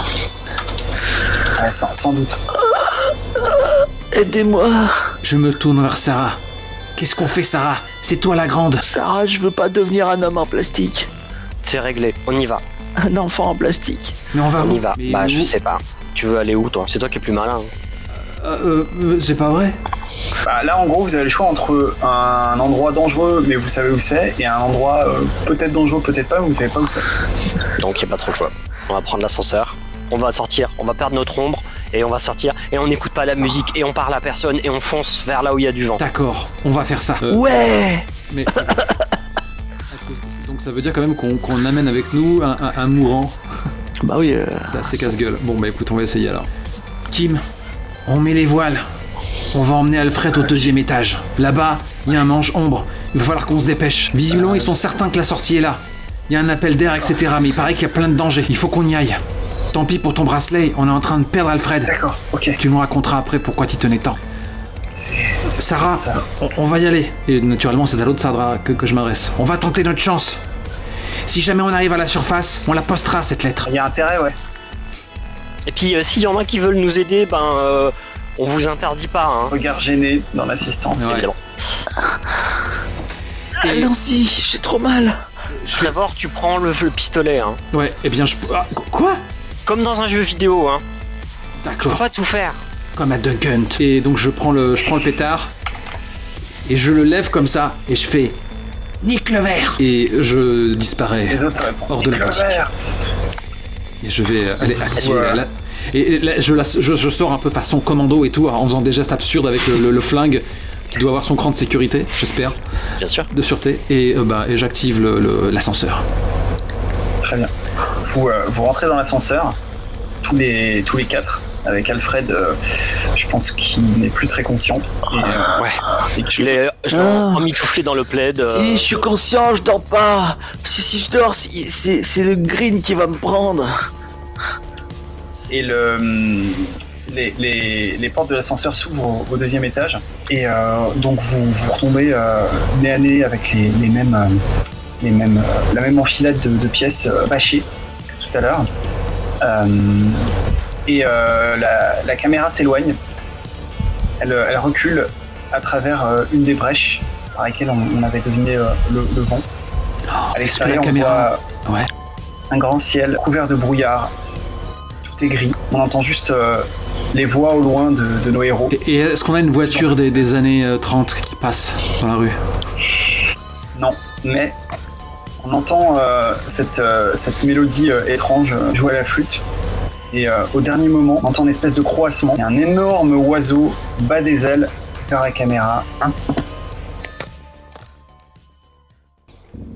C: Ouais, sans doute.
E: Aidez-moi.
B: Je me tourne vers Sarah. Qu'est-ce qu'on fait, Sarah? C'est toi la grande.
E: Sarah, je veux pas devenir un homme en plastique.
D: C'est réglé, on y va.
E: Un enfant en plastique.
B: Mais on va
D: On
B: où?
D: y va.
B: Mais
D: Bah, je
B: où?
D: sais pas. Tu veux aller où, toi? C'est toi qui es plus malin.
B: C'est pas vrai?
C: Bah, là, en gros, vous avez le choix entre un endroit dangereux, mais vous savez où c'est, et un endroit peut-être dangereux, peut-être pas, mais vous savez pas où c'est.
D: Donc, il n'y a pas trop le choix. On va prendre l'ascenseur, on va sortir, on va perdre notre ombre, et on va sortir, et on n'écoute pas la musique, et on parle à personne, et on fonce vers là où il y a du vent.
B: D'accord, on va faire ça.
E: Ouais.
B: Mais... Donc ça veut dire quand même qu'on amène avec nous un mourant.
E: Bah oui.
B: C'est assez casse-gueule. Bon bah écoute, on va essayer alors. Kim, on met les voiles. On va emmener Alfred au deuxième étage. Là-bas, il y a un manche ombre. Il va falloir qu'on se dépêche. Visiblement, ils sont certains que la sortie est là. Il y a un appel d'air, etc. Mais il paraît qu'il y a plein de dangers. Il faut qu'on y aille. Tant pis pour ton bracelet, on est en train de perdre Alfred.
C: D'accord, ok.
B: Tu nous raconteras après pourquoi t'y tenais tant.
C: C'est
B: Sarah,
C: ça.
B: on va y aller. Et naturellement, c'est à l'autre Sarah que je m'adresse. On va tenter notre chance. Si jamais on arrive à la surface, on la postera, cette lettre.
C: Il y a intérêt, ouais.
D: Et puis, s'il y en a qui veulent nous aider, on vous interdit pas, hein.
C: Regard gêné dans l'assistance.
B: Ouais.
D: Évidemment.
E: Allons-y, j'ai trop mal.
D: D'abord, tu prends le pistolet, hein.
B: Ouais, eh bien je... Ah, quoi?
D: Comme dans un jeu vidéo, hein. Tu peux
B: D'accord.
D: pas tout faire.
B: Comme à Duck Hunt. Et donc je prends le pétard et je le lève comme ça et je fais nique le verre et je disparais
C: Les autres répondent.
B: hors de la
C: Le
B: boutique.
C: verre.
B: Et je vais aller activer
C: Ouais.
B: et là, je sors un peu façon commando et tout en faisant des gestes absurdes avec le flingue qui doit avoir son cran de sécurité, j'espère,
D: Bien sûr.
B: de sûreté et j'active l'ascenseur.
C: Très bien. Vous rentrez dans l'ascenseur, tous les quatre, avec Alfred, je pense qu'il n'est plus très conscient.
D: Ouais.
C: Et
D: Je l'ai emmitouflé dans le plaid.
E: Si je suis conscient, je dors pas. Si je dors, c'est le green qui va me prendre.
C: et les portes de l'ascenseur s'ouvrent au deuxième étage. Et donc vous retombez nez à nez avec la même enfilade de pièces bâchées que tout à l'heure. La caméra s'éloigne. Elle recule à travers une des brèches par lesquelles on avait deviné le vent. À
B: Est-ce que la
C: l'extérieur, on
B: caméra...
C: voit
B: Ouais.
C: un grand ciel couvert de brouillard. Tout est gris. On entend juste les voix au loin de nos héros.
B: Et est-ce qu'on a une voiture des années 30 qui passe dans la rue?
C: Non, mais on entend cette mélodie étrange jouer à la flûte. Et au dernier moment, on entend une espèce de croassement. Et un énorme oiseau bat des ailes vers la caméra.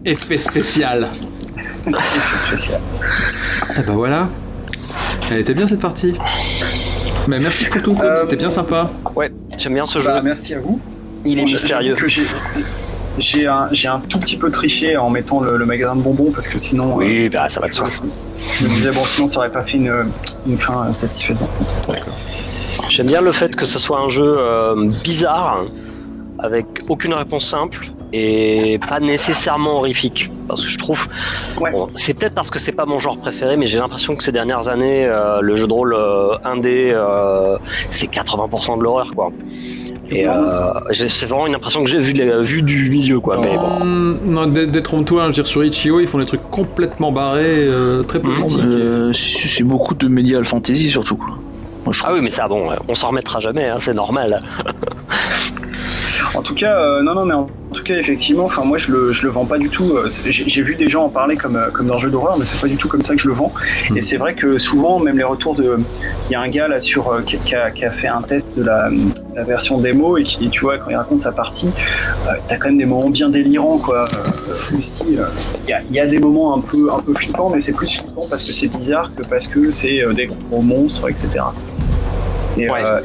B: Effet spécial.
C: Effet spécial.
B: Et bah voilà. Elle était bien cette partie. Mais merci pour ton coup, c'était bien sympa.
D: Ouais, j'aime bien ce jeu.
C: Bah, merci à vous.
D: Il est
C: Bon,
D: mystérieux.
C: j'avoue que j'ai un tout petit peu triché en mettant le magasin de bonbons parce que sinon.
D: Oui, bah ça va de soi.
C: Je me disais, bon, sinon ça aurait pas fait une fin satisfaisante.
D: J'aime bien le fait que ce soit un jeu bizarre, avec aucune réponse simple, et pas nécessairement horrifique. Parce que je trouve,
C: Ouais.
D: bon, c'est peut-être parce que c'est pas mon genre préféré, mais j'ai l'impression que ces dernières années, le jeu de rôle indé, c'est 80% de l'horreur, quoi. Et c'est vraiment une impression que j'ai vu du milieu, quoi. Mais bon.
B: Non, détrompe-toi, je veux dire, sur Itch.io, ils font des trucs complètement barrés, très politiques.
E: C'est beaucoup de médial fantasy surtout, quoi. Moi, je
D: Ah oui, mais ça, bon, on s'en remettra jamais, hein, c'est normal.
C: En tout cas, non, mais en tout cas, effectivement, enfin, moi, je le vends pas du tout. J'ai vu des gens en parler comme d'un jeu d'horreur, mais c'est pas du tout comme ça que je le vends. Et c'est vrai que souvent, même les retours il y a un gars là qui a fait un test de la version démo et qui, tu vois, quand il raconte sa partie, t'as quand même des moments bien délirants, quoi. Aussi, il y a des moments un peu flippants, mais c'est plus flippant parce que c'est bizarre que parce que c'est des gros monstres, etc.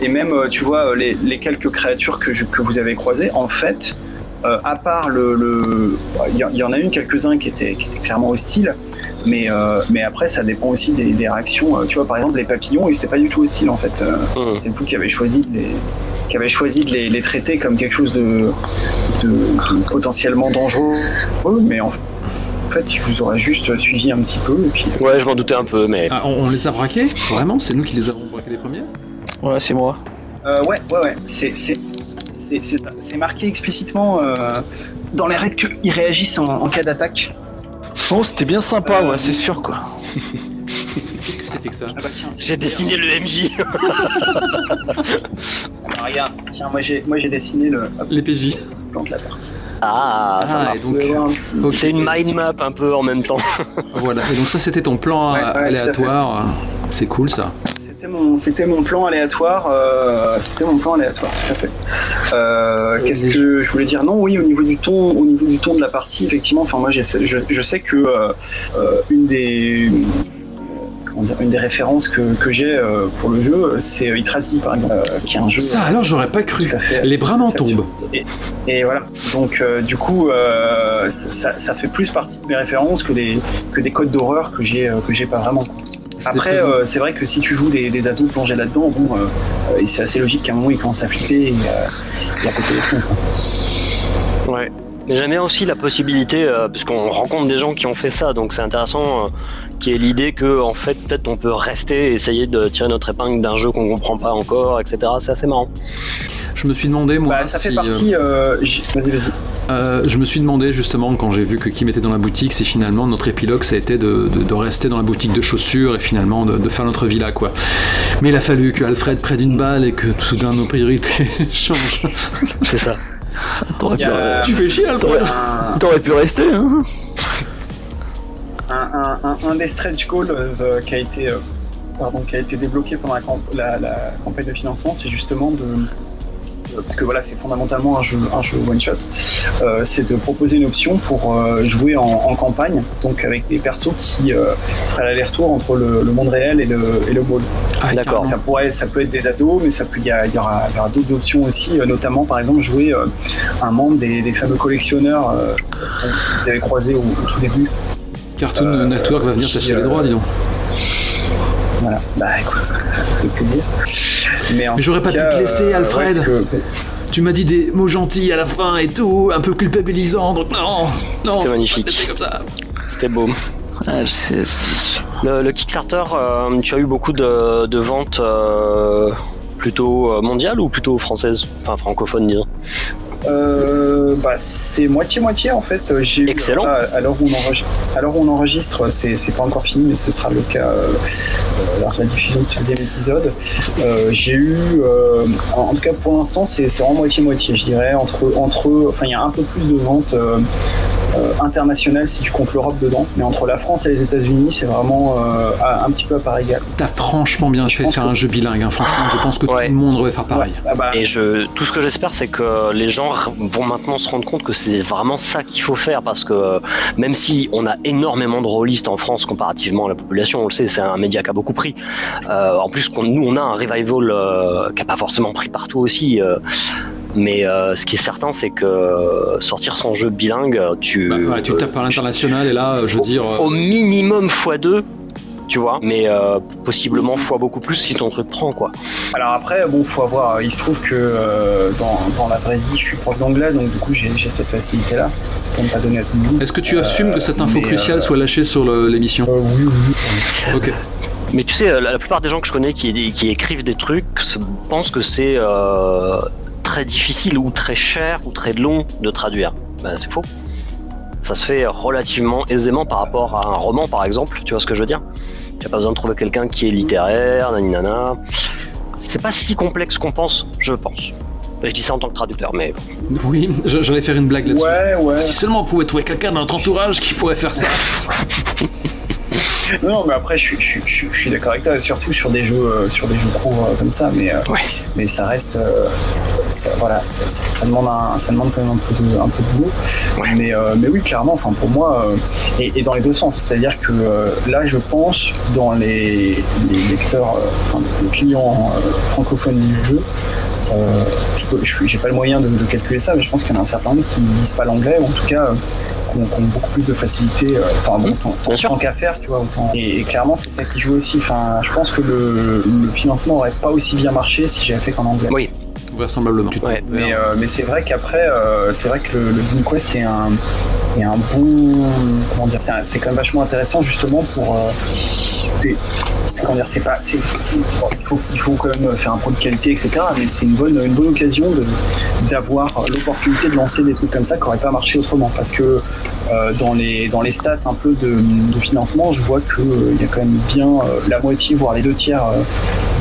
C: Et même, tu vois, les quelques créatures que vous avez croisées, en fait, à part il y en a quelques-uns qui étaient clairement hostiles, mais après, ça dépend aussi des réactions. Tu vois, par exemple, les papillons, ils n'étaient pas du tout hostiles, en fait. C'est vous qui avez choisi de les traiter comme quelque chose de potentiellement dangereux, mais en fait, je vous aurais juste suivi un petit peu. Et puis...
D: Ouais, je m'en doutais un peu, mais...
B: Ah, on les a braqués? Vraiment? C'est nous qui les avons braqués les premiers?
E: Ouais, c'est moi.
C: Ouais. C'est marqué explicitement dans les règles qu'ils réagissent en cas d'attaque.
E: Oh, c'était bien sympa, ouais, c'est sûr, quoi.
B: Qu'est-ce que c'était que ça?
C: Ah bah tiens,
D: J'ai dessiné le MJ.
C: alors, regarde, tiens, moi j'ai dessiné le
B: Les PJ.
C: plan de la partie.
D: Ah, ça marche.
B: et donc,
C: Vous pouvez voir un petit...
B: ok.
D: C'est une mind map un peu en même temps.
B: Voilà, et donc ça c'était ton plan
C: Ouais,
B: aléatoire. C'est cool ça.
C: C'était mon plan aléatoire. Tout à fait. Qu'est-ce que je voulais dire? Non, oui, au niveau du ton de la partie, effectivement. Enfin, moi, je sais que une des références que j'ai pour le jeu, c'est Itrasby, par exemple, qui est un jeu.
B: Ça alors j'aurais pas cru.
C: Tout à fait.
B: Les bras m'en tombent.
C: Et voilà. Donc, du coup, ça fait plus partie de mes références que des codes d'horreur que j'ai pas vraiment. Après, c'est vrai que si tu joues des ados plongés là-dedans, bon, c'est assez logique qu'à un moment ils commencent à flipper et à péter les plombs, quoi.
D: Ouais. Mais j'aime bien aussi la possibilité, puisqu'on rencontre des gens qui ont fait ça, donc c'est intéressant, qui est l'idée que en fait peut-être on peut rester et essayer de tirer notre épingle d'un jeu qu'on comprend pas encore, etc. C'est assez marrant.
B: Je me suis demandé moi
C: Bah, ça fait partie. Vas-y.
B: Je me suis demandé justement quand j'ai vu que Kim était dans la boutique si finalement notre épilogue ça a été de rester dans la boutique de chaussures et finalement de faire notre vie là quoi. Mais il a fallu que Alfred prenne une balle et que soudain nos priorités changent.
D: C'est ça.
B: Tu fais chier Alfred.
E: T'aurais pu rester, hein.
C: Un des stretch goals qui a été débloqué pendant la campagne de financement, c'est justement parce que voilà, c'est fondamentalement un jeu one shot, c'est de proposer une option pour jouer en campagne, donc avec des persos qui feraient l'aller-retour entre le monde réel et le ball.
B: Ah,
D: D'accord.
C: Ça peut être des ados, mais il y aura d'autres options aussi, notamment par exemple jouer un membre des fameux collectionneurs que vous avez croisé au tout début.
B: Cartoon Network va venir t'acheter les droits, dis donc.
C: Voilà, bah écoute, ça fait plaisir. Mais
B: j'aurais pas pu te laisser, Alfred. Tu m'as dit des mots gentils à la fin et tout, un peu culpabilisant, donc non.
D: C'était magnifique.
B: C'est comme ça.
D: C'était beau.
E: Ah,
D: Le Kickstarter, tu as eu beaucoup de ventes plutôt mondiales ou plutôt françaises, enfin francophones disons.
C: Bah, c'est moitié-moitié en fait.
D: Excellent.
C: À l'heure où on enregistre, c'est pas encore fini, mais ce sera le cas lors de la diffusion de ce deuxième épisode. J'ai eu, en tout cas pour l'instant, c'est vraiment moitié-moitié, je dirais. Enfin, il y a un peu plus de ventes internationales si tu comptes l'Europe dedans, mais entre la France et les États-Unis, c'est vraiment un petit peu à part égale.
B: T'as franchement bien fait de faire un jeu bilingue, hein. Franchement, je pense que tout le monde devrait faire pareil.
D: Et tout ce que j'espère, c'est que les gens vont maintenant se rendre compte que c'est vraiment ça qu'il faut faire, parce que même si on a énormément de rôlistes en France comparativement à la population, on le sait, c'est un média qui a beaucoup pris. En plus, nous, on a un revival qui a pas forcément pris partout aussi. Mais ce qui est certain, c'est que sortir son jeu bilingue, tu
B: tapes à l'international et là, je veux dire...
D: Au minimum x2, tu vois, mais possiblement fois beaucoup plus si ton truc prend, quoi.
C: Alors après, bon, faut avoir. Il se trouve que dans la vraie vie, je suis prof d'anglais, donc du coup, j'ai cette facilité-là, parce que c'est quand même pas donné à tout le monde.
B: Est-ce que tu assumes que cette info cruciale soit lâchée sur l'émission?
C: Oui.
B: Ok.
D: Mais tu sais, la plupart des gens que je connais qui écrivent des trucs pensent que c'est très difficile ou très cher ou très long de traduire. Ben, c'est faux. Ça se fait relativement aisément par rapport à un roman, par exemple, tu vois ce que je veux dire? Tu n'as pas besoin de trouver quelqu'un qui est littéraire, naninana. C'est pas si complexe qu'on pense, je pense. Ben, je dis ça en tant que traducteur, mais...
B: Oui, j'allais faire une blague là-dessus.
C: Ouais.
B: Si seulement on pouvait trouver quelqu'un dans notre entourage qui pourrait faire ça.
C: Non, mais après, je suis d'accord avec toi, surtout sur des jeux courts comme ça, mais ça reste, ça demande quand même un peu de boulot.
D: Ouais.
C: Mais oui, clairement, enfin pour moi, et dans les deux sens, c'est-à-dire que là, je pense dans les lecteurs, les clients francophones du jeu. J'ai pas le moyen de calculer ça, mais je pense qu'il y en a un certain nombre qui ne lisent pas l'anglais, ou en tout cas qui ont beaucoup plus de facilité, tant qu'à faire, tu vois, autant. Et clairement, c'est ça qui joue aussi. Enfin, je pense que le financement aurait pas aussi bien marché si j'avais fait qu'en anglais.
D: Oui.
B: Vraisemblablement.
D: Ouais.
C: Mais c'est vrai qu'après, c'est vrai que le ZineQuest est un bon, comment dire, c'est quand même vachement intéressant justement pour il faut quand même faire un produit de qualité, etc. Mais c'est une bonne occasion d'avoir l'opportunité de lancer des trucs comme ça qui n'auraient pas marché autrement. Parce que dans les stats un peu de financement, je vois qu'il y a quand même bien la moitié, voire les 2/3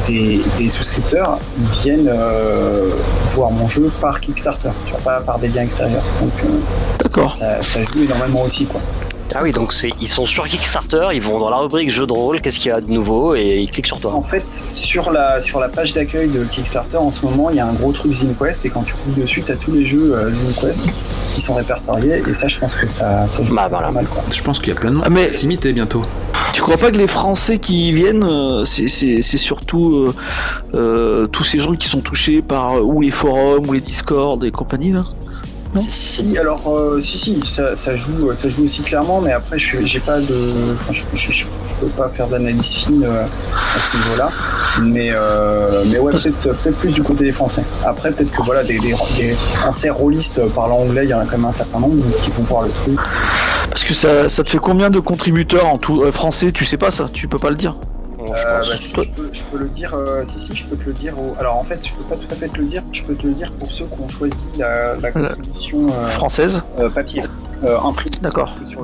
C: des souscripteurs viennent voir mon jeu par Kickstarter, tu vois, pas par des liens extérieurs. Donc
E: D'accord.
C: ça joue énormément aussi, quoi.
D: Ah oui, donc ils sont sur Kickstarter, ils vont dans la rubrique jeu de rôle, qu'est-ce qu'il y a de nouveau, et ils cliquent sur toi.
C: En fait, sur la page d'accueil de Kickstarter, en ce moment, il y a un gros truc ZineQuest, et quand tu cliques dessus, tu as tous les jeux ZineQuest qui sont répertoriés, et ça, je pense que ça joue pas mal, quoi.
B: Je pense qu'il y a plein de monde
E: mais
B: limité bientôt.
E: tu crois pas que les Français qui y viennent, c'est surtout tous ces gens qui sont touchés par ou les forums ou les Discord et compagnie là? Non.
C: Si, alors ça joue aussi clairement, mais après je peux pas faire d'analyse fine à ce niveau-là, mais ouais, peut-être plus du côté des Français. Après peut-être que voilà des Français rôlistes parlant anglais, il y en a quand même un certain nombre qui vont voir le truc.
E: Parce que ça te fait combien de contributeurs en tout français? Tu sais pas ça, tu peux pas le dire.
C: Si, je peux le dire. Si, je peux te le dire. Alors en fait, je peux pas tout à fait te le dire. Je peux te le dire pour ceux qui ont choisi la contribution
E: française,
C: papier, imprimé.
E: D'accord.
C: Parce que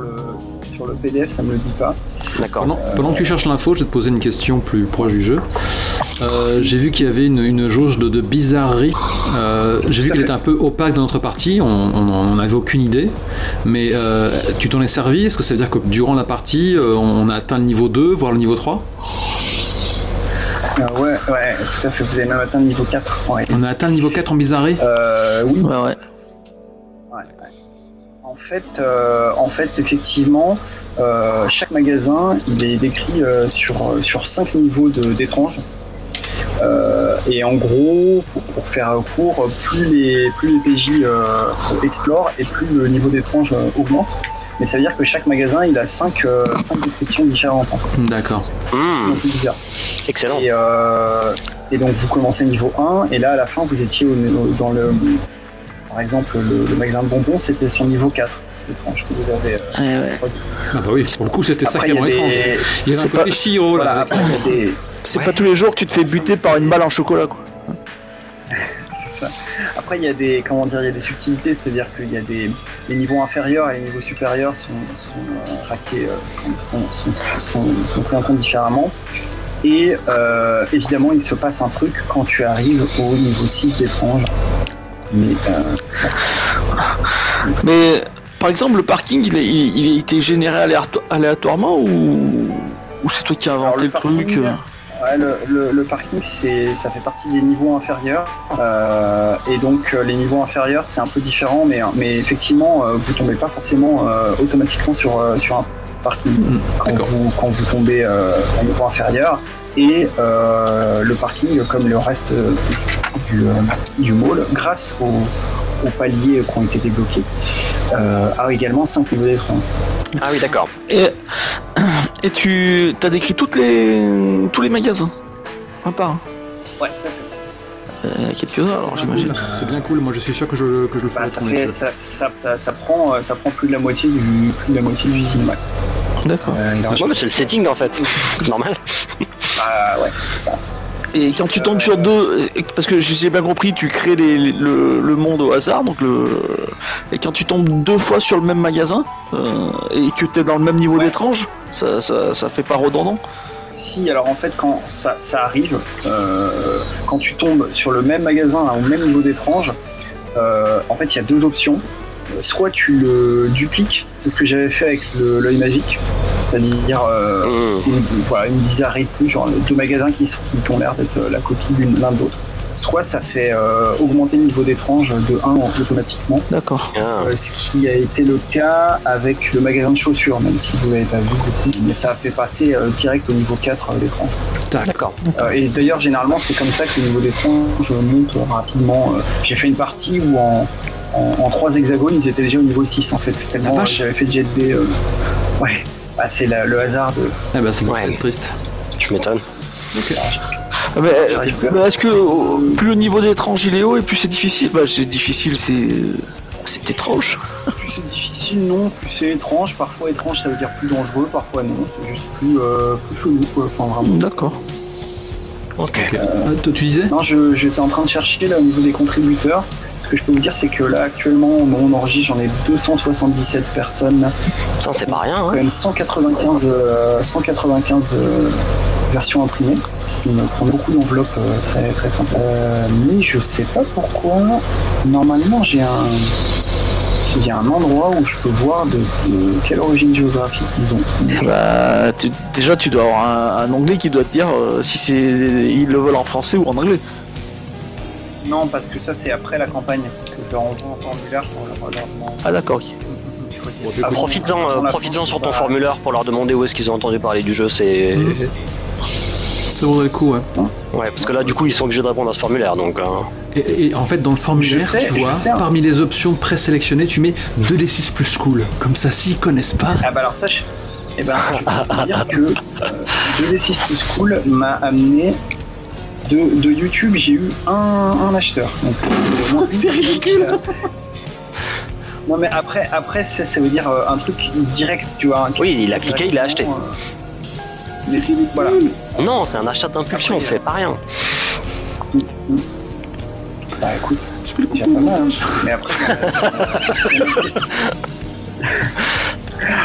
C: sur le PDF, ça me le dit pas.
D: D'accord.
B: Pendant que tu cherches l'info, je vais te poser une question plus proche du jeu. J'ai vu qu'il y avait une jauge de bizarrerie. J'ai vu qu'elle était un peu opaque dans notre partie. On n'avait aucune idée. Mais tu t'en es servi? Est-ce que ça veut dire que durant la partie, on a atteint le niveau 2, voire le niveau 3?
C: Ouais, tout à fait. Vous avez même atteint le niveau 4. Ouais.
B: On a atteint le niveau 4 en bizarrerie?
C: Oui.
E: Ouais.
C: En fait, effectivement, chaque magasin, il est décrit sur 5 niveaux d'étranges. Et en gros, pour faire court, plus les PJ explorent et plus le niveau d'étrange augmente. Mais ça veut dire que chaque magasin, il a 5 descriptions différentes. En fait.
B: D'accord.
C: Donc, bizarre.
D: Excellent.
C: Et donc vous commencez niveau 1, et là à la fin vous étiez dans le... Par exemple, le magasin de bonbons, c'était son niveau 4. Étrange que vous avez.
B: Ah bah oui, pour le coup c'était sacrément étrange. Il y a un côté Chihiro là.
E: C'est pas tous les jours que tu te fais buter par une balle en chocolat, quoi.
C: C'est ça. Après, il y a des subtilités, c'est-à-dire qu'il y a les niveaux inférieurs et les niveaux supérieurs sont traqués, sont pris en compte différemment. Et évidemment, il se passe un truc quand tu arrives au niveau 6 d'étrange. Mais
E: Mais par exemple, le parking, il a été généré aléatoirement ou c'est toi qui as inventé le truc?
C: Ouais, le parking, ça fait partie des niveaux inférieurs. Et donc, les niveaux inférieurs, c'est un peu différent, mais effectivement, vous tombez pas forcément automatiquement sur un parking quand vous tombez au niveau inférieur. Et le parking, comme le reste du mall, grâce aux paliers qui ont été débloqués, a également 5 niveaux d'étrange.
D: Ah oui, d'accord.
E: Et Et tu as décrit tous les magasins, un par un.
C: Ouais, tout à fait.
E: Il y a quelques-uns alors j'imagine.
B: Cool. C'est bien cool, moi je suis sûr que je le ferai.
C: Ça prend plus de la moitié du cinéma.
E: D'accord.
D: Ouais, mais c'est le setting en fait. Normal.
C: Ah ouais, c'est ça.
E: Et quand tu tombes sur deux, parce que j'ai bien compris, tu crées le monde au hasard, donc et quand tu tombes deux fois sur le même magasin et que tu es dans le même niveau d'étrange, ça fait pas redondant.
C: Si, alors en fait, quand ça arrive, quand tu tombes sur le même magasin au même niveau d'étrange, en fait, il y a deux options. Soit tu le dupliques, c'est ce que j'avais fait avec l'œil magique, c'est-à-dire c'est une bizarrerie de plus, genre deux magasins qui ont l'air d'être la copie l'un de l'autre. Soit ça fait augmenter le niveau d'étrange de 1 automatiquement.
E: D'accord.
C: Ce qui a été le cas avec le magasin de chaussures, même si vous l'avez pas vu beaucoup, mais ça a fait passer direct au niveau 4 d'étrange.
D: D'accord.
C: Et d'ailleurs, généralement, c'est comme ça que le niveau d'étrange monte rapidement. J'ai fait une partie où en 3 hexagones, ils étaient déjà au niveau 6 en fait. Tellement j'avais fait Jet B. Ouais, c'est le hasard de.
B: Eh ben, c'est triste.
D: Tu m'étonnes.
B: Okay.
E: Mais est-ce que plus le niveau d'étrange il est haut et plus c'est difficile? C'est difficile, c'est étrange.
C: Plus c'est difficile, non. Plus c'est étrange. Parfois étrange, ça veut dire plus dangereux. Parfois non. C'est juste plus chelou, quoi. Enfin, vraiment.
E: D'accord.
D: Ok.
B: Tu disais?
C: Non, j'étais en train de chercher là au niveau des contributeurs. Ce que je peux vous dire, c'est que là, actuellement, au moment où on enregistre, j'en ai 277 personnes.
D: Ça, c'est pas rien, hein.
C: Quand même 195 versions imprimées. On prend beaucoup d'enveloppes très, très sympa. Mais je sais pas pourquoi. Normalement, j'ai un endroit où je peux voir de quelle origine géographique ils ont.
E: Déjà, tu dois avoir un onglet qui doit te dire si ils le veulent en français ou en anglais.
C: Non, parce que ça, c'est après la campagne que je leur envoie un formulaire pour leur demander.
E: Ah, d'accord, ok.
D: Profites-en sur ton formulaire pour leur demander où est-ce qu'ils ont entendu parler du jeu. C'est
B: bon le coup, ouais.
D: Ouais, parce que là, du coup, ils sont obligés de répondre à ce formulaire, donc.
B: Et en fait, dans le formulaire, tu vois, parmi les options présélectionnées, tu mets 2D6 plus cool. Comme ça, s'ils connaissent pas.
C: Ah bah alors ça, je peux te dire que 2D6 plus cool m'a amené de YouTube. J'ai eu un acheteur.
E: C'est ridicule.
C: Non mais après ça veut dire un truc direct, tu vois.
D: Oui, il a cliqué, il a acheté.
C: Voilà.
D: Non, c'est un achat d'impulsion, c'est pas rien.
C: Bah écoute,
B: je fais le coup.
C: Pas mal, hein. Mais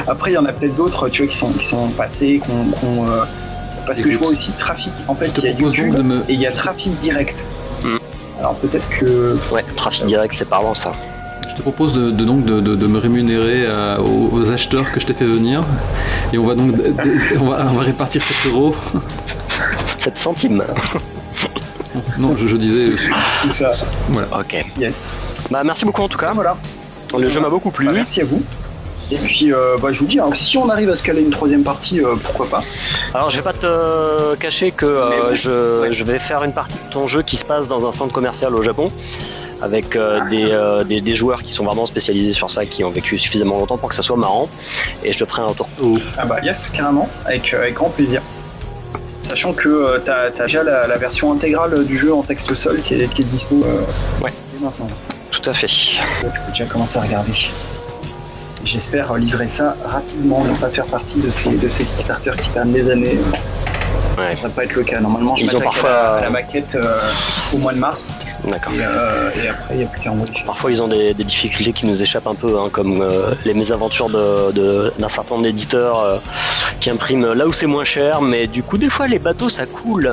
C: après il y en a peut-être d'autres, tu vois, qui sont passés, parce que je vois aussi trafic. En fait, il y a YouTube et il y a trafic direct. Alors peut-être que.
D: Ouais, trafic direct, c'est parlant ça.
B: Je te propose de me rémunérer aux acheteurs que je t'ai fait venir, et on va donc on va répartir 7 €.
D: 7 centimes.
B: Non, je disais.
C: C'est ça.
B: Voilà.
D: Ok.
C: Yes.
D: Bah merci beaucoup en tout cas.
C: Voilà.
D: Le jeu m'a beaucoup plu.
C: Bah, merci à vous. Et puis je vous dis, alors, si on arrive à se caler une 3e partie, pourquoi pas.
D: Alors je vais pas te cacher que je vais faire une partie de ton jeu qui se passe dans un centre commercial au Japon, avec des joueurs qui sont vraiment spécialisés sur ça, qui ont vécu suffisamment longtemps pour que ça soit marrant, et je te ferai un tour.
C: Ah bah yes, carrément, avec grand plaisir. Sachant que t'as déjà la version intégrale du jeu en texte seul qui est dispo
D: ouais.
C: Maintenant.
D: Tout à fait.
C: Tu peux déjà commencer à regarder. J'espère livrer ça rapidement, ne pas faire partie de ces Kickstarter qui prennent des années.
D: Ouais.
C: Ça va pas être le cas. Normalement, je m'attaque à la maquette au mois de mars.
D: D'accord.
C: Et après, il n'y a plus qu'à envoyer.
D: Parfois, ils ont des difficultés qui nous échappent un peu, hein, comme les mésaventures d'un certain nombre d'éditeurs qui impriment là où c'est moins cher, mais du coup, des fois, les bateaux, ça coule.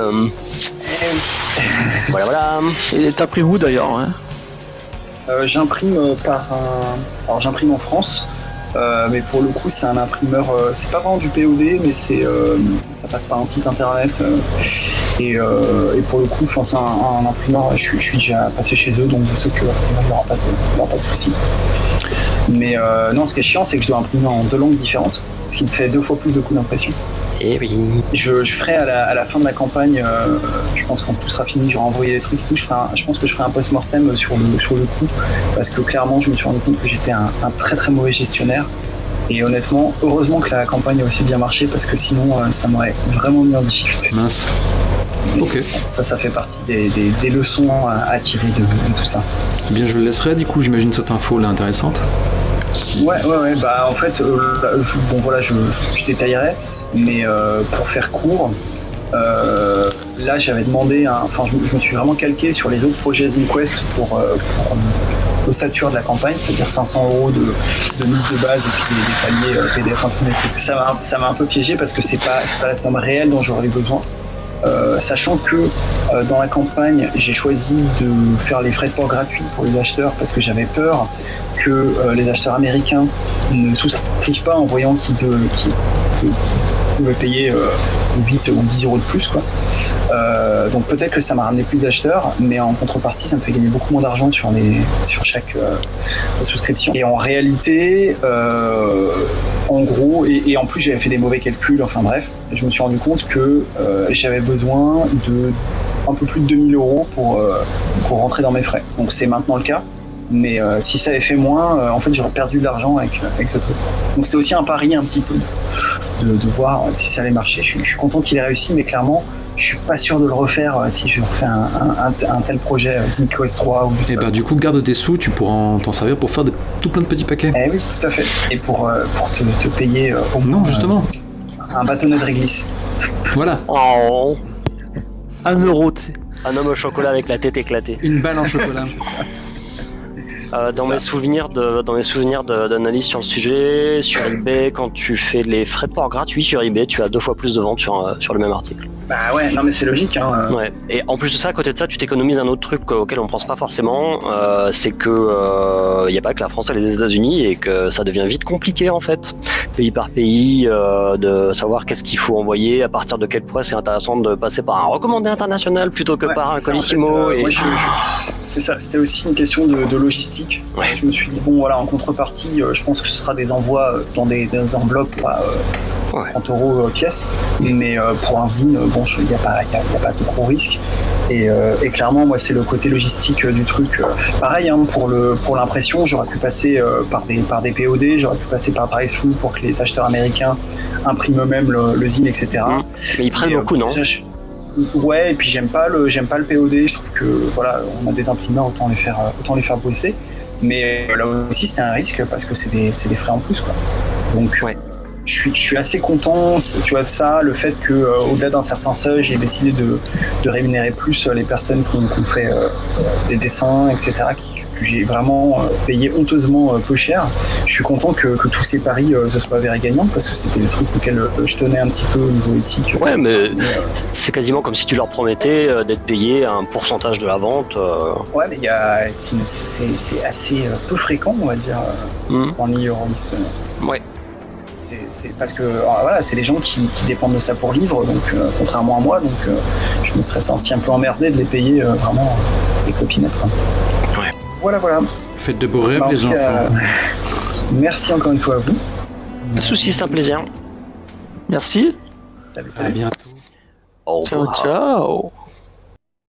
D: Voilà.
E: Et t'imprimes où d'ailleurs, hein?
C: J'imprime j'imprime en France. Mais pour le coup, c'est un imprimeur. C'est pas vraiment du POD, mais ça passe par un site internet. Et pour le coup, c'est un imprimeur. Je suis déjà passé chez eux, donc je sais que il n'y aura pas de soucis. Mais non, ce qui est chiant, c'est que je dois imprimer en 2 langues différentes, ce qui me fait 2 fois plus de coûts d'impression.
D: Et oui.
C: Je ferai à la fin de la campagne, je pense quand tout sera fini, j'aurai envoyé les trucs. Je pense que je ferai un post-mortem sur le coup, parce que clairement, je me suis rendu compte que j'étais un très très mauvais gestionnaire. Et honnêtement, heureusement que la campagne a aussi bien marché parce que sinon ça m'aurait vraiment mis en difficulté.
B: Mince. Ok.
C: Ça fait partie des leçons à tirer de tout ça.
B: Eh bien, je le laisserai, du coup, j'imagine cette info là intéressante.
C: Ouais, bah en fait, je détaillerai, mais pour faire court, là j'avais demandé, je me suis vraiment calqué sur les autres projets d'Inquest pour l'ossature de la campagne, c'est-à-dire 500 € de mise de base et puis des paliers PDF imprimés, etc. Ça m'a un peu piégé parce que c'est pas la somme réelle dont j'aurais eu besoin. Sachant que dans la campagne, j'ai choisi de faire les frais de port gratuits pour les acheteurs parce que j'avais peur que les acheteurs américains ne souscrivent pas en voyant qu'ils pouvaient payer 8 ou 10 € de plus, quoi. Donc peut-être que ça m'a ramené plus d'acheteurs, mais en contrepartie, ça me fait gagner beaucoup moins d'argent sur chaque souscription. Et en réalité, en gros, et en plus j'avais fait des mauvais calculs, enfin bref, je me suis rendu compte que j'avais besoin de un peu plus de 2000 € pour rentrer dans mes frais. Donc c'est maintenant le cas. Mais si ça avait fait moins, en fait j'aurais perdu de l'argent avec ce truc. Donc c'est aussi un pari un petit peu de voir si ça allait marcher. Je suis content qu'il ait réussi, mais clairement je suis pas sûr de le refaire si je refais un tel projet ZinQuest 3 ou
B: et bah du coup garde tes sous, tu pourras t'en servir pour faire tout plein de petits paquets.
C: Eh oui, tout à fait. Et pour te payer au moins,
B: non justement
C: un bâtonnet de réglisse.
B: Voilà.
D: Oh.
E: 1 €, tu sais.
D: Un homme au chocolat avec la tête éclatée.
B: Une balle en chocolat.
D: Dans mes souvenirs d'analyse sur le sujet, sur eBay, quand tu fais les frais de port gratuits sur eBay, tu as 2 fois plus de ventes sur le même article.
C: Bah ouais, non mais c'est logique. Hein.
D: Ouais. Et en plus de ça, à côté de ça, tu t'économises un autre truc auquel on pense pas forcément, c'est que y a pas que la France et les États-Unis et que ça devient vite compliqué en fait, pays par pays, de savoir qu'est-ce qu'il faut envoyer, à partir de quel point c'est intéressant de passer par un recommandé international plutôt que par un colissimo.
C: En fait, c'est ça, c'était aussi une question de logistique.
D: Ouais.
C: Je me suis dit, bon voilà, en contrepartie, je pense que ce sera des envois dans des enveloppes à 30 € pièce, mais pour un zine, bon, il n'y a pas de gros risque. Et clairement, moi, c'est le côté logistique du truc. Pareil, hein, pour l'impression, j'aurais pu passer par des POD, j'aurais pu passer par Drive-Thru pour que les acheteurs américains impriment eux-mêmes le zine, etc.
D: Mais ils prennent beaucoup, non?
C: Ouais, et puis j'aime pas le POD. Je trouve que voilà, on a des imprimeurs, autant les faire bosser. Mais là aussi, c'était un risque parce que c'est des frais en plus, quoi. Donc, je suis assez content. Tu vois ça, le fait que au-delà d'un certain seuil, j'ai décidé de rémunérer plus les personnes qui ont fait des dessins, etc. Que j'ai vraiment payé honteusement peu cher. Je suis content que tous ces paris se soient avérés gagnants parce que c'était des trucs auxquels je tenais un petit peu au niveau éthique.
D: Ouais, mais c'est quasiment comme si tu leur promettais d'être payé un pourcentage de la vente.
C: Ouais, mais c'est assez peu fréquent, on va dire, en e-euroliste.
D: Ouais.
C: C'est parce que voilà, c'est les gens qui dépendent de ça pour vivre, donc contrairement à moi, donc je me serais senti un peu emmerdé de les payer vraiment des copinettes, quoi.
D: Ouais.
C: Voilà.
B: Faites de beaux rêves, les enfants.
C: Merci encore une fois à vous.
D: Pas de soucis, c'est un plaisir.
E: Merci.
C: Salut.
B: À bientôt.
D: Au revoir.
E: Ciao.